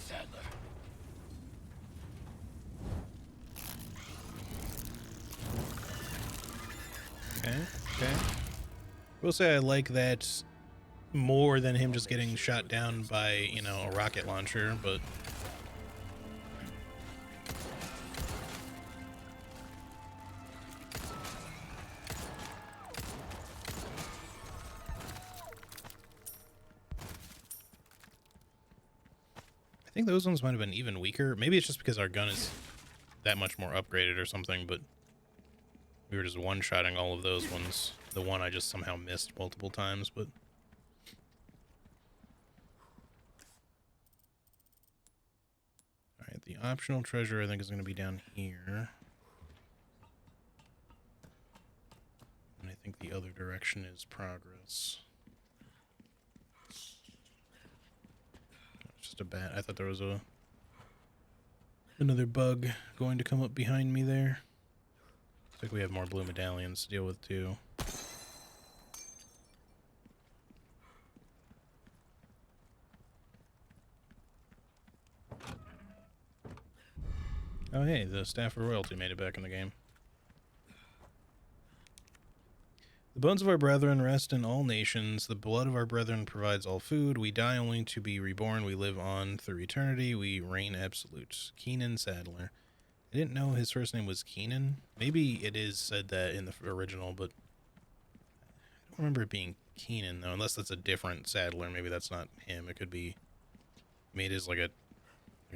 Sadler. Okay. Will say I like that more than him just getting shot down by, you know, a rocket launcher, but I think those ones might have been even weaker. Maybe it's just because our gun is that much more upgraded or something, but we were just one-shotting all of those ones. The one I just somehow missed multiple times, but... Alright, the optional treasure I think is going to be down here. And I think the other direction is progress. It's just a bat. I thought there was another bug going to come up behind me there. Looks like we have more blue medallions to deal with too. Oh hey, the Staff of Royalty made it back in the game. The bones of our brethren rest in all nations. The blood of our brethren provides all food. We die only to be reborn. We live on through eternity. We reign absolute. Keenan Sadler. I didn't know his first name was Keenan. Maybe it is said that in the original, but I don't remember it being Keenan, though, unless that's a different Sadler. Maybe that's not him. It could be... I mean, it is like a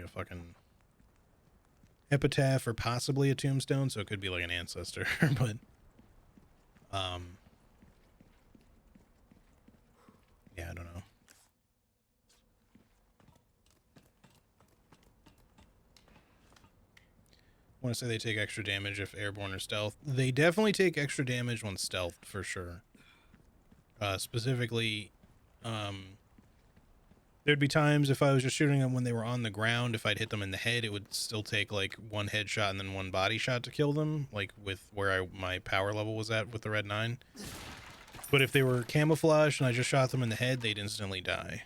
fucking epitaph or possibly a tombstone, so it could be like an ancestor, but... Yeah, I don't know. I want to say they take extra damage if airborne or stealth. They definitely take extra damage when stealth, for sure. Specifically, there'd be times if I was just shooting them when they were on the ground, if I'd hit them in the head, it would still take like one headshot and then one body shot to kill them, like with where my power level was at with the Red 9. But if they were camouflaged and I just shot them in the head, they'd instantly die.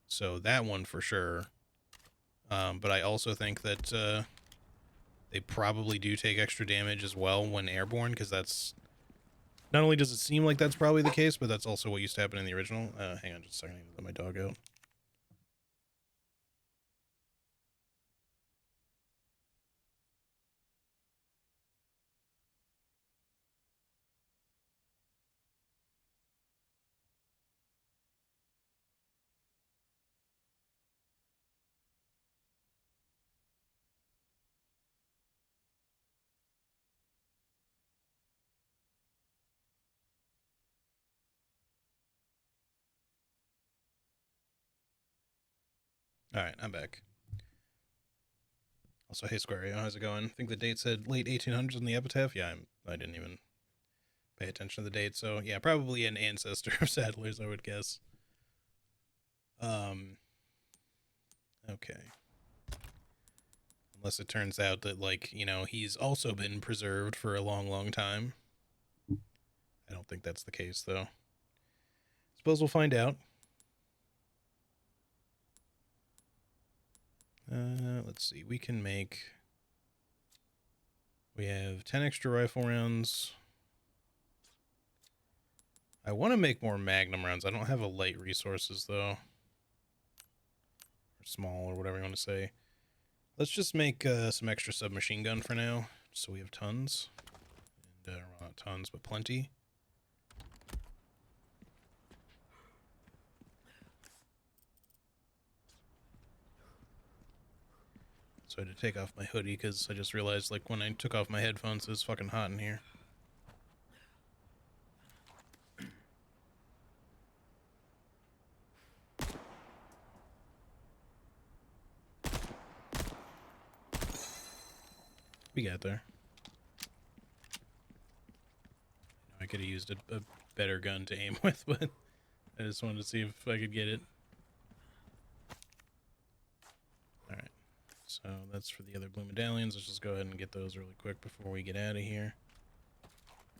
So that one for sure. But I also think that they probably do take extra damage as well when airborne, because that's... Not only does it seem like that's probably the case, but that's also what used to happen in the original. Hang on just a second, I need to let my dog out. Alright, I'm back. Also, hey Squario, how's it going? I think the date said late 1800s in the epitaph. Yeah, I didn't even pay attention to the date, so yeah, probably an ancestor of Sadler's, I would guess. Okay. Unless it turns out that, like, you know, he's also been preserved for a long, long time. I don't think that's the case, though. Suppose we'll find out. Let's see. We can make... We have 10 extra rifle rounds. I want to make more magnum rounds. I don't have a light resources, though. Or small, or whatever you want to say. Let's just make some extra submachine gun for now, so we have tons. And, well, not tons, but plenty. So I had to take off my hoodie, because I just realized, like, when I took off my headphones, it was fucking hot in here. We got there. I could have used a better gun to aim with, but I just wanted to see if I could get it. Alright, so that's for the other blue medallions. Let's just go ahead and get those really quick before we get out of here.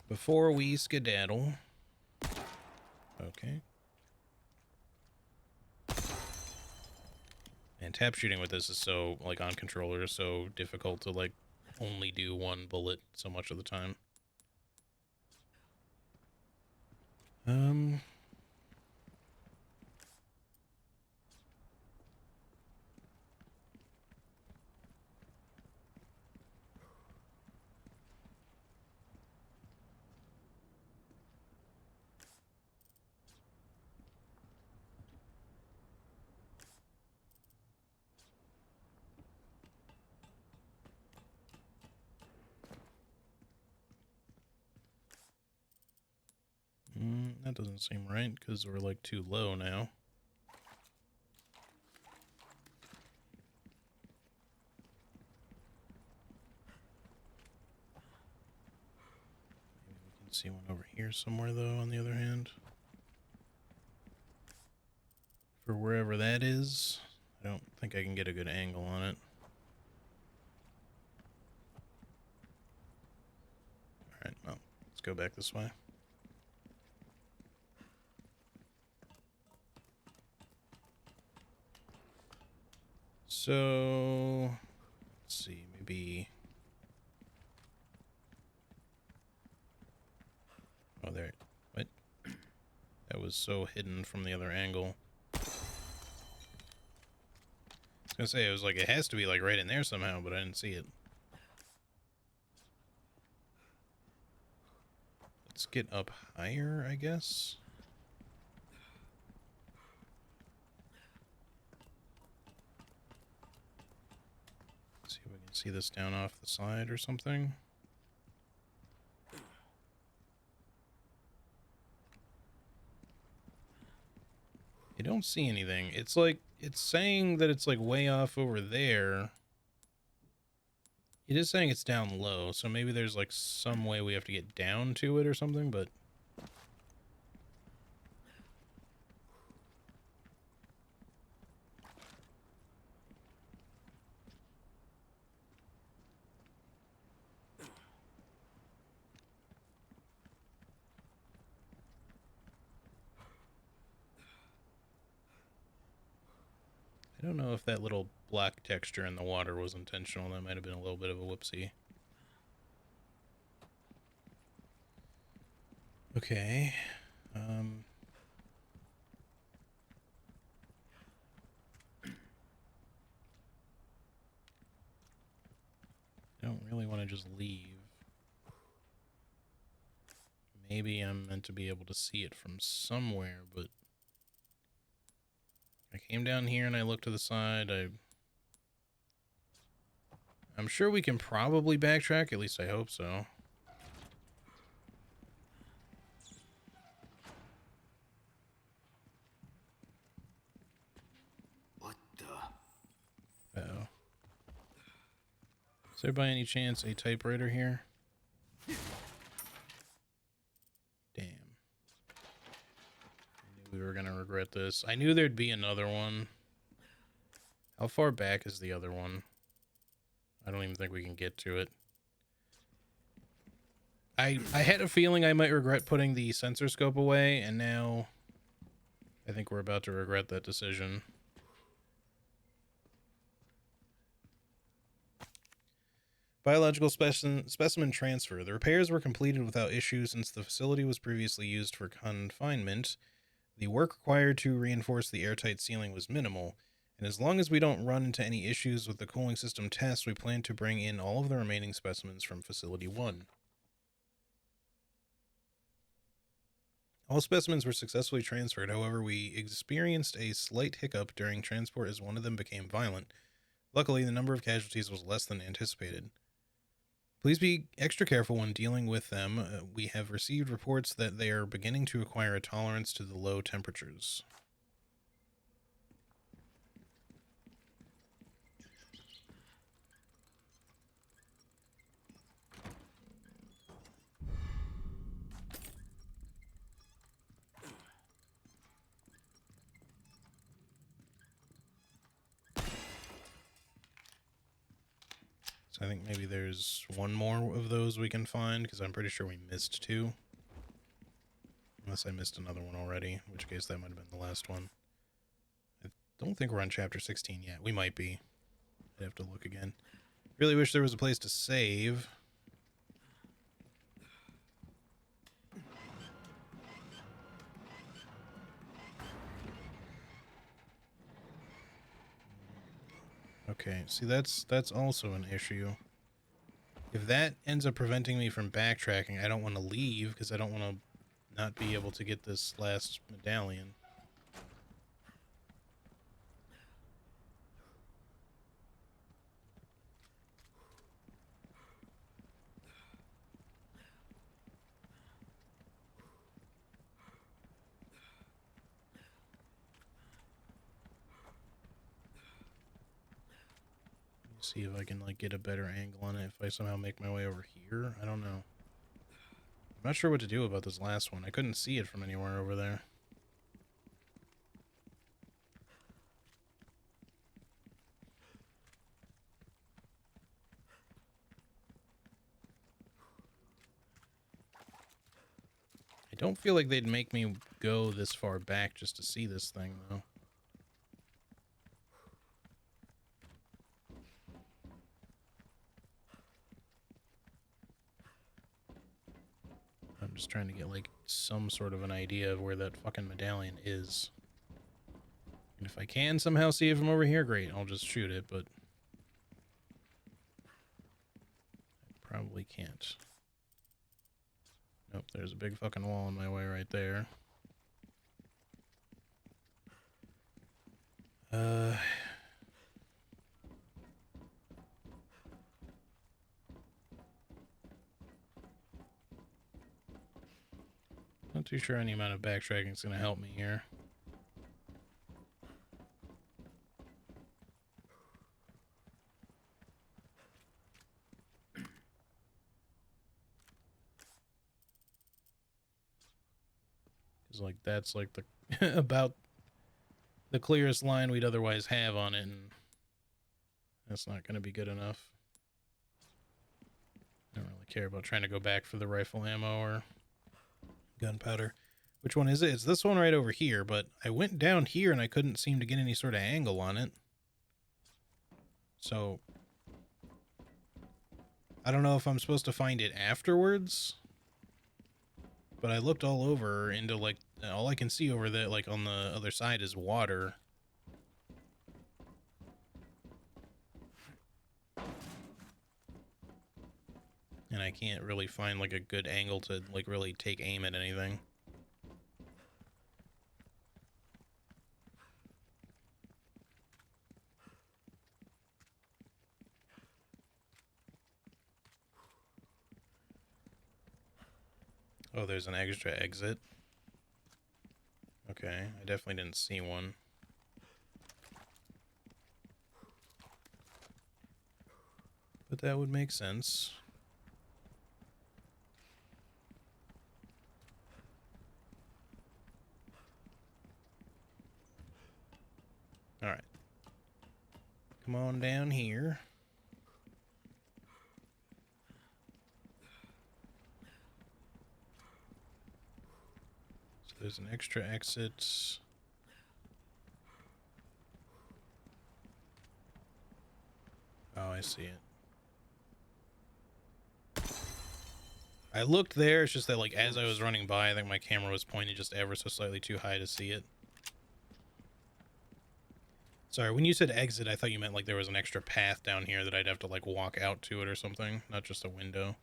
Before we skedaddle. Okay. And tap shooting with this is so, like, on controller, so difficult to, like, only do one bullet so much of the time. That doesn't seem right, because we're, like, too low now. Maybe we can see one over here somewhere, though, on the other hand. For wherever that is, I don't think I can get a good angle on it. Alright, well, let's go back this way. So, let's see, maybe... Oh, there. What? That was so hidden from the other angle. I was gonna say, it was like, it has to be, like, right in there somehow, but I didn't see it. Let's get up higher, I guess. See if we can see this down off the side or something. I don't see anything. It's like, it's saying that it's like way off over there. It is saying it's down low, so maybe there's like some way we have to get down to it or something, but... I don't know if that little black texture in the water was intentional. That might have been a little bit of a whoopsie. Okay. I don't really want to just leave. Maybe I'm meant to be able to see it from somewhere, but... I came down here and I looked to the side. I'm sure we can probably backtrack, at least I hope so. What the? Uh-oh. Is there by any chance a typewriter here? Damn. I knew we were gonna regret this. I knew there'd be another one. How far back is the other one? I don't even think we can get to it. I had a feeling I might regret putting the sensor scope away, and now I think we're about to regret that decision. Biological specimen transfer. The repairs were completed without issue since the facility was previously used for confinement. The work required to reinforce the airtight ceiling was minimal, and as long as we don't run into any issues with the cooling system test, we plan to bring in all of the remaining specimens from Facility 1. All specimens were successfully transferred, however, we experienced a slight hiccup during transport as one of them became violent. Luckily, the number of casualties was less than anticipated. Please be extra careful when dealing with them. We have received reports that they are beginning to acquire a tolerance to the low temperatures. So I think maybe there's one more of those we can find, because I'm pretty sure we missed 2. Unless I missed another one already, in which case that might have been the last one. I don't think we're on chapter 16 yet. We might be. I'd have to look again. Really wish there was a place to save. Okay, see, that's also an issue. If that ends up preventing me from backtracking, I don't want to leave because I don't want to not be able to get this last medallion. See if I can like get a better angle on it if I somehow make my way over here. I don't know. I'm not sure what to do about this last one. I couldn't see it from anywhere over there. I don't feel like they'd make me go this far back just to see this thing, though. I'm just trying to get, like, some sort of an idea of where that fucking medallion is. And if I can somehow see it from over here, great. I'll just shoot it, but I probably can't. Nope, there's a big fucking wall in my way right there. Not too sure any amount of backtracking is going to help me here. Because, like, that's, like, the about the clearest line we'd otherwise have on it, and that's not going to be good enough. I don't really care about trying to go back for the rifle ammo or gunpowder. Which one is it? It's this one right over here, but I went down here and I couldn't seem to get any sort of angle on it. So I don't know if I'm supposed to find it afterwards, but I looked all over into, like, all I can see over there, like, on the other side is water. And I can't really find, like, a good angle to, like, really take aim at anything. Oh, there's an extra exit. Okay, I definitely didn't see one. But that would make sense. Alright. Come on down here. So there's an extra exit. Oh, I see it. I looked there, it's just that, like, as I was running by, I think my camera was pointed just ever so slightly too high to see it. Sorry, when you said exit, I thought you meant, like, there was an extra path down here that I'd have to, like, walk out to it or something, not just a window.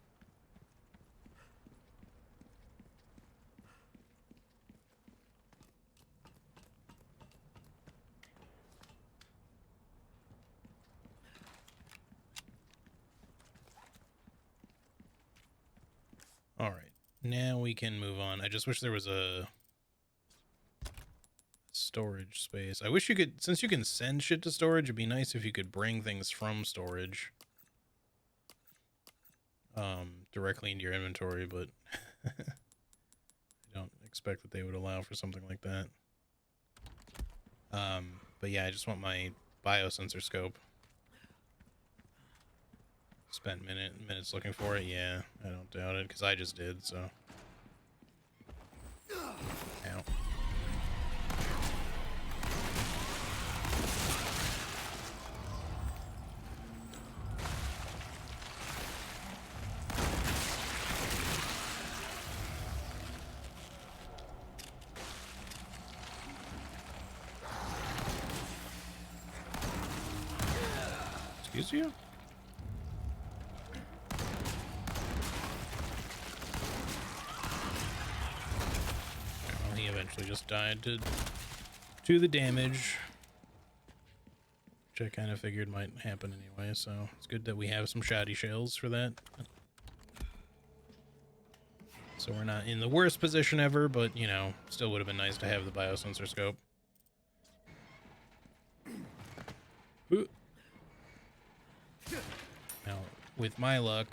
All right, now we can move on. I just wish there was a storage space. I wish you could, since you can send shit to storage, it'd be nice if you could bring things from storage directly into your inventory, but I don't expect that they would allow for something like that. But yeah, I just want my biosensor scope. Spent minutes looking for it. Yeah, I don't doubt it, because I just did, so. Ow. Excuse you? Well, he eventually just died to the damage, which I kind of figured might happen anyway, so it's good that we have some shoddy shells for that. So we're not in the worst position ever, but, you know, still would have been nice to have the biosensor scope. Ooh. Now, with my luck,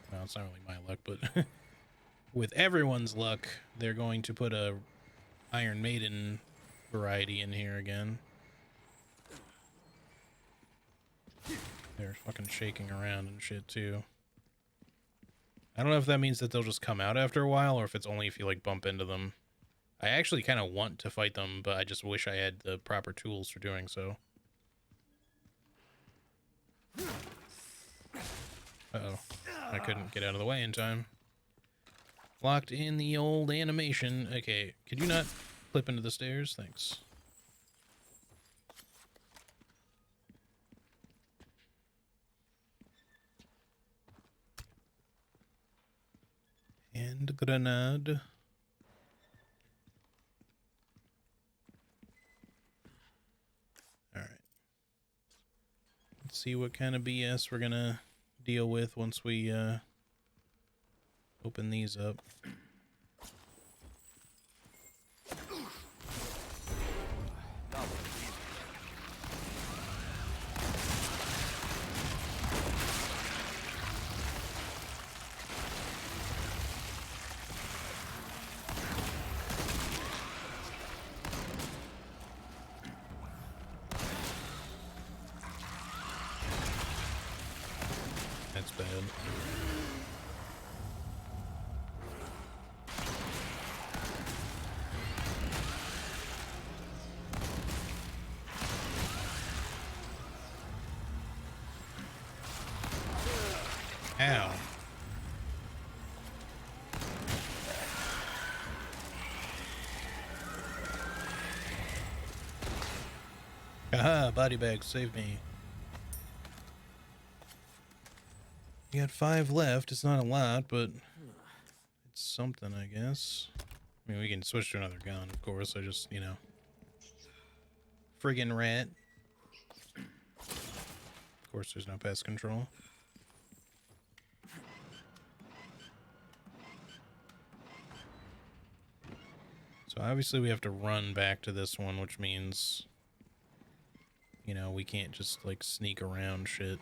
well, it's not really my luck, but with everyone's luck, they're going to put a Iron Maiden variety in here again. They're fucking shaking around and shit, too. I don't know if that means that they'll just come out after a while, or if it's only if you, like, bump into them. I actually kind of want to fight them, but I just wish I had the proper tools for doing so. Uh-oh. I couldn't get out of the way in time. Locked in the old animation. Okay, could you not flip into the stairs? Thanks. And grenade. Alright. Let's see what kind of BS we're gonna deal with once we open these up. That's bad. Ow. Haha, body bag, save me. You got 5 left. It's not a lot, but it's something, I guess. I mean, we can switch to another gun, of course. I just, you know. Friggin' rat. Of course, there's no pest control. So obviously we have to run back to this one, which means, you know, we can't just, like, sneak around shit.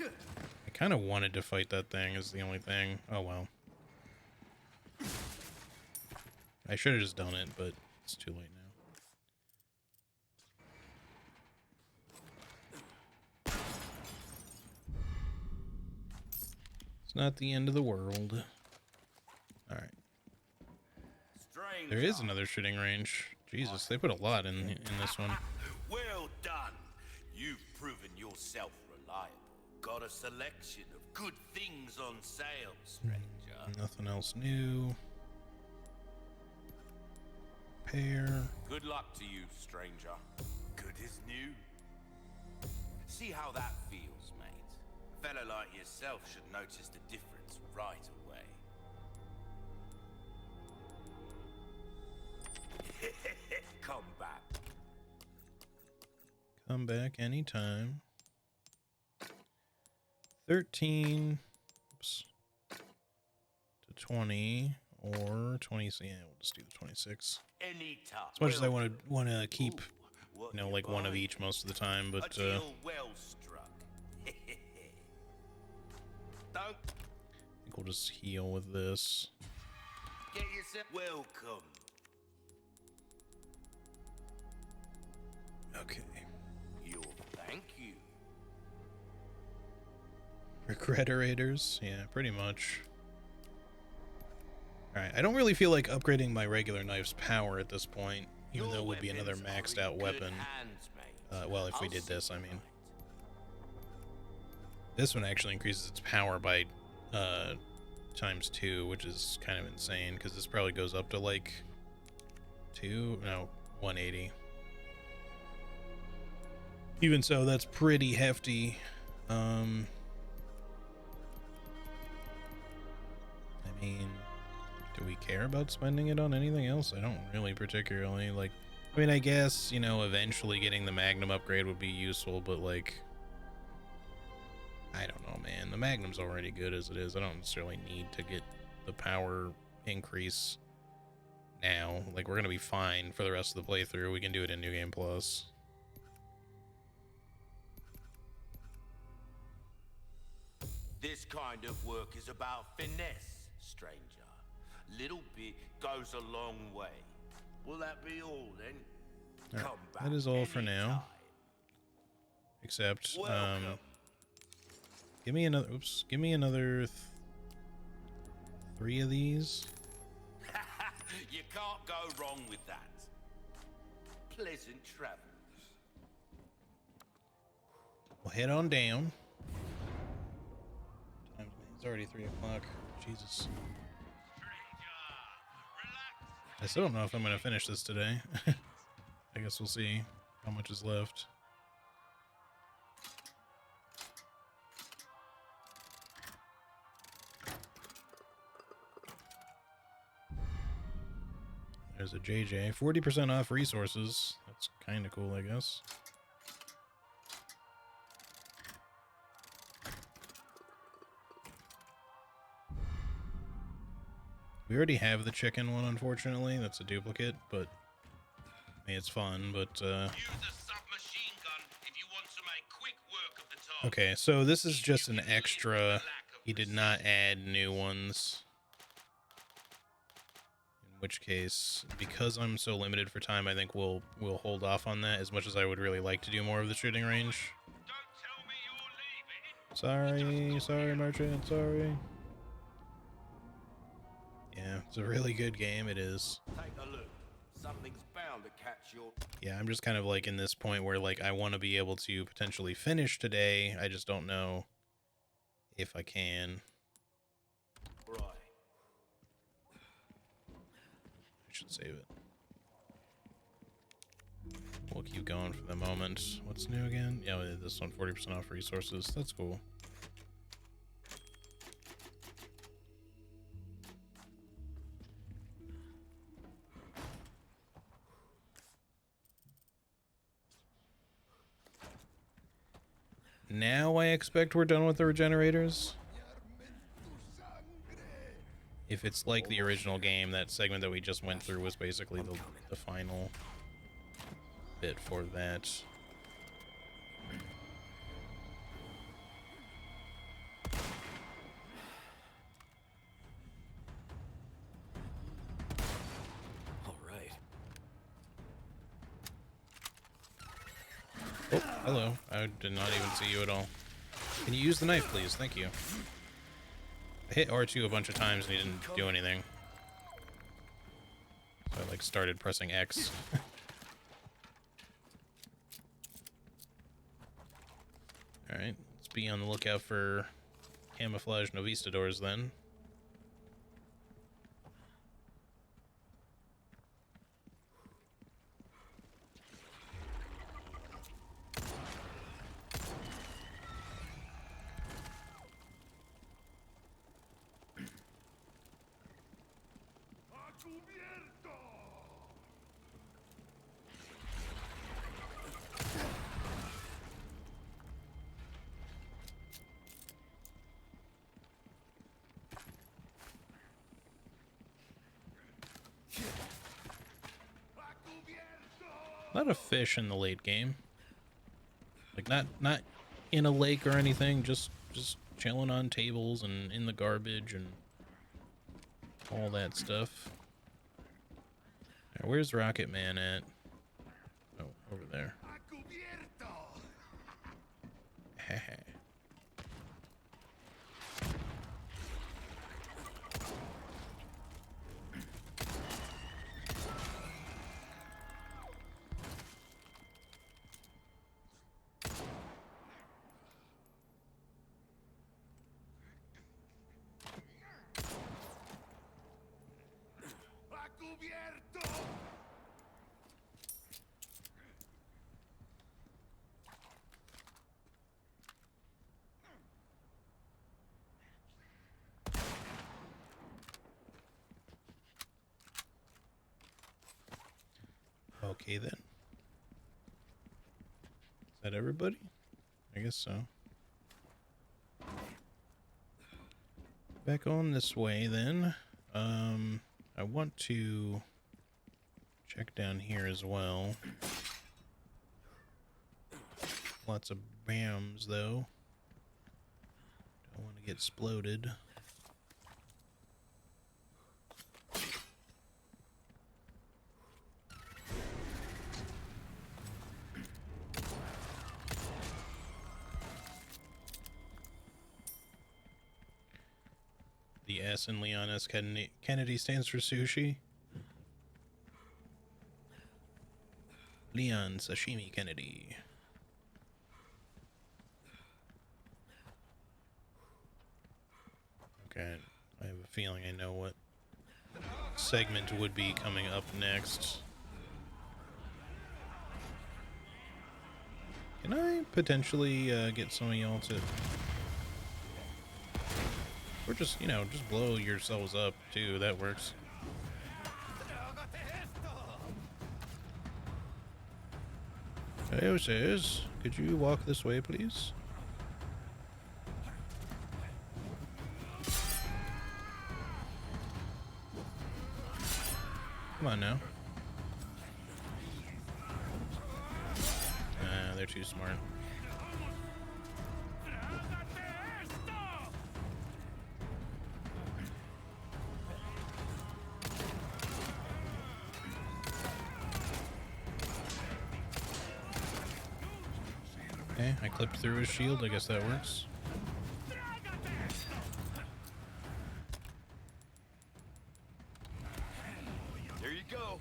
I kind of wanted to fight that thing is the only thing. Oh, well. I should have just done it, but it's too late now. It's not the end of the world. Alright. There is another shooting range. Jesus, they put a lot in this one. Well done. You've proven yourself reliable. Got a selection of good things on sale, stranger. Nothing else new. Pair. Good luck to you, stranger. Good as new. See how that feels, mate. A fella like yourself should notice the difference right away. Come back. Come back anytime. 13 oops, to 20 or 20. Yeah, we'll just do the 26. Anytime. As much as I want to keep, Ooh, you know, like one of each most of the time, but a deal well struck. Don't I think we'll just heal with this. get yourself welcome. Okay. You'll thank you. Regretterators, yeah, pretty much. Alright, I don't really feel like upgrading my regular knife's power at this point, even though it would be another maxed out weapon. Well, if we did this, I mean. This one actually increases its power by ×2, which is kind of insane, because this probably goes up to like 180. Even so, that's pretty hefty. I mean, do we care about spending it on anything else? I don't really particularly. Like, I mean, I guess, you know, eventually getting the Magnum upgrade would be useful, but like, I don't know, man. The Magnum's already good as it is. I don't necessarily need to get the power increase now. Like, we're gonna be fine for the rest of the playthrough. We can do it in New Game Plus. This kind of work is about finesse, stranger. Little bit goes a long way. Will that be all then? Right, Come back. that is all for now. anytime. Except, Welcome. give me another. Oops, give me another 3 of these. You can't go wrong with that. Pleasant travels. We'll head on down. It's already 3 o'clock. Jesus. I still don't know if I'm going to finish this today. I guess we'll see how much is left. There's a JJ. 40% off resources. That's kind of cool, I guess. We already have the chicken one, unfortunately. That's a duplicate, but I mean, it's fun, but Use a submachine gun if you want to make quick work of the target. okay, so this is just an extra. He did not add new ones. In which case, because I'm so limited for time, I think we'll hold off on that, as much as I would really like to do more of the shooting range. Don't tell me you're leaving. Sorry, merchant, sorry. Yeah, it's a really good game, it is. Take a look. Something's bound to catch your... Yeah, I'm just kind of like in this point where like I want to be able to potentially finish today. I just don't know if I can. Right. I should save it. We'll keep going for the moment. What's new again? Yeah, this one 40% off resources. That's cool. Now I expect we're done with the regenerators. If it's like the original game, that segment that we just went through was basically the final bit for that. All right. Oh, hello. I did not even see you at all. Can you use the knife, please? Thank you. I hit R2 a bunch of times and he didn't do anything. So I, like, started pressing X. Alright, let's be on the lookout for camouflage novistadors then. A lot of fish in the late game. Like not in a lake or anything, just chilling on tables and in the garbage and all that stuff. Now, where's Rocket Man at? Oh, over there. Okay then. Is that everybody? I guess so. Back on this way then. I want to check down here as well. Lots of BAMs though. Don't want to get exploded. The S in Leon S. Kennedy stands for sushi. Leon Sashimi Kennedy. Okay, I have a feeling I know what segment would be coming up next. Can I potentially get some of y'all to... Or just, you know, just blow yourselves up, too. That works. Hey, says, could you walk this way, please? Come on now. They're too smart. Okay, I clipped through his shield. I guess that works. There you go.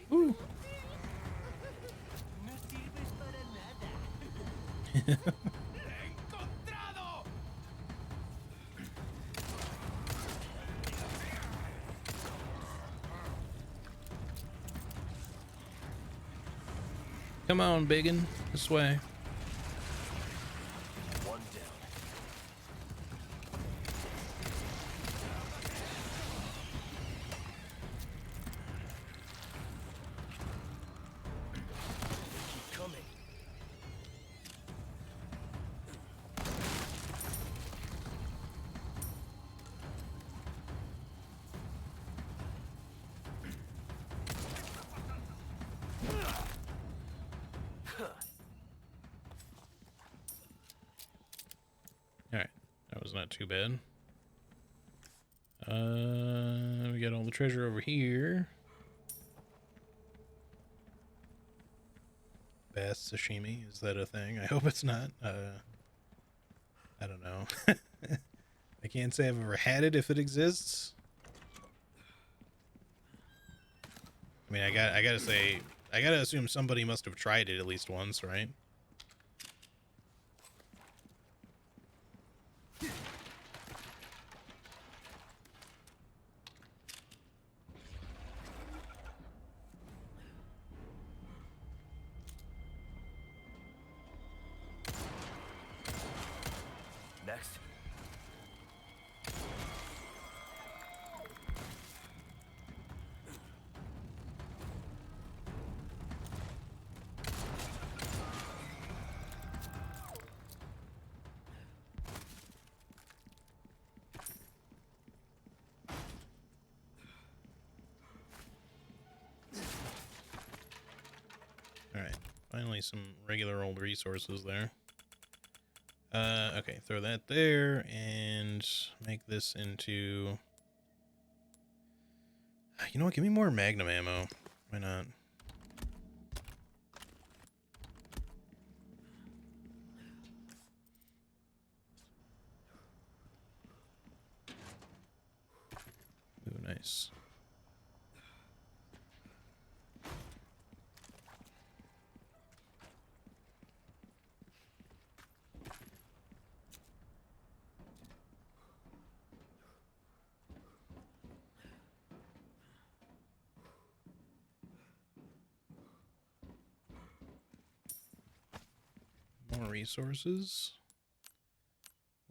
Woo! Come on, biggin. This way. One down. Keep coming. Alright, that was not too bad. We got all the treasure over here. Bass sashimi, is that a thing? I hope it's not. I don't know. I can't say I've ever had it if it exists. I mean, I gotta say, I gotta assume somebody must have tried it at least once, right? Next. Alright, finally some regular old resources there. Okay, throw that there and make this into... You know what, give me more magnum ammo. Why not? Ooh, nice. More resources.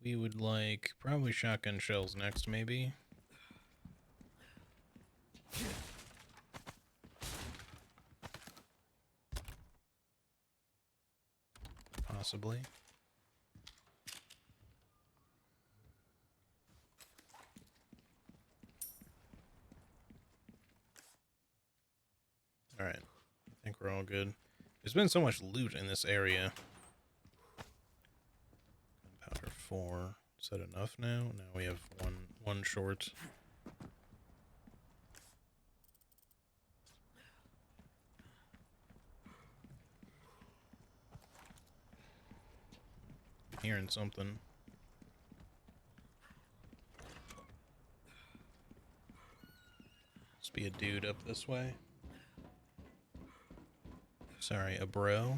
We would like probably shotgun shells next, maybe. Possibly. Alright. I think we're all good. There's been so much loot in this area. Gunpowder 4. Is that enough now? Now we have one short. I'm hearing something. Must be a dude up this way. Sorry, a bro.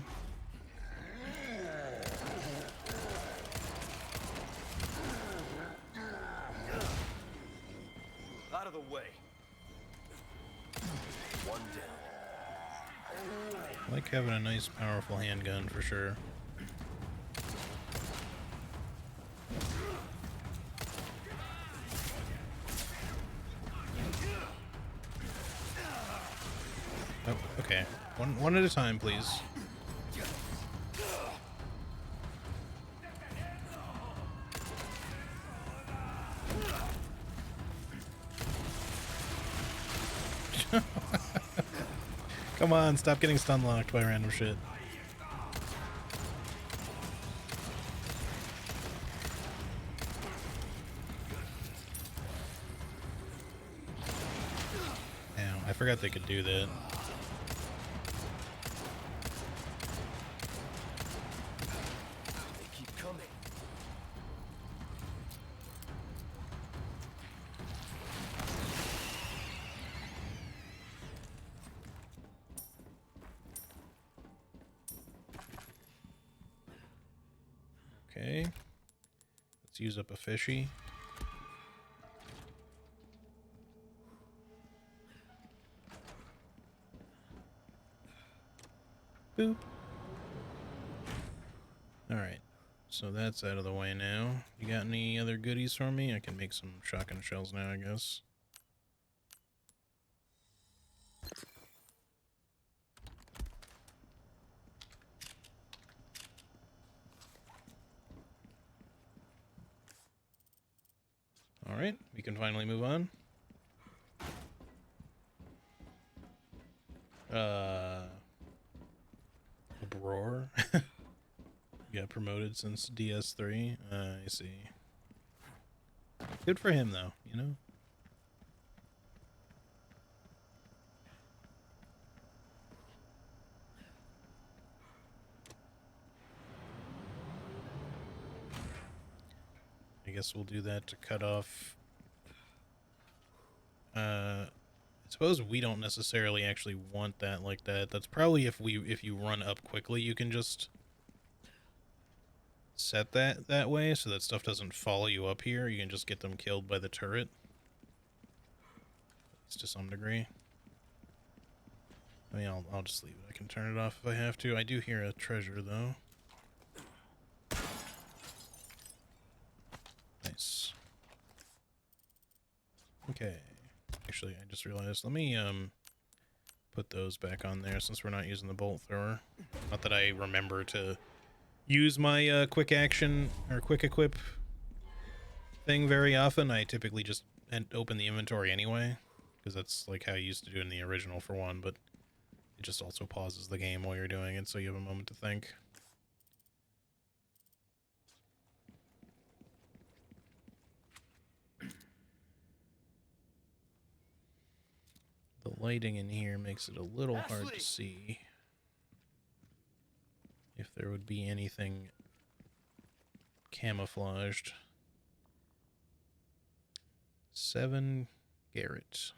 Out of the way. One down. I like having a nice, powerful handgun for sure. Oh, okay. One at a time, please. Come on, stop getting stun locked by random shit. Damn, I forgot they could do that. They keep coming. Okay. Let's use up a fishy. Boop. Alright. So that's out of the way now. You got any other goodies for me? I can make some shotgun shells now, I guess. Alright, we can finally move on. Bror. Got promoted since DS3. I see. Good for him, though, you know? guess we'll do that to cut off. I suppose we don't necessarily actually want that like that. That's probably if you run up quickly, you can just set that way so that stuff doesn't follow you up here. You can just get them killed by the turret. At least to some degree. I mean, I'll just leave it. I can turn it off if I have to. I do hear a treasure, though. Nice. Okay. Actually, I just realized. Let me, put those back on there since we're not using the bolt thrower. Not that I remember to use my, quick action or quick equip thing very often. I typically just open the inventory anyway, because that's, like, how I used to do it in the original, for one, but it just also pauses the game while you're doing it, so you have a moment to think. The lighting in here makes it a little hard to see if there would be anything camouflaged. 7 Garrett.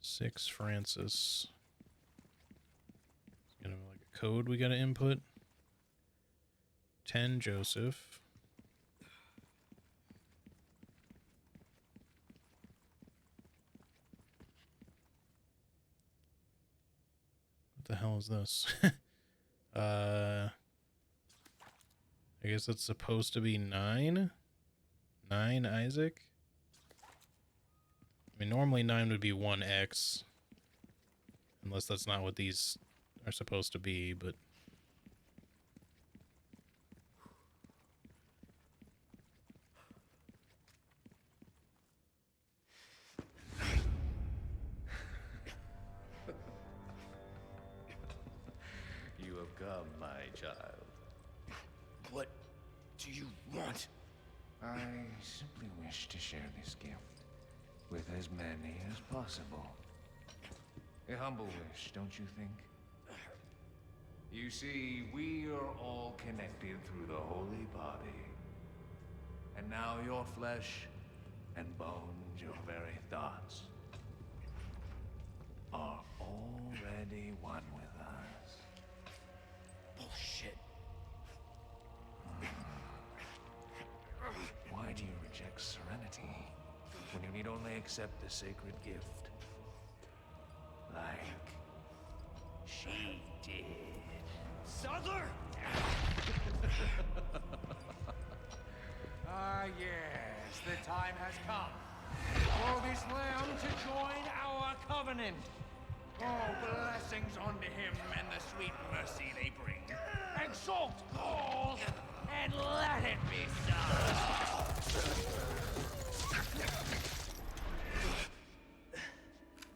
6 Francis. It's gonna be like a code we gotta input. 10 Joseph. What the hell is this? I guess it's supposed to be 9? 9 Isaac? I mean, normally 9 would be 1X. Unless that's not what these are supposed to be, but... You have come, my child. What do you want? I simply wish to share this gift with as many as possible. A humble wish, don't you think? You see, we are all connected through the holy body. And now your flesh and bones, your very thoughts, are already one with us. Bullshit. Why do you reject serenity when you need only accept the sacred gift? Like she did. Sadler! Ah, yes, the time has come for this lamb to join our covenant. Oh, blessings unto him and the sweet mercy they bring. Exalt all, and let it be so.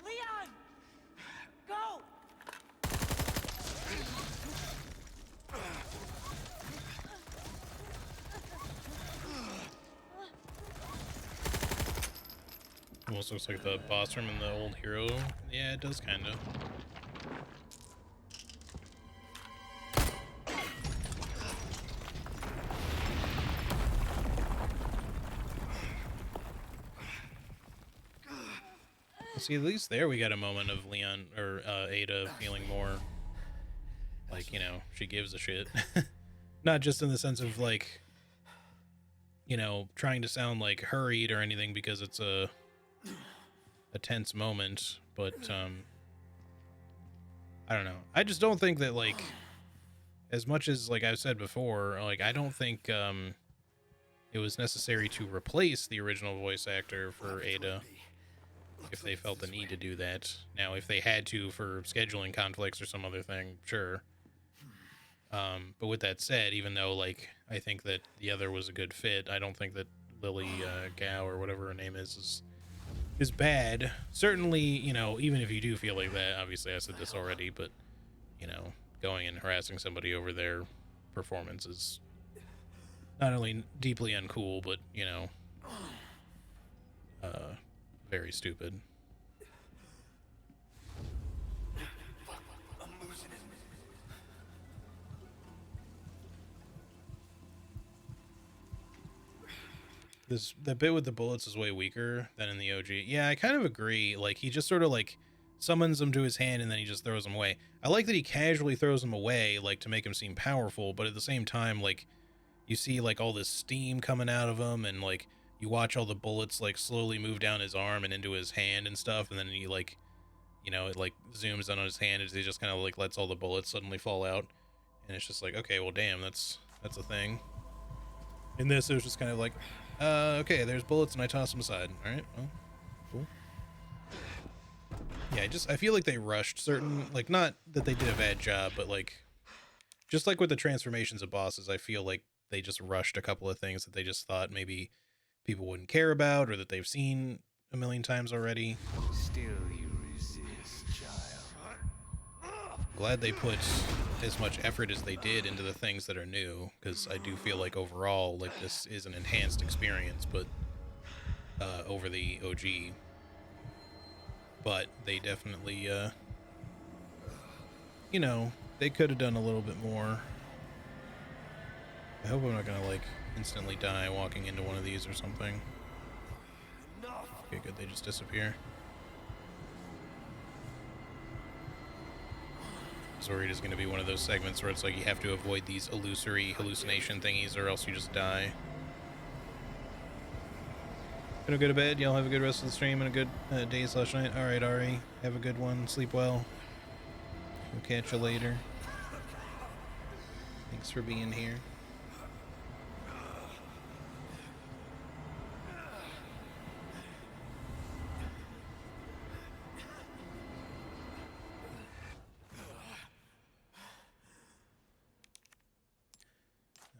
Leon! Go! Almost looks like the boss room in the old Hero. Yeah, it does kind of. See, at least there we got a moment of Leon or Ada feeling more like, you know, she gives a shit. Not just in the sense of like, you know, trying to sound like hurried or anything because it's a tense moment, but I don't know. I just don't think that, like, as much as, like I've said before, like, I don't think it was necessary to replace the original voice actor for Ada if they felt the need to do that. Now, if they had to for scheduling conflicts or some other thing, sure. But with that said, even though, like, I think that the other was a good fit, I don't think that Lily Gao or whatever her name is bad. Certainly, you know, even if you do feel like that, obviously I said this already, but, you know, going and harassing somebody over their performance is not only deeply uncool, but, you know, very stupid. The bit with the bullets is way weaker than in the OG. Yeah, I kind of agree. Like, he just sort of like summons them to his hand and then he just throws them away. I like that he casually throws them away, like to make him seem powerful, but at the same time, like, you see like all this steam coming out of him, and like you watch all the bullets like slowly move down his arm and into his hand and stuff, and then he like, you know, it like zooms in on his hand as he just kind of like lets all the bullets suddenly fall out, and it's just like, okay, well, damn, that's a thing. In this, it was just kind of like, okay, there's bullets and I toss them aside. All right, well, cool. Yeah, I feel like they rushed certain, like, not that they did a bad job, but like, just like with the transformations of bosses, I feel like they just rushed a couple of things that they just thought maybe people wouldn't care about or that they've seen a million times already. Still you resist, child. Glad they put as much effort as they did into the things that are new, because I do feel like overall, like, this is an enhanced experience, but over the OG. But they definitely, you know, they could have done a little bit more. I hope I'm not gonna like instantly die walking into one of these or something. Okay, good, they just disappear. I was worried it's gonna be one of those segments where it's like you have to avoid these illusory hallucination thingies or else you just die. Gonna go to bed. Y'all have a good rest of the stream and a good day/night. All right, Ari, have a good one. Sleep well. We'll catch you later. Thanks for being here.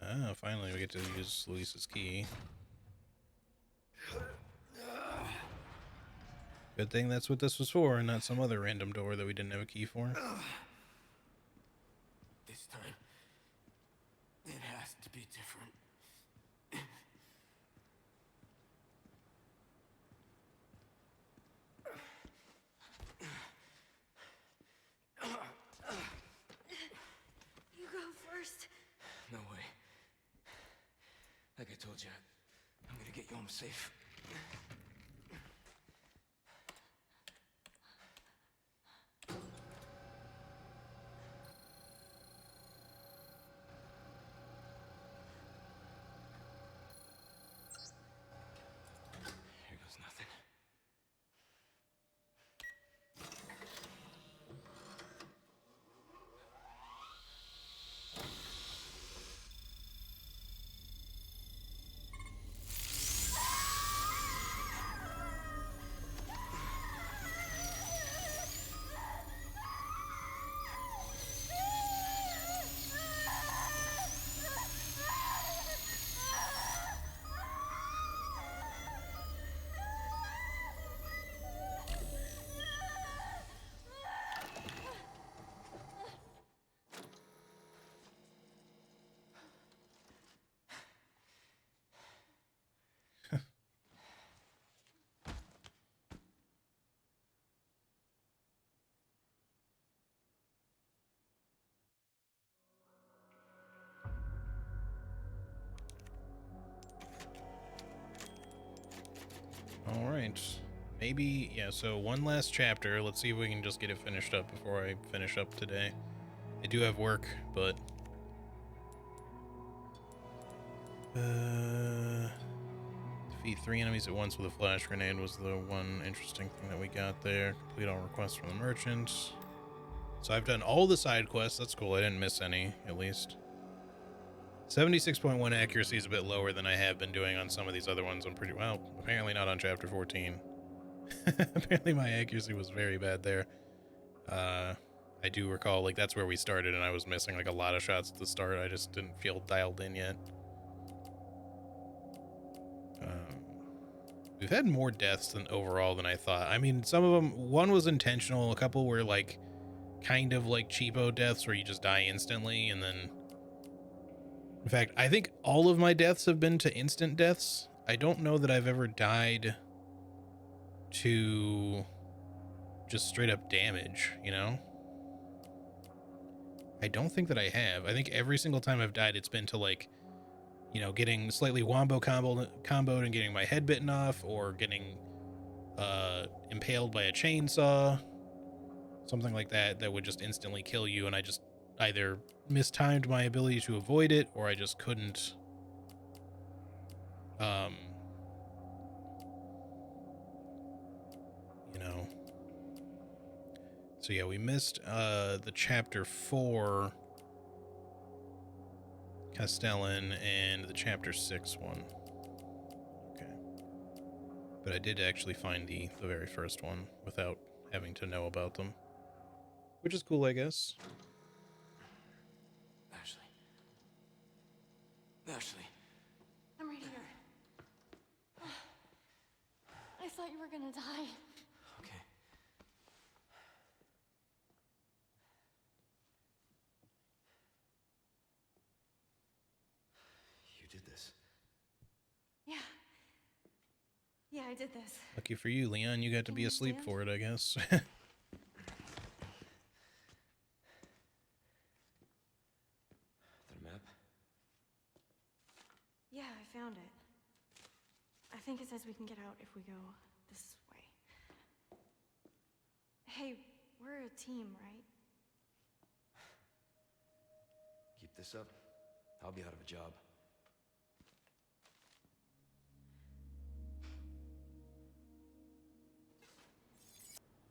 Ah, finally we get to use Luis's key. Good thing that's what this was for, and not some other random door that we didn't have a key for. This time, it has to be different. You go first. No way. Like I told you, I'm gonna get you home safe. Here goes nothing. All right, maybe, yeah, so one last chapter. Let's see if we can just get it finished up before I finish up today. I do have work, but defeat 3 enemies at once with a flash grenade was the one interesting thing that we got there. Complete all requests from the merchant. So I've done all the side quests. That's cool. I didn't miss any, at least. 76.1 accuracy is a bit lower than I have been doing on some of these other ones. I'm pretty well, apparently not on chapter 14. Apparently my accuracy was very bad there. I do recall, like, that's where we started and I was missing like a lot of shots at the start. I just didn't feel dialed in yet. We've had more deaths than overall than I thought. I mean, some of them, one was intentional, a couple were like kind of like cheapo deaths where you just die instantly, and then, in fact, I think all of my deaths have been to instant deaths. I don't know that I've ever died to just straight up damage, you know? I don't think that I have. I think every single time I've died, it's been to like, you know, getting slightly comboed and getting my head bitten off, or getting impaled by a chainsaw, something like that that would just instantly kill you, and I just either mistimed my ability to avoid it, or I just couldn't um you know. So yeah, we missed the chapter 4 Castellan and the chapter 6 one. Okay. But I did actually find the very first one without having to know about them, which is cool, I guess. Ashley. Ashley. I'm right here. I thought you were gonna die. Okay. You did this. Yeah. Yeah, I did this. Lucky for you, Leon, you got to be asleep for it, I guess. The map? Yeah, I found it. I think it says we can get out if we go this way. Hey, we're a team, right? Keep this up, I'll be out of a job.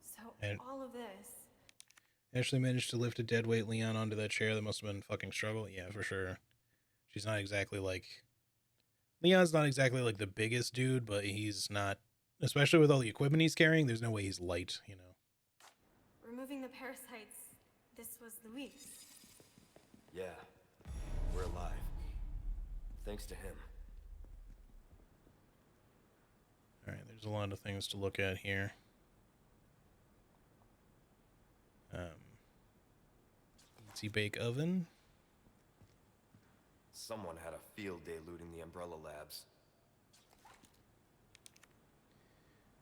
So, And all of this. Ashley managed to lift a deadweight Leon onto that chair. That must have been a fucking struggle. Yeah, for sure. She's not exactly like... Leon's not exactly like the biggest dude, but he's not... Especially with all the equipment he's carrying, there's no way he's light, you know. Removing the parasites. This was Luis. Yeah, we're alive. Thanks to him. Alright, there's a lot of things to look at here. Easy bake oven. Someone had a field day looting the Umbrella Labs.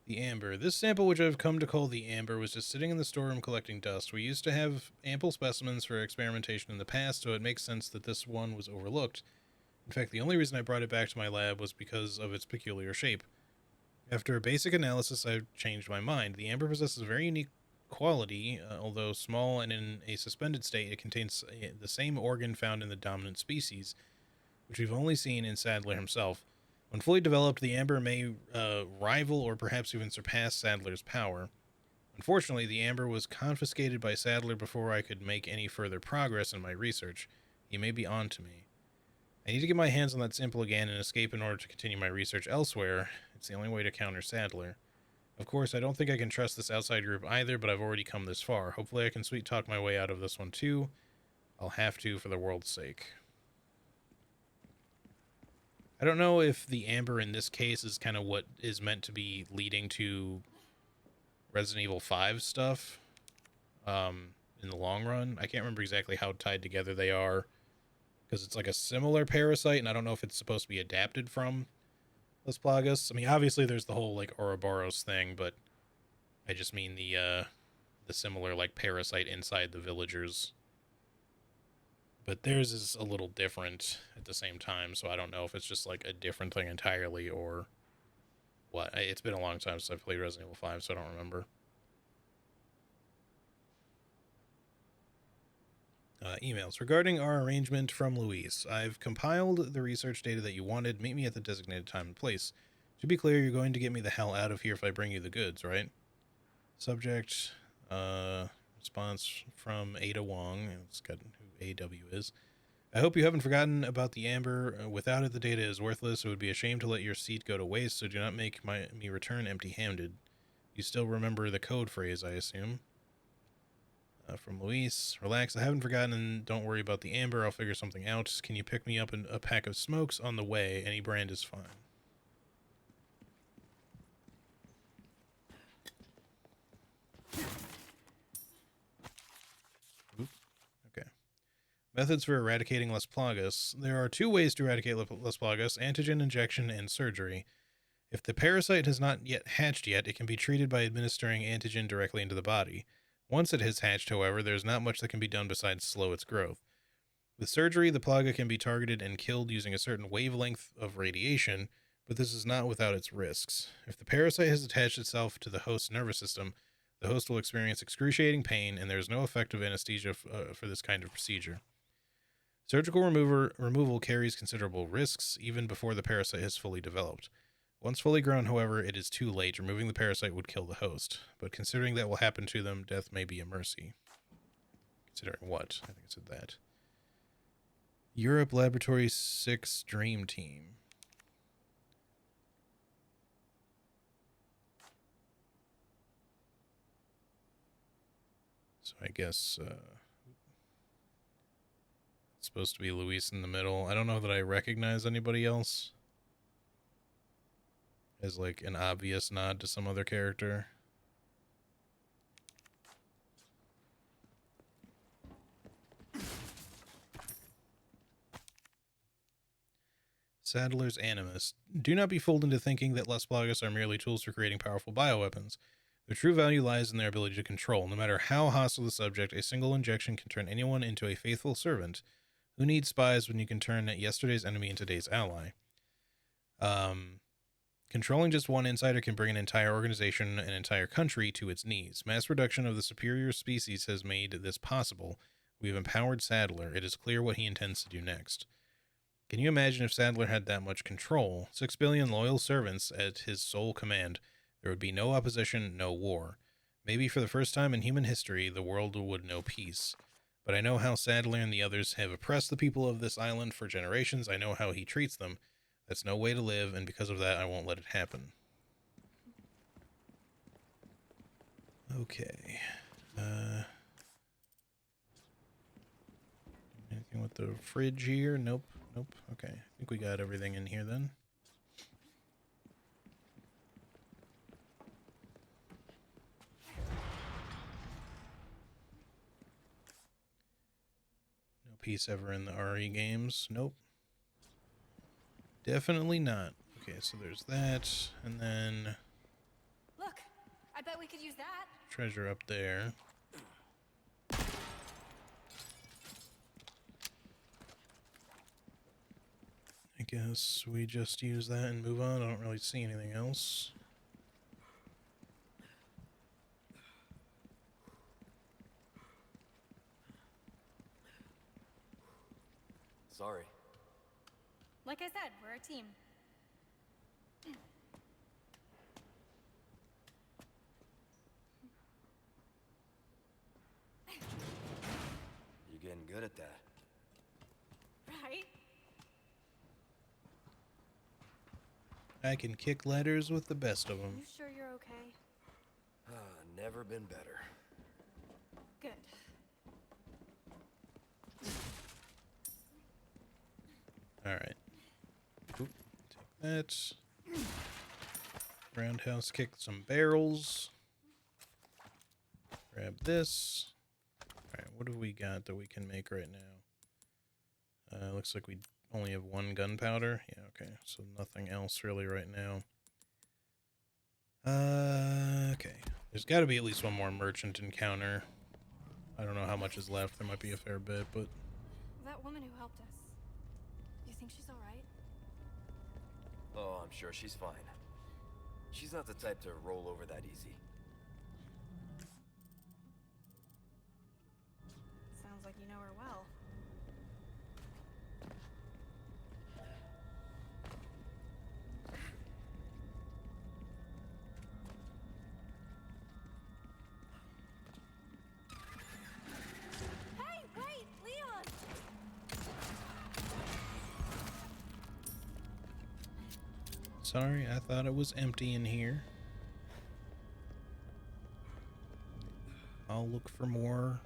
The amber. This sample, which I've come to call the amber, was just sitting in the storeroom collecting dust. We used to have ample specimens for experimentation in the past, so it makes sense that this one was overlooked. In fact, the only reason I brought it back to my lab was because of its peculiar shape. After a basic analysis, I changed my mind. The amber possesses a very unique quality. Although small and in a suspended state, it contains the same organ found in the dominant species, which we've only seen in Sadler himself. When fully developed, the amber may rival or perhaps even surpass Sadler's power. Unfortunately, the amber was confiscated by Sadler before I could make any further progress in my research. He may be on to me. I need to get my hands on that sample again and escape in order to continue my research elsewhere. It's the only way to counter Sadler. Of course, I don't think I can trust this outside group either, but I've already come this far. Hopefully I can sweet talk my way out of this one too. I'll have to for the world's sake. I don't know if the amber in this case is kind of what is meant to be leading to Resident Evil 5 stuff in the long run. I can't remember exactly how tied together they are, because it's like a similar parasite, and I don't know if it's supposed to be adapted from Las Plagas. I mean, obviously there's the whole like Ouroboros thing, but I just mean the similar like parasite inside the villagers. But theirs is a little different at the same time, so I don't know if it's just like a different thing entirely or what. It's been a long time since I've played Resident Evil 5, so I don't remember. Emails. Regarding our arrangement from Luis, I've compiled the research data that you wanted. Meet me at the designated time and place. To be clear, you're going to get me the hell out of here if I bring you the goods, right? Subject, response from Ada Wong. It's got who AW is. I hope you haven't forgotten about the amber. Without it, the data is worthless. It would be a shame to let your seat go to waste, so do not make me return empty-handed. You still remember the code phrase, I assume. From Luis, relax, I haven't forgotten, and don't worry about the amber. I'll figure something out. Can you pick me up a pack of smokes on the way? Any brand is fine. Oop. Okay. Methods for eradicating Las Plagas. There are two ways to eradicate Las Plagas: antigen injection and surgery. If the parasite has not yet hatched it can be treated by administering antigen directly into the body. Once it has hatched, however, there's not much that can be done besides slow its growth. With surgery, the plaga can be targeted and killed using a certain wavelength of radiation, but this is not without its risks. If the parasite has attached itself to the host's nervous system, the host will experience excruciating pain, and there is no effective anesthesia for this kind of procedure. Surgical removal carries considerable risks, even before the parasite has fully developed. Once fully grown, however, it is too late. Removing the parasite would kill the host, but considering that will happen to them, death may be a mercy. Considering what? I think it said that. Europe Laboratory 6 Dream Team. So I guess it's supposed to be Luis in the middle. I don't know that I recognize anybody else as like an obvious nod to some other character. Sadler's Animus. Do not be fooled into thinking that Las Plagas are merely tools for creating powerful bioweapons. Their true value lies in their ability to control. No matter how hostile the subject, a single injection can turn anyone into a faithful servant. Who needs spies when you can turn yesterday's enemy into today's ally? Controlling just one insider can bring an entire organization, an entire country, to its knees. Mass production of the superior species has made this possible. We have empowered Sadler. It is clear what he intends to do next. Can you imagine if Sadler had that much control? 6 billion loyal servants at his sole command. There would be no opposition, no war. Maybe for the first time in human history, the world would know peace. But I know how Sadler and the others have oppressed the people of this island for generations. I know how he treats them. That's no way to live, and because of that, I won't let it happen. Okay. Anything with the fridge here? Nope. Nope. Okay. I think we got everything in here then. No peace ever in the RE games. Nope. Definitely not. Okay, so there's that. And then... Look, I bet we could use that. Treasure up there. I guess we just use that and move on. I don't really see anything else. Sorry. Like I said, we're a team. You're getting good at that. Right? I can kick ladders with the best of them. You sure you're okay? Never been better. Good. Alright. Take that. Roundhouse kick some barrels. Grab this. Alright, what have we got that we can make right now? Looks like we only have one gunpowder. Yeah, okay. So nothing else really right now. Okay. There's got to be at least one more merchant encounter. I don't know how much is left. There might be a fair bit, but... That woman who helped us. You think she's alright? Oh, I'm sure she's fine. She's not the type to roll over that easy. Sounds like you know her well. Hey, wait, Leon! Sorry, I thought it was empty in here. I'll look for more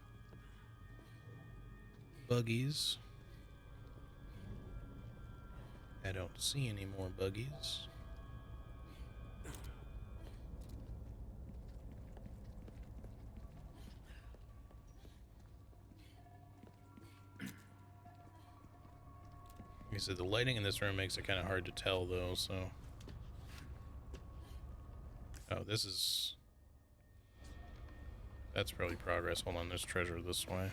buggies. I don't see any more buggies. Like I said, the lighting in this room makes it kind of hard to tell, though, so... Oh, this is... That's probably progress. Hold on, there's treasure this way.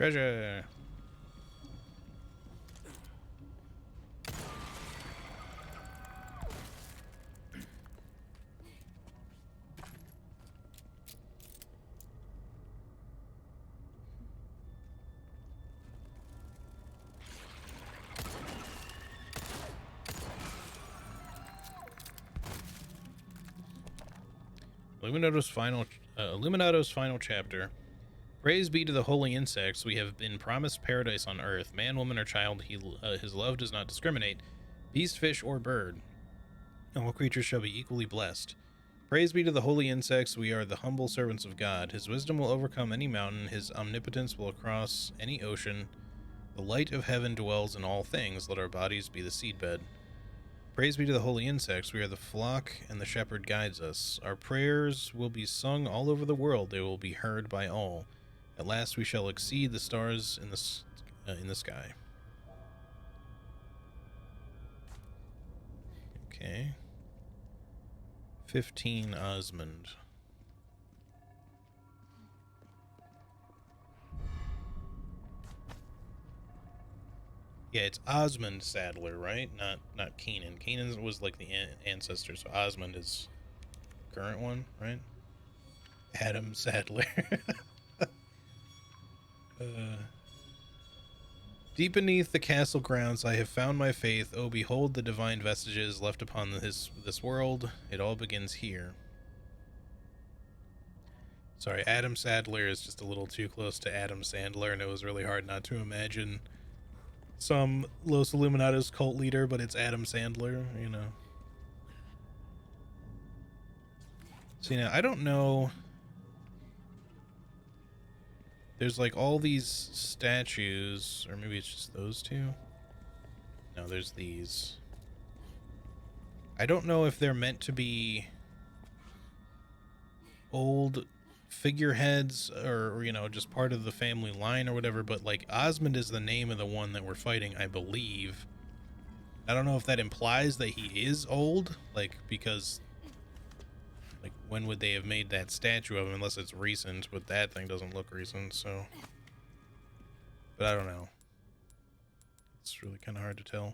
Treasure. Illuminato's final chapter. Praise be to the holy insects. We have been promised paradise on earth. Man, woman, or child, his love does not discriminate. Beast, fish, or bird. All creatures shall be equally blessed. Praise be to the holy insects. We are the humble servants of God. His wisdom will overcome any mountain. His omnipotence will cross any ocean. The light of heaven dwells in all things. Let our bodies be the seedbed. Praise be to the holy insects. We are the flock, and the shepherd guides us. Our prayers will be sung all over the world. They will be heard by all. At last we shall exceed the stars in the sky. Okay. 15 Osmond. Yeah, it's Osmond Sadler, right? Not Keenan. Keenan was like the ancestor, so Osmond is the current one, right? Adam Sadler. Deep beneath the castle grounds, I have found my faith. Oh, behold the divine vestiges left upon this world. It all begins here. Sorry, Adam Sadler is just a little too close to Adam Sandler, and it was really hard not to imagine some Los Illuminados cult leader, but it's Adam Sandler, you know. See, now, I don't know. There's like all these statues, or maybe it's just those two. No, there's these. I don't know if they're meant to be old figureheads or you know, just part of the family line or whatever, but like Osmond is the name of the one that we're fighting, I believe. I don't know if that implies that he is old, like, because like when would they have made that statue of him, unless it's recent, but that thing doesn't look recent, so. But I don't know. It's really kind of hard to tell.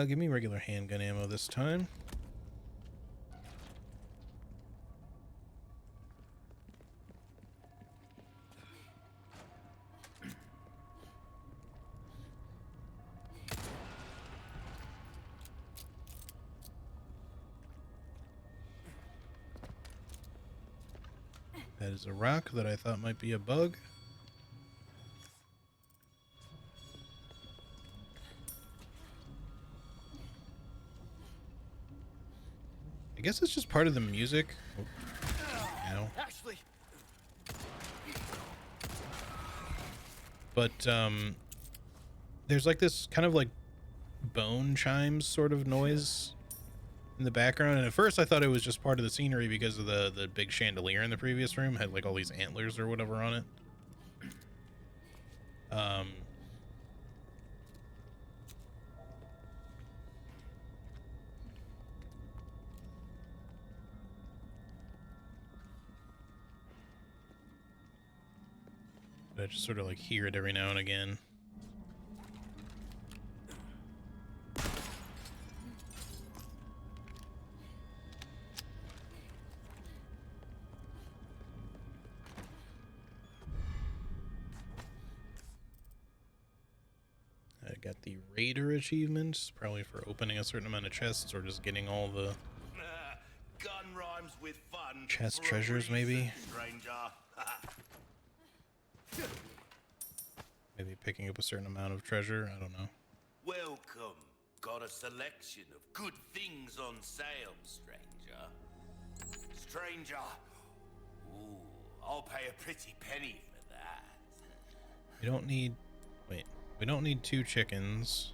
Give me regular handgun ammo this time. That is a rock that I thought might be a bug. I guess it's just part of the music. Ow. Ashley. But there's like this kind of like bone chimes sort of noise in the background, and at first I thought it was just part of the scenery because of the big chandelier in the previous room had like all these antlers or whatever on it. But I just sort of like hear it every now and again. I got the Raider achievement, probably for opening a certain amount of chests or just getting all the Gun rhymes with fun. chest treasures, maybe. Stranger. Maybe picking up a certain amount of treasure, I don't know. Welcome. Got a selection of good things on sale, stranger. Stranger. Ooh, I'll pay a pretty penny for that. We don't need... Wait. We don't need 2 chickens.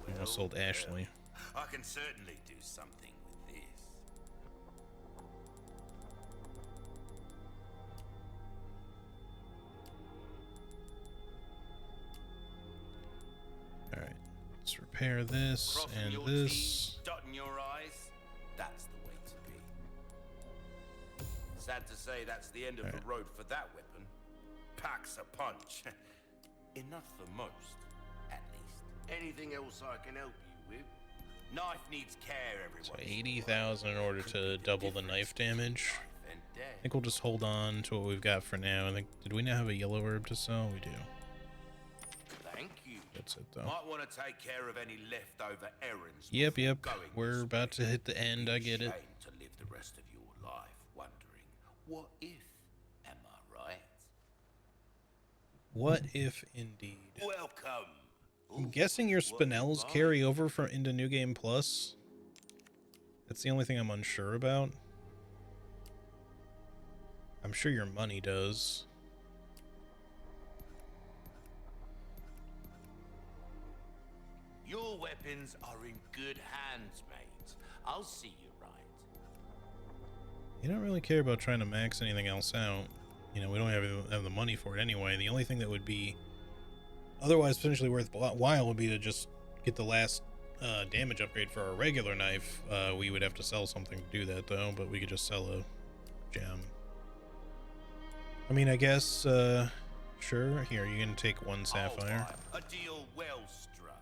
We almost sold Ashley. I can certainly do something with this. Alright. Let's repair this Crossing and your this. T's, dotting your I's. That's the way to be. Sad to say that's the end of the road for that weapon. packs a punch. Enough for most, at least. Anything else I can help you with? Knife needs care, everyone. So 80,000 in order to double the knife damage. I think we'll just hold on to what we've got for now. I think, did we now have a yellow herb to sell? We do. Thank you. That's it though. Might want to take care of any leftover errands. Yep. going We're about to hit the end. I get it. Shame to live the rest of your life wondering, what if? Am I right? What if indeed? Welcome. I'm guessing your spinels carry over from into New Game Plus. That's the only thing I'm unsure about. I'm sure your money does. Your weapons are in good hands, mate. I'll see you right. You don't really care about trying to max anything else out. You know, we don't have the money for it anyway. The only thing that would be otherwise potentially worthwhile would be to just get the last damage upgrade for our regular knife. We would have to sell something to do that though, but we could just sell a gem. I mean, I guess, sure. Here, you can take one sapphire. A deal well struck.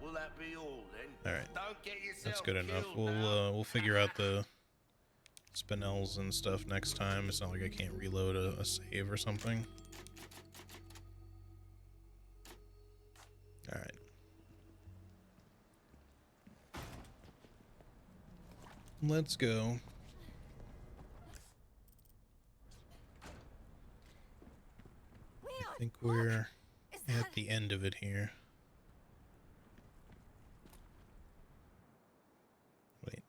Will that be all then? All right, Don't get yourself that's good enough. killed We'll figure out the spinels and stuff next time. It's not like I can't reload a save or something. All right. Let's go. I think we're at the end of it here. Wait.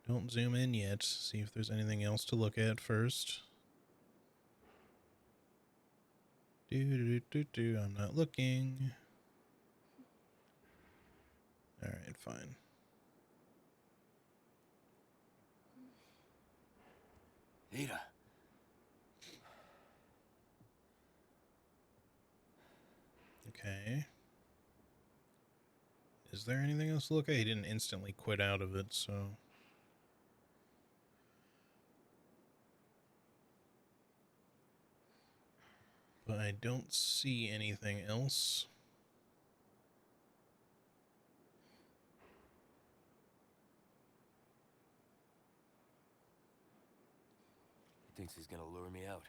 Don't zoom in yet. See if there's anything else to look at first. I'm not looking. Alright, fine. Ada. Okay. Is there anything else to look at? He didn't instantly quit out of it, so... But I don't see anything else. He thinks he's gonna lure me out.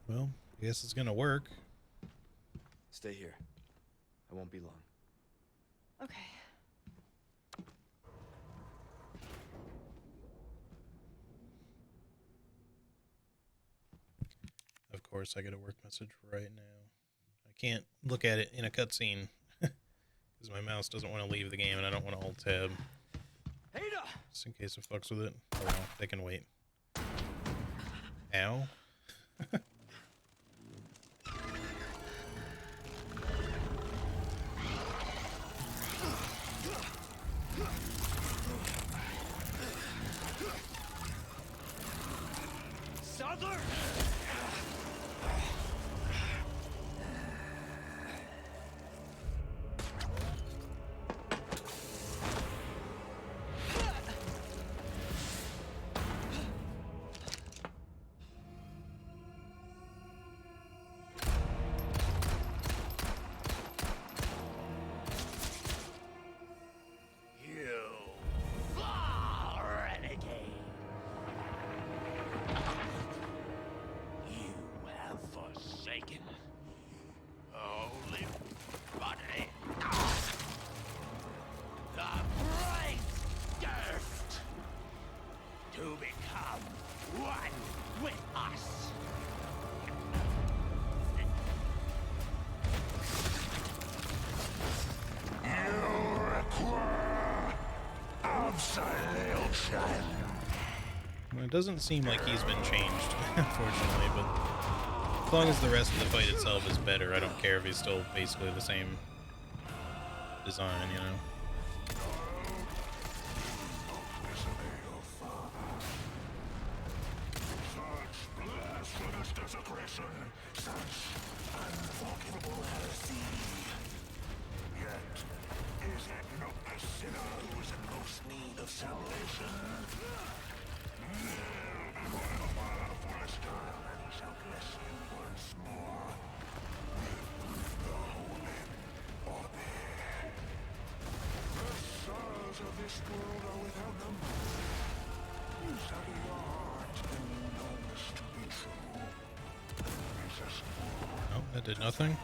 Well, I guess it's gonna work. Stay here. I won't be long. Okay. Of course, I get a work message right now. I can't look at it in a cutscene because my mouse doesn't want to leave the game and I don't want to alt-tab. Ada! Just in case it fucks with it. Oh, well, they can wait. Ow. Sadler! Well, it doesn't seem like he's been changed, unfortunately, but as long as the rest of the fight itself is better, I don't care if he's still basically the same design, you know? Oh, that did nothing.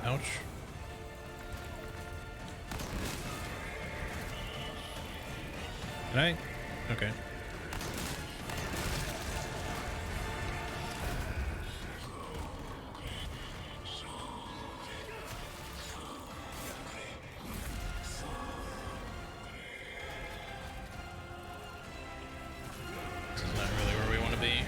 Ouch. Can I? Okay. This is not really where we want to be.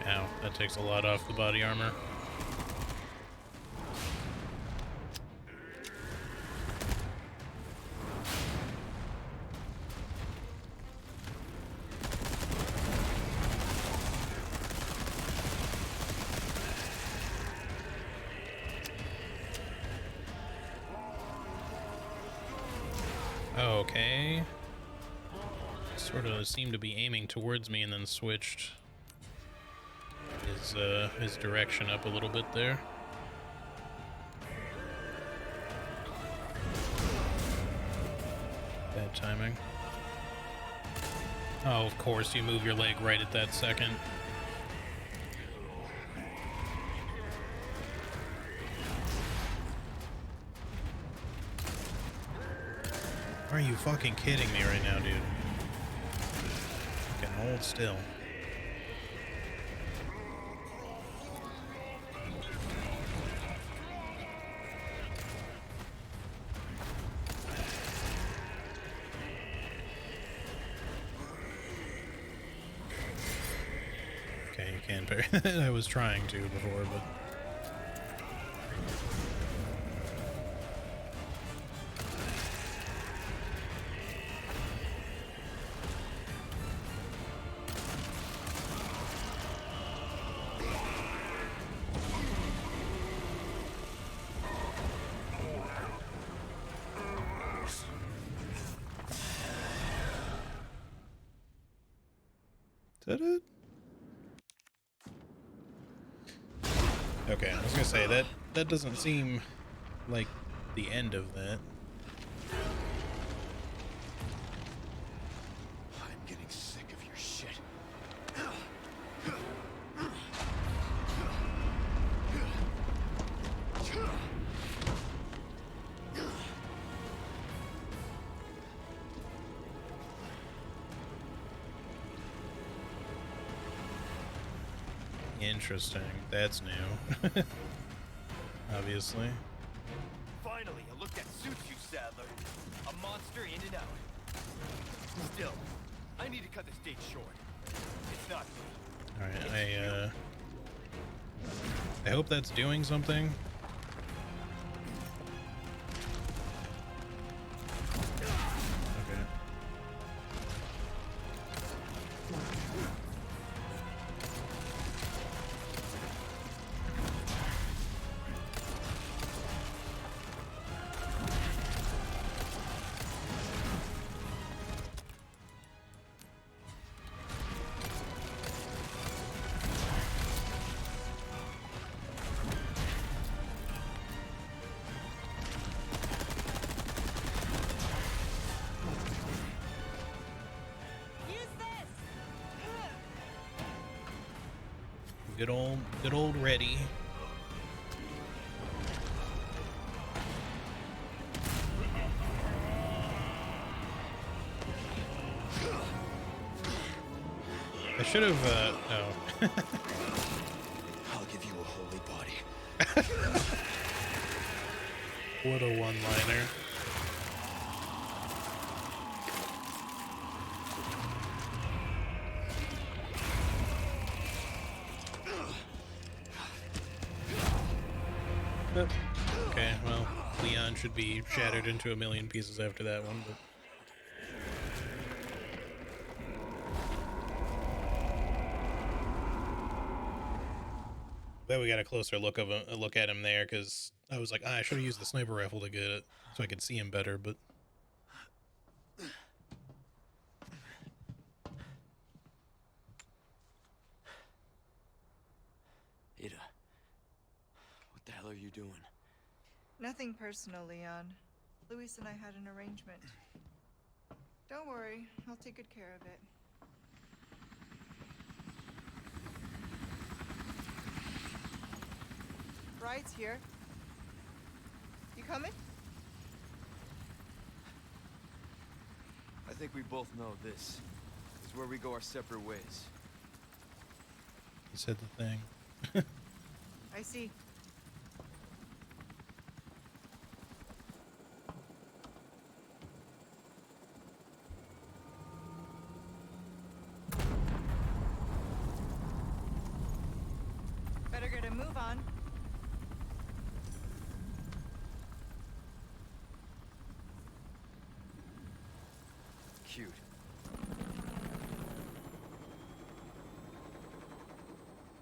Ow, that takes a lot off the body armor. Okay. Sort of seemed to be aiming towards me and then switched his direction up a little bit there. Bad timing. Oh, of course, you move your leg right at that second. Are you fucking kidding me right now, dude? Fucking hold still. Okay, you can parry. I was trying to before, but... Is that it? Okay, I was gonna say that doesn't seem like the end of that. I'm getting sick of your shit. Interesting. That's new. Obviously. Finally, a look that suits you, Sadler. A monster in and out. Still, I need to cut this date short. It's not me. Alright, I hope that's doing something. Okay. Good old ready. I should have, no. I'll give you a holy body. What a one-liner. Okay, well, Leon should be shattered into a million pieces after that one, but... Glad we got a closer look of a look at him there, because I was like, I should have used the sniper rifle to get it so I could see him better, but... Ada, what the hell are you doing? Nothing personal, Leon. Luis and I had an arrangement. Don't worry, I'll take good care of it. Ride's here. You coming? I think we both know this is where we go our separate ways. He said the thing. I see. Better get a move on. Cute.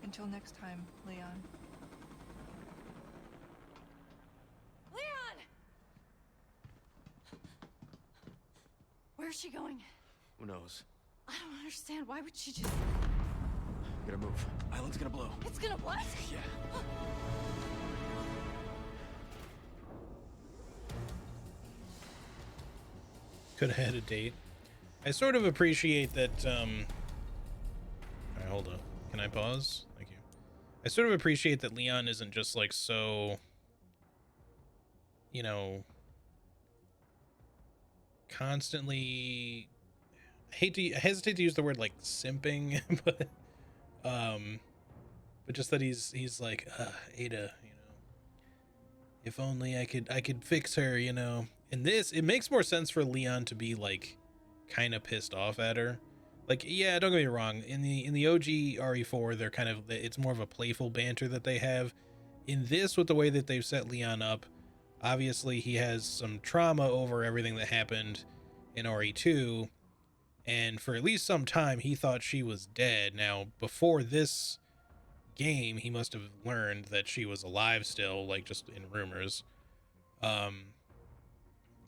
Until next time, Leon. Leon! Where's she going? Who knows? I don't understand. Why would she just... Gotta move. Island's gonna blow. It's gonna what? Yeah. Could have had a date. I sort of appreciate that, Alright, hold up. Can I pause? Thank you. I sort of appreciate that Leon isn't just, like, so... You know... Constantly... I hesitate to use the word, like, simping, but just that he's like, Ada, you know... If only I could fix her, you know... In this, it makes more sense for Leon to be, like, kind of pissed off at her. Like, yeah, don't get me wrong. In the OG RE4, they're kind of... It's more of a playful banter that they have. In this, with the way that they've set Leon up, obviously he has some trauma over everything that happened in RE2. And for at least some time, he thought she was dead. Now, before this game, he must have learned that she was alive still, like, just in rumors.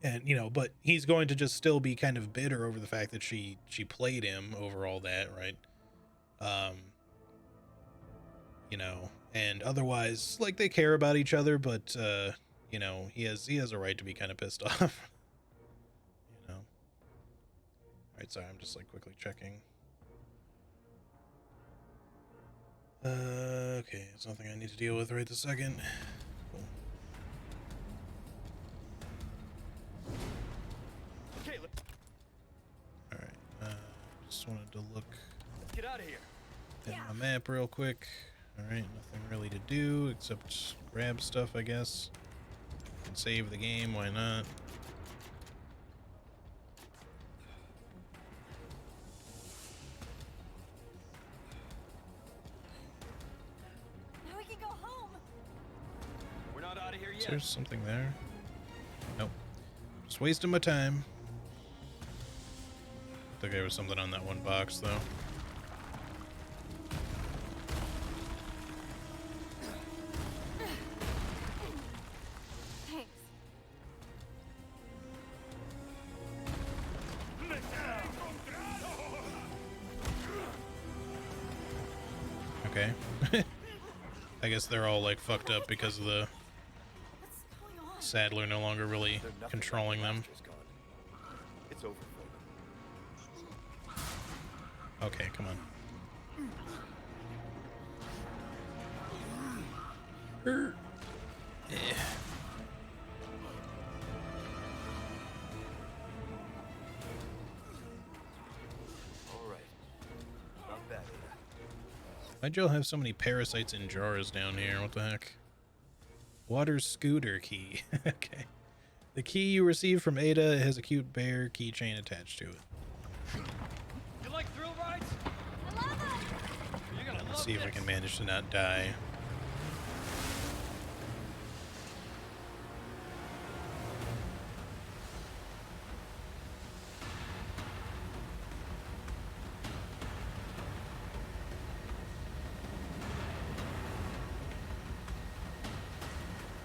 And, you know, but he's going to just still be kind of bitter over the fact that she played him over all that, right? You know, and otherwise, like, they care about each other, but, you know, he has a right to be kind of pissed off. You know? Alright, sorry, I'm just, like, quickly checking. Okay, it's nothing I need to deal with right this second. Cool. Alright, just wanted to look Get out of here. at my map real quick. Alright, nothing really to do except grab stuff, I guess. And save the game, why not? Now we can go home. We're not out of here Is yet. there something there? Nope. Just wasting my time. I think there was something on that one box, though. Thanks. Okay. I guess they're all, like, fucked up because of the What's going on? Saddler no longer really controlling them. It's over for them. Okay, come on. Yeah. All right. Not bad. Why'd y'all have so many parasites in jars down here? What the heck? Water scooter key. Okay. The key you received from Ada has a cute bear keychain attached to it. You like thrill rides? I love them. You're gonna Let's love see if we this. can manage to not die.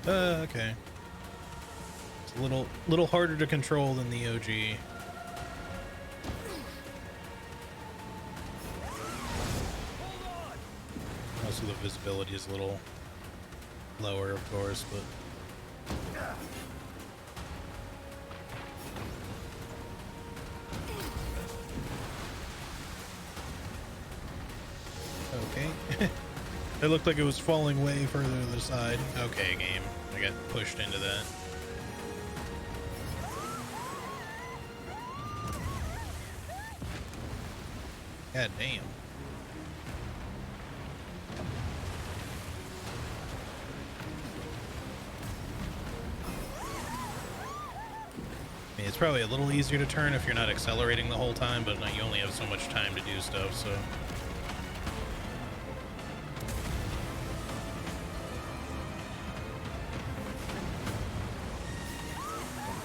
Okay. It's a little harder to control than the OG. Also, the visibility is a little lower, of course, but okay. It looked like it was falling way further to the side. Okay, game. I got pushed into that. God damn. I mean, it's probably a little easier to turn if you're not accelerating the whole time, but you only have so much time to do stuff, so.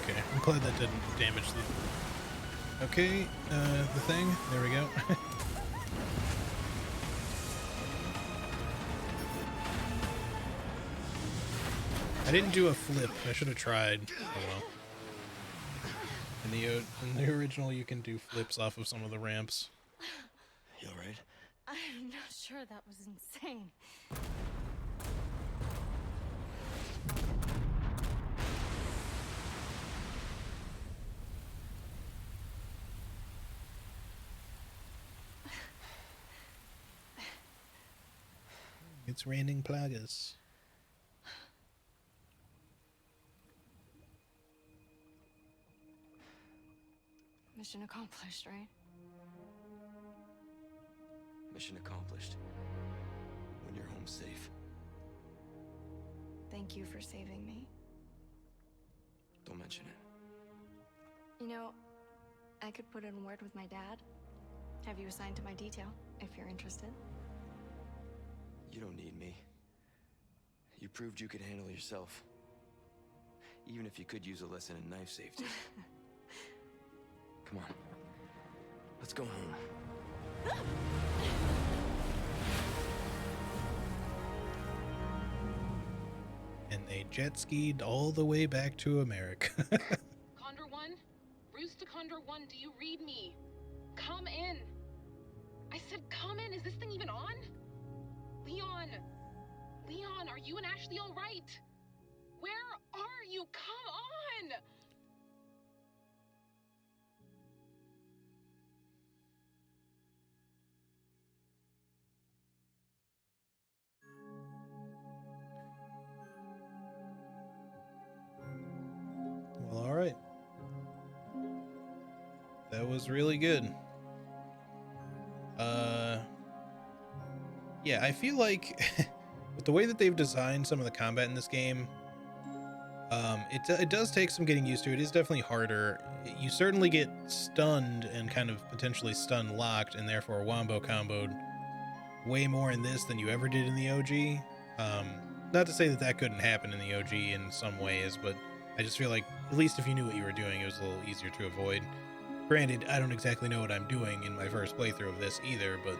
Okay, I'm glad that didn't damage the... Okay, the thing. There we go. I didn't do a flip. I should have tried. Oh well. In the original, you can do flips off of some of the ramps. You all right? I'm not sure that was insane. It's raining plagas. Mission accomplished, right? Mission accomplished. When you're home safe. Thank you for saving me. Don't mention it. You know, I could put in a word with my dad. Have you assigned to my detail, if you're interested? You don't need me. You proved you could handle yourself. Even if you could use a lesson in knife safety. Come on. Let's go home. And they jet skied all the way back to America. Condor 1? Roost to Condor 1, do you read me? Come in. I said come in. Is this thing even on? Leon. Leon, are you and Ashley all right? Where are you? Come on! Well, all right. That was really good. Yeah, I feel like with the way that they've designed some of the combat in this game, it does take some getting used to. It is definitely harder. You certainly get stunned and kind of potentially stun locked and therefore wombo comboed way more in this than you ever did in the OG. Not to say that that couldn't happen in the OG in some ways, but I just feel like at least if you knew what you were doing, it was a little easier to avoid. Granted, I don't exactly know what I'm doing in my first playthrough of this either, but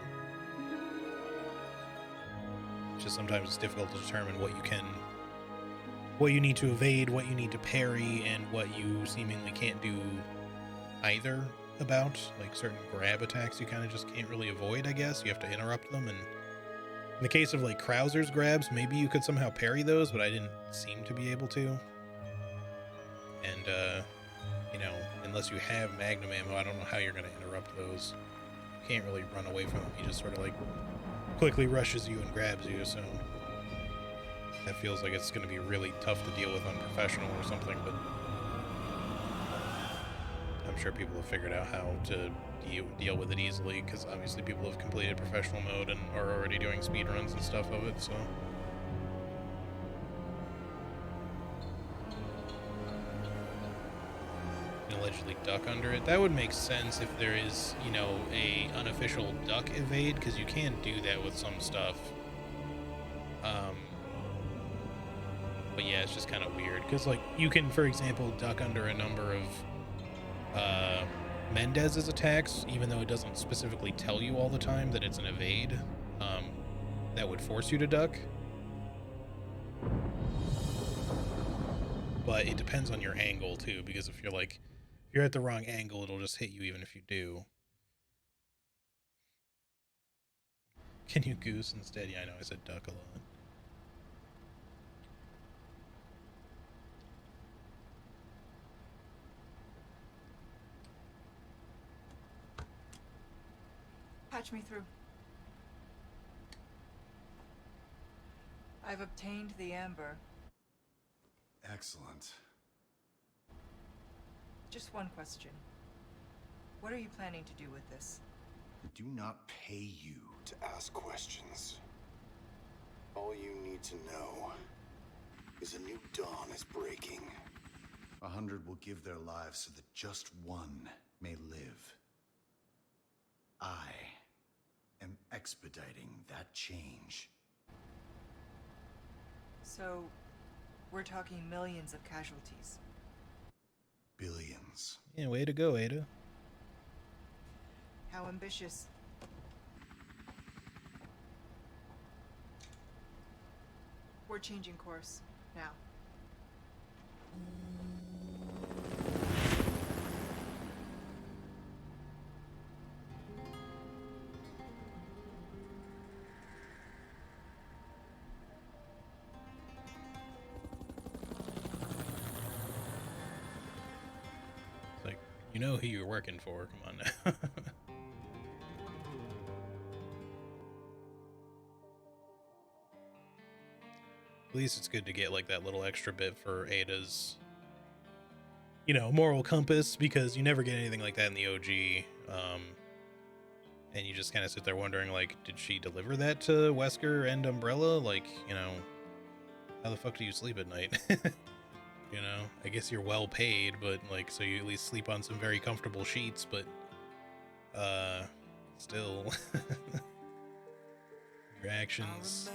it's just sometimes it's difficult to determine what you need to evade, what you need to parry, and what you seemingly can't do either about. Like certain grab attacks you kind of just can't really avoid, I guess. You have to interrupt them, and in the case of like Krauser's grabs, maybe you could somehow parry those, but I didn't seem to be able to. And, you know, unless you have Magnum ammo, I don't know how you're going to interrupt those. You can't really run away from them. He just sort of like quickly rushes you and grabs you, so That feels like it's going to be really tough to deal with on professional or something, but I'm sure people have figured out how to deal with it easily, because obviously people have completed professional mode and are already doing speedruns and stuff of it, so... Allegedly duck under it. That would make sense if there is, you know, a unofficial duck evade, because you can do that with some stuff. But yeah, it's just kind of weird, because like you can, for example, duck under a number of Mendez's attacks, even though it doesn't specifically tell you all the time that it's an evade. That would force you to duck. But it depends on your angle too, because if you're like, if you're at the wrong angle, it'll just hit you even if you do. Can you goose instead? Yeah, I know I said duck a lot. Patch me through. I've obtained the amber. Excellent. Just one question. What are you planning to do with this? We do not pay you to ask questions. All you need to know is a new dawn is breaking. 100 will give their lives so that just one may live. I am expediting that change. So, we're talking millions of casualties. Billions. Yeah, way to go, Ada. How ambitious. We're changing course now. It's like, you know who you're working for. Come on now. At least it's good to get like that little extra bit for Ada's, you know, moral compass, because you never get anything like that in the OG. And you just kind of sit there wondering, like, did she deliver that to Wesker and Umbrella? Like, you know, how the fuck do you sleep at night? You know, I guess you're well paid, but like, so you at least sleep on some very comfortable sheets, but still your actions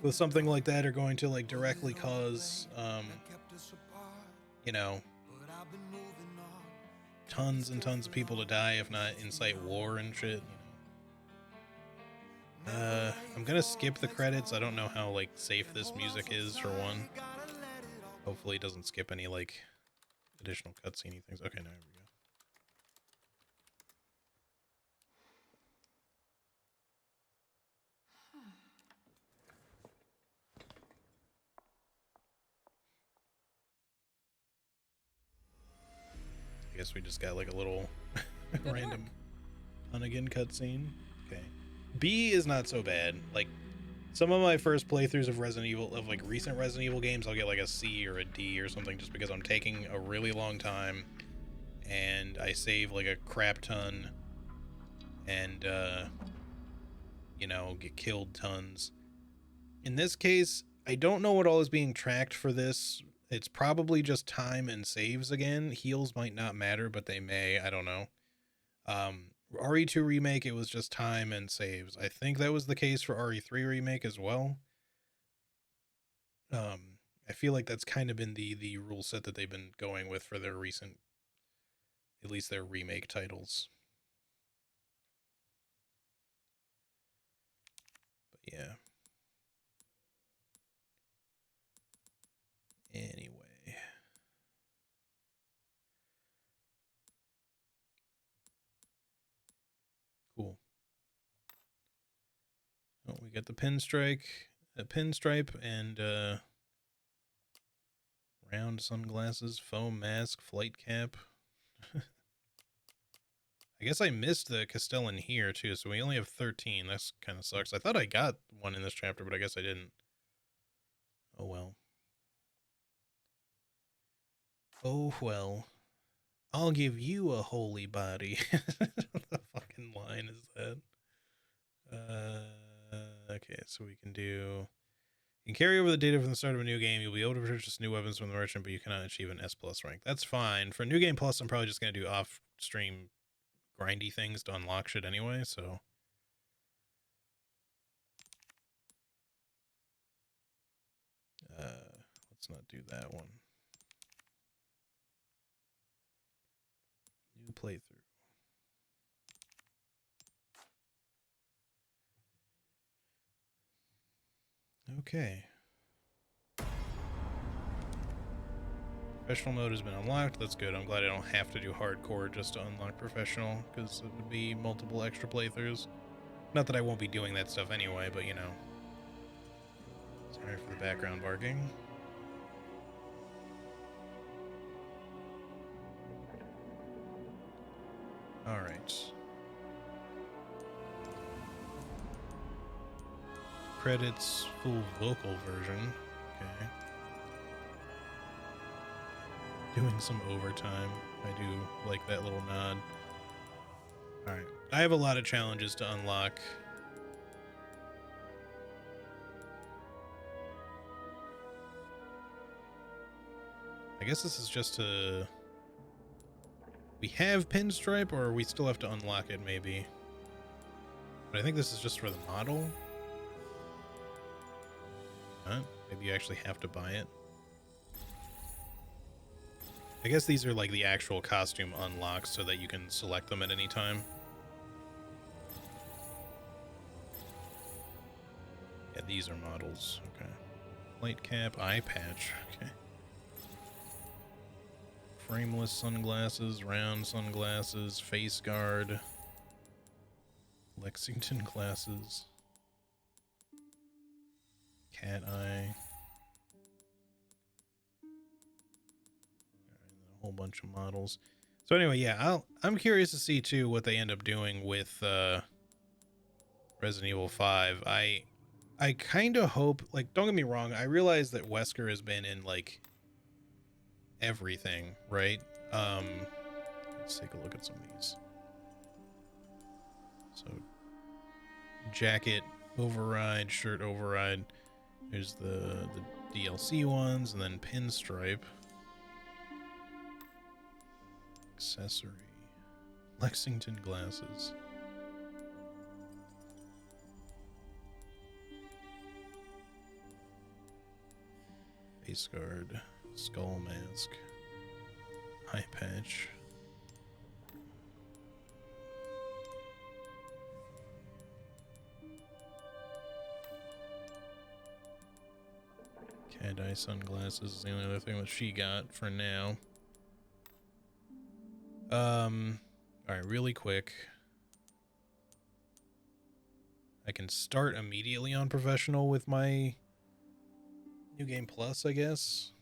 with something like that are going to like directly cause you know, tons and tons of people to die, if not incite war and shit, you know. I'm gonna skip the credits. I don't know how like safe this music is, for one. Hopefully it doesn't skip any like additional cutscene things. Okay, now here we go. I guess we just got like a little random Hunnigan cutscene. Okay. B is not so bad. Like, some of my first playthroughs of Resident Evil, of like recent Resident Evil games, I'll get like a C or a D or something, just because I'm taking a really long time and I save like a crap ton and you know, get killed tons. In this case, I don't know what all is being tracked for this. It's probably just time and saves again. Heals might not matter, but they may. I don't know. RE2 Remake, it was just time and saves. I think that was the case for RE3 Remake as well. I feel like that's kind of been the rule set that they've been going with for their recent, at least their remake titles. But yeah. Anyway. Cool. Oh, we got the pinstripe and round sunglasses, foam mask, flight cap. I guess I missed the Castellan here too, so we only have 13. That's kind of sucks. I thought I got one in this chapter, but I guess I didn't. Oh well. Oh well. I'll give you a holy body. What the fucking line is that? Okay, so we can do... You can carry over the data from the start of a new game. You'll be able to purchase new weapons from the merchant, but you cannot achieve an S plus rank. That's fine. For New Game Plus, I'm probably just going to do off-stream grindy things to unlock shit anyway, so... let's not do that one. New playthrough. Okay. Professional mode has been unlocked. That's good. I'm glad I don't have to do hardcore just to unlock professional, because it would be multiple extra playthroughs. Not that I won't be doing that stuff anyway, but you know. Sorry for the background barking. Alright. Credits, full vocal version. Okay. Doing some overtime. I do like that little nod. Alright. I have a lot of challenges to unlock. I guess this is just to... We have Pinstripe, or we still have to unlock it, maybe. But I think this is just for the model. Huh? Maybe you actually have to buy it. I guess these are like the actual costume unlocks so that you can select them at any time. Yeah, these are models. Okay. Light cap, eye patch. Okay. Frameless sunglasses, round sunglasses, face guard, Lexington glasses, cat eye. A whole bunch of models. So anyway, yeah, I'm curious to see too what they end up doing with Resident Evil 5. I kind of hope, like, don't get me wrong, I realize that Wesker has been in like everything, right? Let's take a look at some of these. So jacket override, shirt override. There's the DLC ones, and then pinstripe. Accessory. Lexington glasses. Face guard. Skull mask. Eye patch. Cat eye sunglasses is the only other thing that she got for now. Alright, really quick. I can start immediately on professional with my New Game Plus, I guess.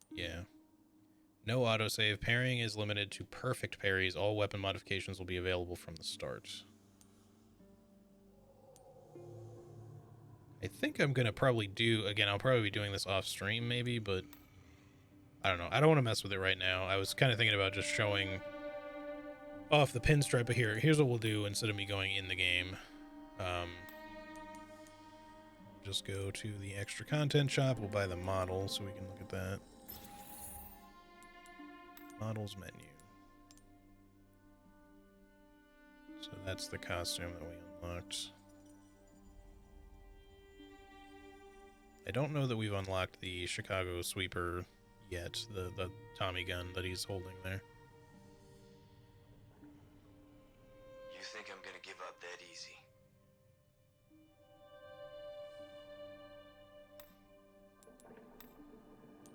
Yeah. No autosave. Parrying is limited to perfect parries. All weapon modifications will be available from the start. I think I'm going to probably do... Again, I'll probably be doing this off stream maybe, but... I don't know. I don't want to mess with it right now. I was kind of thinking about just showing off the pinstripe, but here's what we'll do instead of me going in the game. Just go to the extra content shop. We'll buy the model so we can look at that. Models menu. So that's the costume that we unlocked. I don't know that we've unlocked the Chicago sweeper yet, the Tommy gun that he's holding there. You think I'm gonna give up that easy?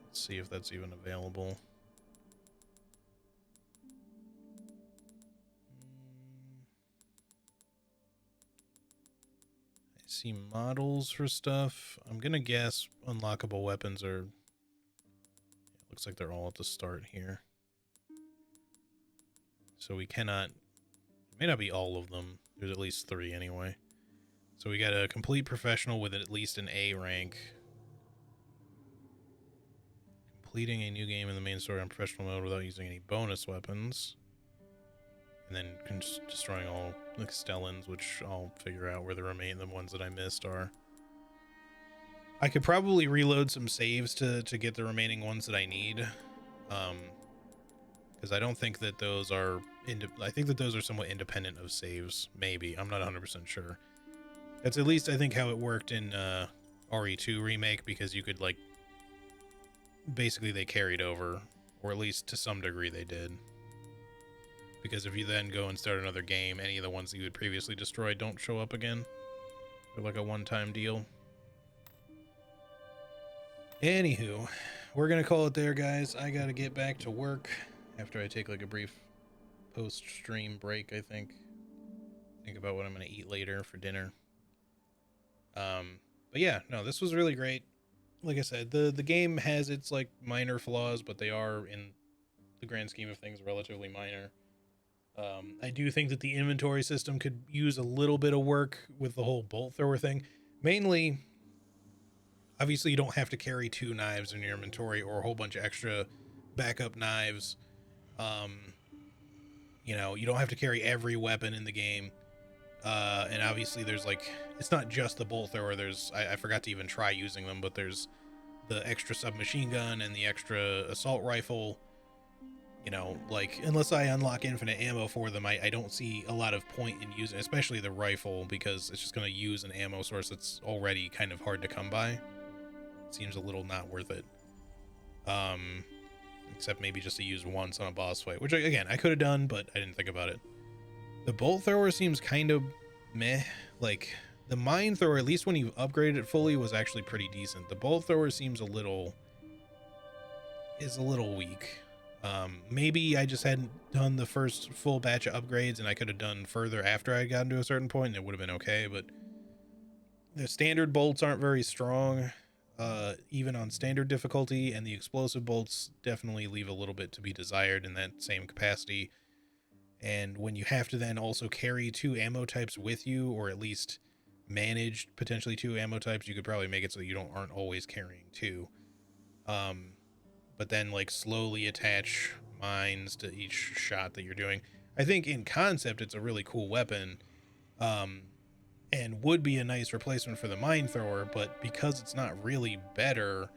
Let's see if that's even available. I see models for stuff. I'm gonna guess unlockable weapons are... It looks like they're all at the start here. So we cannot... It may not be all of them. There's at least 3 anyway. So we got a complete professional with at least an A rank. Completing a new game in the main story on professional mode without using any bonus weapons. And then destroying all the Stellans, which I'll figure out where the ones that I missed are. I could probably reload some saves to get the remaining ones that I need. Because I don't think that those are... I think that those are somewhat independent of saves. Maybe. I'm not 100% sure. That's at least, I think, how it worked in RE2 Remake, because you could, like... Basically, they carried over. Or at least to some degree they did. Because if you then go and start another game, any of the ones that you had previously destroyed don't show up again. They're like a one-time deal. Anywho, we're gonna call it there, guys. I gotta get back to work after I take like a brief post-stream break, I think. Think about what I'm gonna eat later for dinner. But yeah, no, this was really great. Like I said, the game has its like minor flaws, but they are, in the grand scheme of things, relatively minor. I do think that the inventory system could use a little bit of work with the whole bolt thrower thing. Mainly, obviously you don't have to carry 2 knives in your inventory or a whole bunch of extra backup knives. You know, you don't have to carry every weapon in the game. And obviously there's like, it's not just the bolt thrower. There's, I forgot to even try using them, but there's the extra submachine gun and the extra assault rifle. You know, like, unless I unlock infinite ammo for them, I don't see a lot of point in using, especially the rifle, because it's just going to use an ammo source that's already kind of hard to come by. It seems a little not worth it. Except maybe just to use once on a boss fight, which, again, I could have done, but I didn't think about it. The bolt thrower seems kind of meh. Like, the mine thrower, at least when you upgraded it fully, was actually pretty decent. The bolt thrower seems a little weak. Maybe I just hadn't done the first full batch of upgrades and I could have done further after I got to a certain point and it would have been okay, but the standard bolts aren't very strong, even on standard difficulty, and the explosive bolts definitely leave a little bit to be desired in that same capacity. And when you have to then also carry 2 ammo types with you, or at least manage potentially 2 ammo types, you could probably make it so you aren't always carrying 2. But then like slowly attach mines to each shot that you're doing. I think in concept it's a really cool weapon, and would be a nice replacement for the mine thrower, but because it's not really better,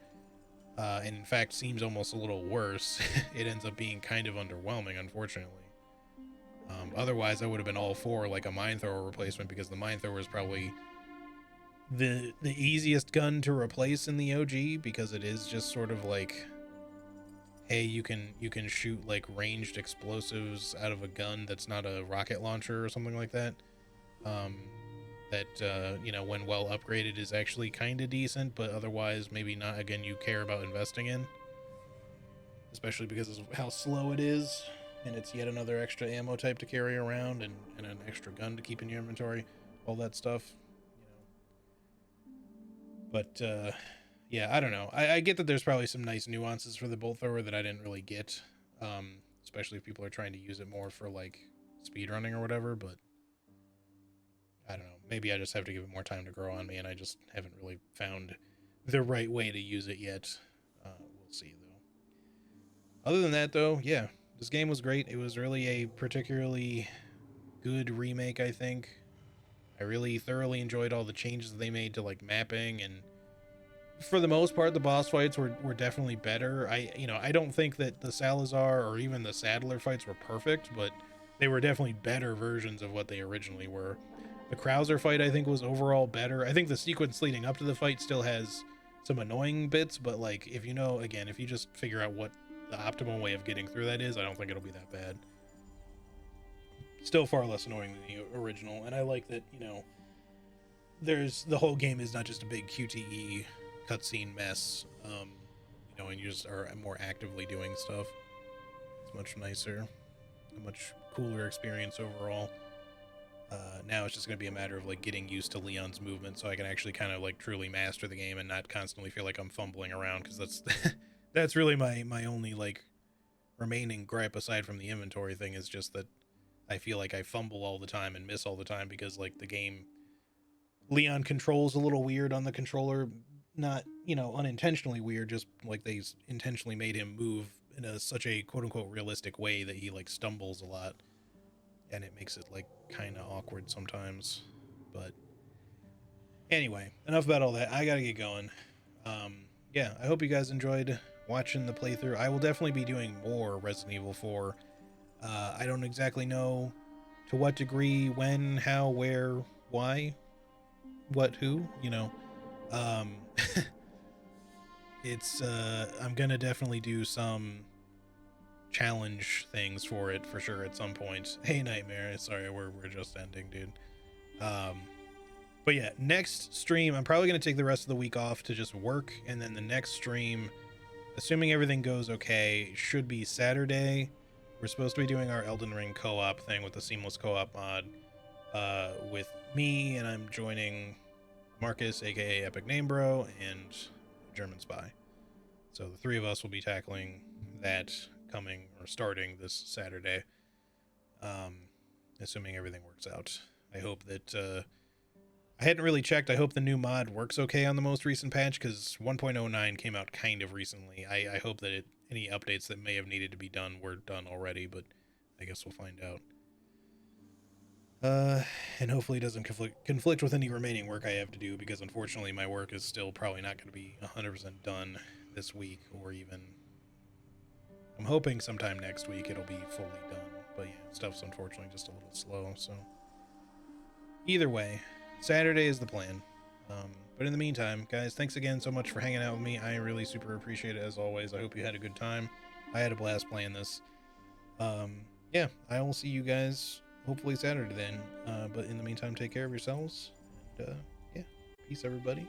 and in fact seems almost a little worse, it ends up being kind of underwhelming, unfortunately. Otherwise I would have been all for like a mine thrower replacement, because the mine thrower is probably the easiest gun to replace in the OG, because it is just sort of like, hey, you can shoot like ranged explosives out of a gun that's not a rocket launcher or something like that. You know, when well upgraded is actually kind of decent, but otherwise maybe not, again, you care about investing in, especially because of how slow it is, and it's yet another extra ammo type to carry around, and an extra gun to keep in your inventory, all that stuff, you know. But yeah, I don't know. I get that there's probably some nice nuances for the bolt thrower that I didn't really get, especially if people are trying to use it more for like speedrunning or whatever, but I don't know. Maybe I just have to give it more time to grow on me, and I just haven't really found the right way to use it yet. We'll see, though. Other than that, though, yeah, this game was great. It was really a particularly good remake, I think. I really thoroughly enjoyed all the changes that they made to like mapping, and for the most part, the boss fights were definitely better. I don't think that the Salazar or even the Sadler fights were perfect, but they were definitely better versions of what they originally were. The Krauser fight, I think, was overall better. I think the sequence leading up to the fight still has some annoying bits, but like, if you know, again, if you just figure out what the optimal way of getting through that is, I don't think it'll be that bad. Still far less annoying than the original, and I like that, you know, the whole game is not just a big QTE cutscene mess, you know, and you just are more actively doing stuff. It's much nicer, a much cooler experience overall. Now it's just going to be a matter of like getting used to Leon's movement, so I can actually kind of like truly master the game and not constantly feel like I'm fumbling around, because that's really my only like remaining gripe aside from the inventory thing, is just that I feel like I fumble all the time and miss all the time, because like the game Leon controls a little weird on the controller, not, you know, unintentionally weird, just like they intentionally made him move in such a quote unquote realistic way that he like stumbles a lot, and it makes it like kind of awkward sometimes. But anyway, enough about all that. I gotta get going. Yeah, I hope you guys enjoyed watching the playthrough. I will definitely be doing more Resident Evil 4. I don't exactly know to what degree, when, how, where, why, what, who, you know. Um, it's I'm gonna definitely do some challenge things for it for sure at some point. Hey, Nightmare. Sorry, we're just ending, dude. Um, but yeah, next stream, I'm probably gonna take the rest of the week off to just work, and then the next stream, assuming everything goes okay, should be Saturday. We're supposed to be doing our Elden Ring co-op thing with the seamless co-op mod, with me, and I'm joining Marcus, aka Epic Name Bro, and German Spy. So the three of us will be tackling that coming or starting this Saturday, assuming everything works out. I hope that I hadn't really checked. I hope the new mod works okay on the most recent patch, because 1.09 came out kind of recently. I hope that any updates that may have needed to be done were done already, but I guess we'll find out. And hopefully it doesn't conflict with any remaining work I have to do, because unfortunately my work is still probably not going to be 100% done this week, or even, I'm hoping sometime next week it'll be fully done. But yeah, stuff's unfortunately just a little slow, so either way, Saturday is the plan. But in the meantime, guys, thanks again so much for hanging out with me. I really super appreciate it, as always. I hope you had a good time. I had a blast playing this. Yeah, I will see you guys hopefully Saturday then. But in the meantime, take care of yourselves. And yeah, peace, everybody.